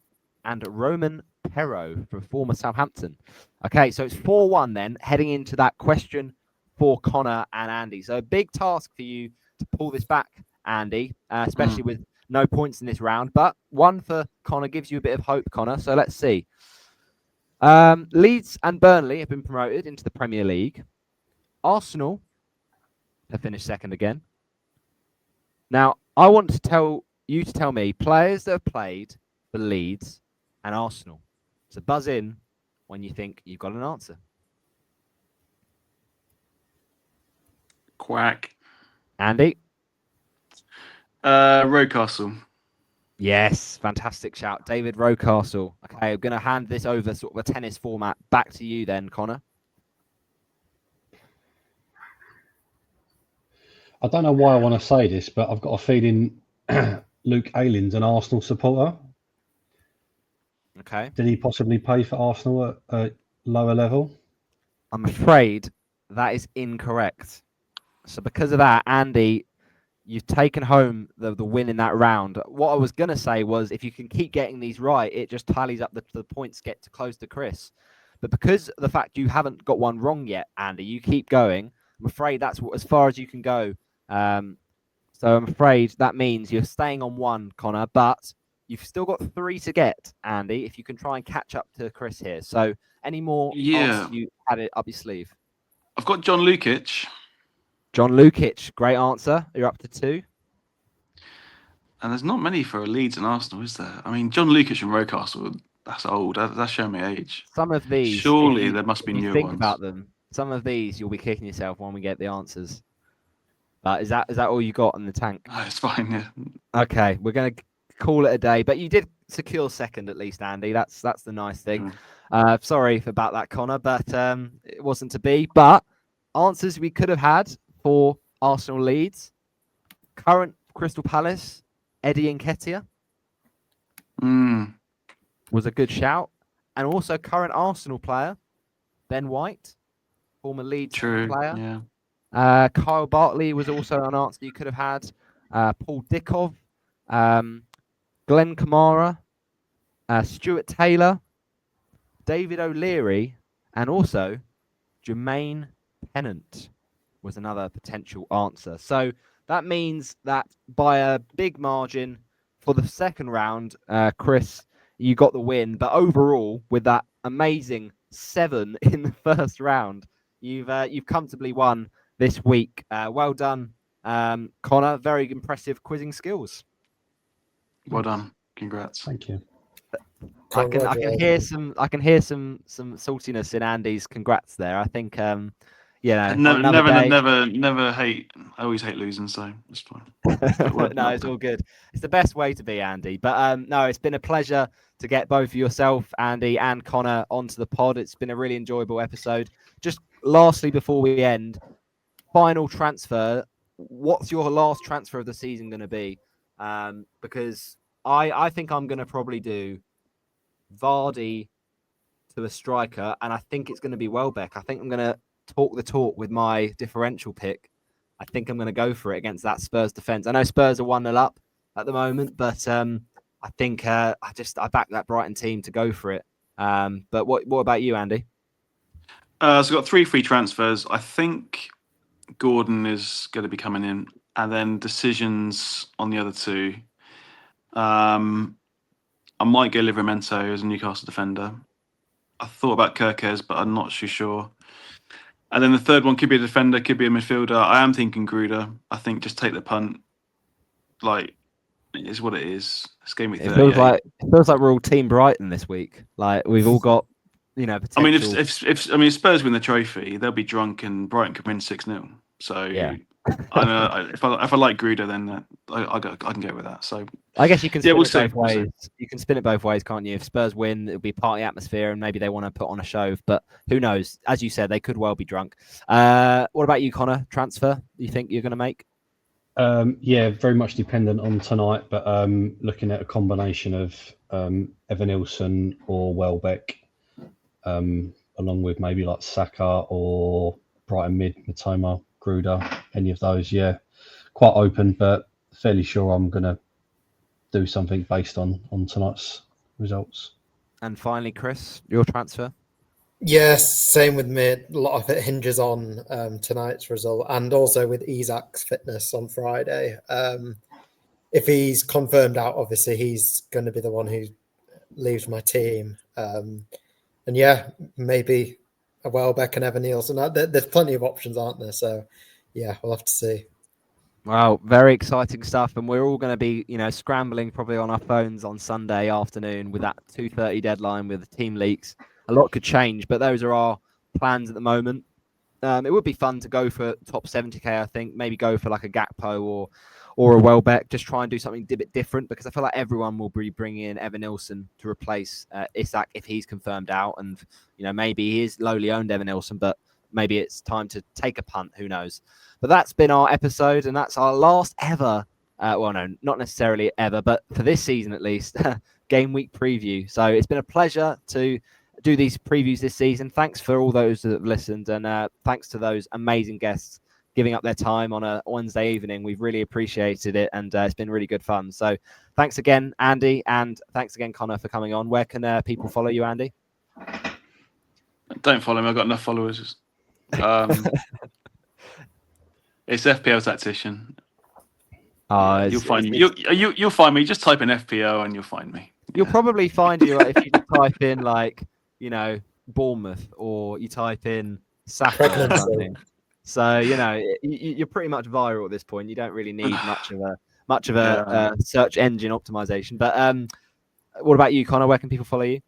and Roman Perro from former Southampton. Okay, so it's 4-1 then, heading into that question for Connor and Andy. So a big task for you to pull this back, Andy, especially with no points in this round. But 1 for Connor gives you a bit of hope, Connor. So let's see. Leeds and Burnley have been promoted into the Premier League. Arsenal have finished 2nd again. Now, I want to tell me players that have played for Leeds and Arsenal. So buzz in when you think you've got an answer. Quack. Andy? Rocastle. Yes, fantastic shout. David Rocastle. Okay, I'm going to hand this over, sort of a tennis format, back to you then, Connor. I don't know why I want to say this, but I've got a feeling Luke Ayling's an Arsenal supporter. Okay. Did he possibly play for Arsenal at a lower level? I'm afraid that is incorrect. So because of that, Andy, you've taken home the win in that round. What I was going to say was if you can keep getting these right, it just tallies up the points, get to close to Chris. But because of the fact you haven't got one wrong yet, Andy, you keep going. I'm afraid that's as far as you can go. So I'm afraid that means you're staying on one, Connor, but you've still got 3 to get, Andy, if you can try and catch up to Chris here. So any more answers you had it up your sleeve? I've got John Lukic. John Lukic, great answer. You're up to 2. And there's not many for Leeds and Arsenal, is there? I mean, John Lukic and Rocastle, that's old. That's showing me age. Some of these, surely there must be newer think ones. about them. Some of these, you'll be kicking yourself when we get the answers. But is that all you got in the tank? Oh, it's fine, yeah. Okay, we're going to call it a day. But you did secure second at least, Andy. That's the nice thing. Sorry about that, Connor, but it wasn't to be. But answers we could have had for Arsenal Leeds, current Crystal Palace, Eddie Nketiah was a good shout. And also current Arsenal player, Ben White, former Leeds player. Yeah. Kyle Bartley was also an answer you could have had. Paul Dickov, Glenn Kamara, Stuart Taylor, David O'Leary, and also Jermaine Pennant was another potential answer. So that means that by a big margin for the second round, Chris, you got the win. But overall, with that amazing 7 in the first round, you've comfortably won this week. Well done, Connor. Very impressive quizzing skills. Well done. Congrats. Thank you. I can hear some saltiness in Andy's congrats there. I think never hate. I always hate losing, so it's fine. No, it's all good. It's the best way to be, Andy. But no, it's been a pleasure to get both yourself, Andy, and Connor onto the pod. It's been a really enjoyable episode. Just lastly, before we end, final transfer. What's your last transfer of the season going to be? Because I think I'm going to probably do Vardy to a striker, and I think it's going to be Welbeck. I think I'm going to talk the talk with my differential pick. I think I'm going to go for it against that Spurs defence. I know Spurs are 1-0 up at the moment, but I think I back that Brighton team to go for it. But what about you, Andy? So I've got 3 free transfers. I think Gordon is going to be coming in, and then decisions on the other 2. I might go Livramento as a Newcastle defender. I thought about Kirkes, but I'm not too sure. And then the third one could be a defender, could be a midfielder. I am thinking Gruder. I think just take the punt. Like, it is what it is. It's Gameweek 38. It feels like we're all Team Brighton this week. Like, we've all got, potential. I mean, if Spurs win the trophy, they'll be drunk and Brighton can win 6-0. So yeah. I know if I like Gruder, then I can go with that. So I guess you can spin we'll it both ways. You can spin it both ways, can't you? If Spurs win, it'll be party atmosphere, and maybe they want to put on a show. But who knows? As you said, they could well be drunk. What about you, Connor? Transfer? You think you're going to make? Yeah, very much dependent on tonight. But looking at a combination of Evan Nilsson or Welbeck, along with maybe like Saka or Brighton mid, Matoma, Gruder, any of those, yeah. Quite open, but fairly sure I'm going to do something based on tonight's results. And finally, Chris, your transfer? Yes, same with me. A lot of it hinges on tonight's result and also with Isak's fitness on Friday. If he's confirmed out, obviously he's going to be the one who leaves my team. And yeah, maybe a Welbeck and Evan Nielsen. There's plenty of options, aren't there? So yeah, we'll have to see. Wow, very exciting stuff, and we're all going to be, scrambling probably on our phones on Sunday afternoon with that 2:30 deadline with the team leaks. A lot could change, but those are our plans at the moment. It would be fun to go for top 70k. I think maybe go for like a Gakpo or a Welbeck. Just try and do something a bit different because I feel like everyone will be bringing in Evan Nilsson to replace Isak if he's confirmed out, and maybe he is lowly owned Evan Nilsson, but maybe it's time to take a punt. Who knows? But that's been our episode, and that's our last ever, well, no, not necessarily ever, but for this season at least, game week preview. So it's been a pleasure to do these previews this season. Thanks for all those that have listened, and thanks to those amazing guests, giving up their time on a Wednesday evening. We've really appreciated it, and it's been really good fun. So thanks again, Andy, and thanks again, Connor, for coming on. Where can people follow you, Andy? Don't follow me. I've got enough followers. It's FPL Tactician. You'll find me. You'll find me. Just type in FPL and you'll find me. You'll probably find you if you just type in Bournemouth, or you type in Saka or something. So you're pretty much viral at this point. You don't really need much of a search engine optimization. But what about you, Connor? Where can people follow you?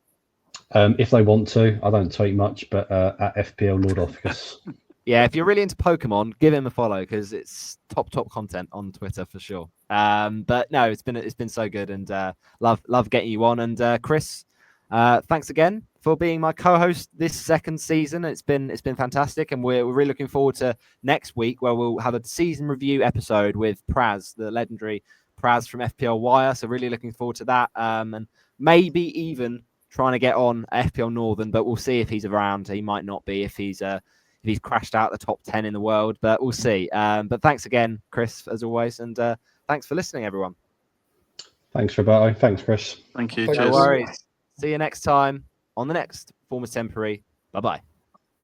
If they want to, I don't tweet much, but at FPLord Ophiuchus. Yeah, if you're really into Pokemon, give him a follow because it's top content on Twitter for sure. But no, it's been so good, and love getting you on. And Chris, thanks again for being my co-host this second season. It's been fantastic, and we're really looking forward to next week, where we'll have a season review episode with PRAS, the legendary PRAS from FPL Wire. So really looking forward to that, and maybe even trying to get on FPL Northern, but we'll see if he's around. He might not be if he's crashed out the top 10 in the world, but we'll see. But thanks again, Chris, as always, and thanks for listening, everyone. Thanks, Roberto. Thanks, Chris. Thank you. No worries. See you next time on the next Form is Temporary. Bye-bye.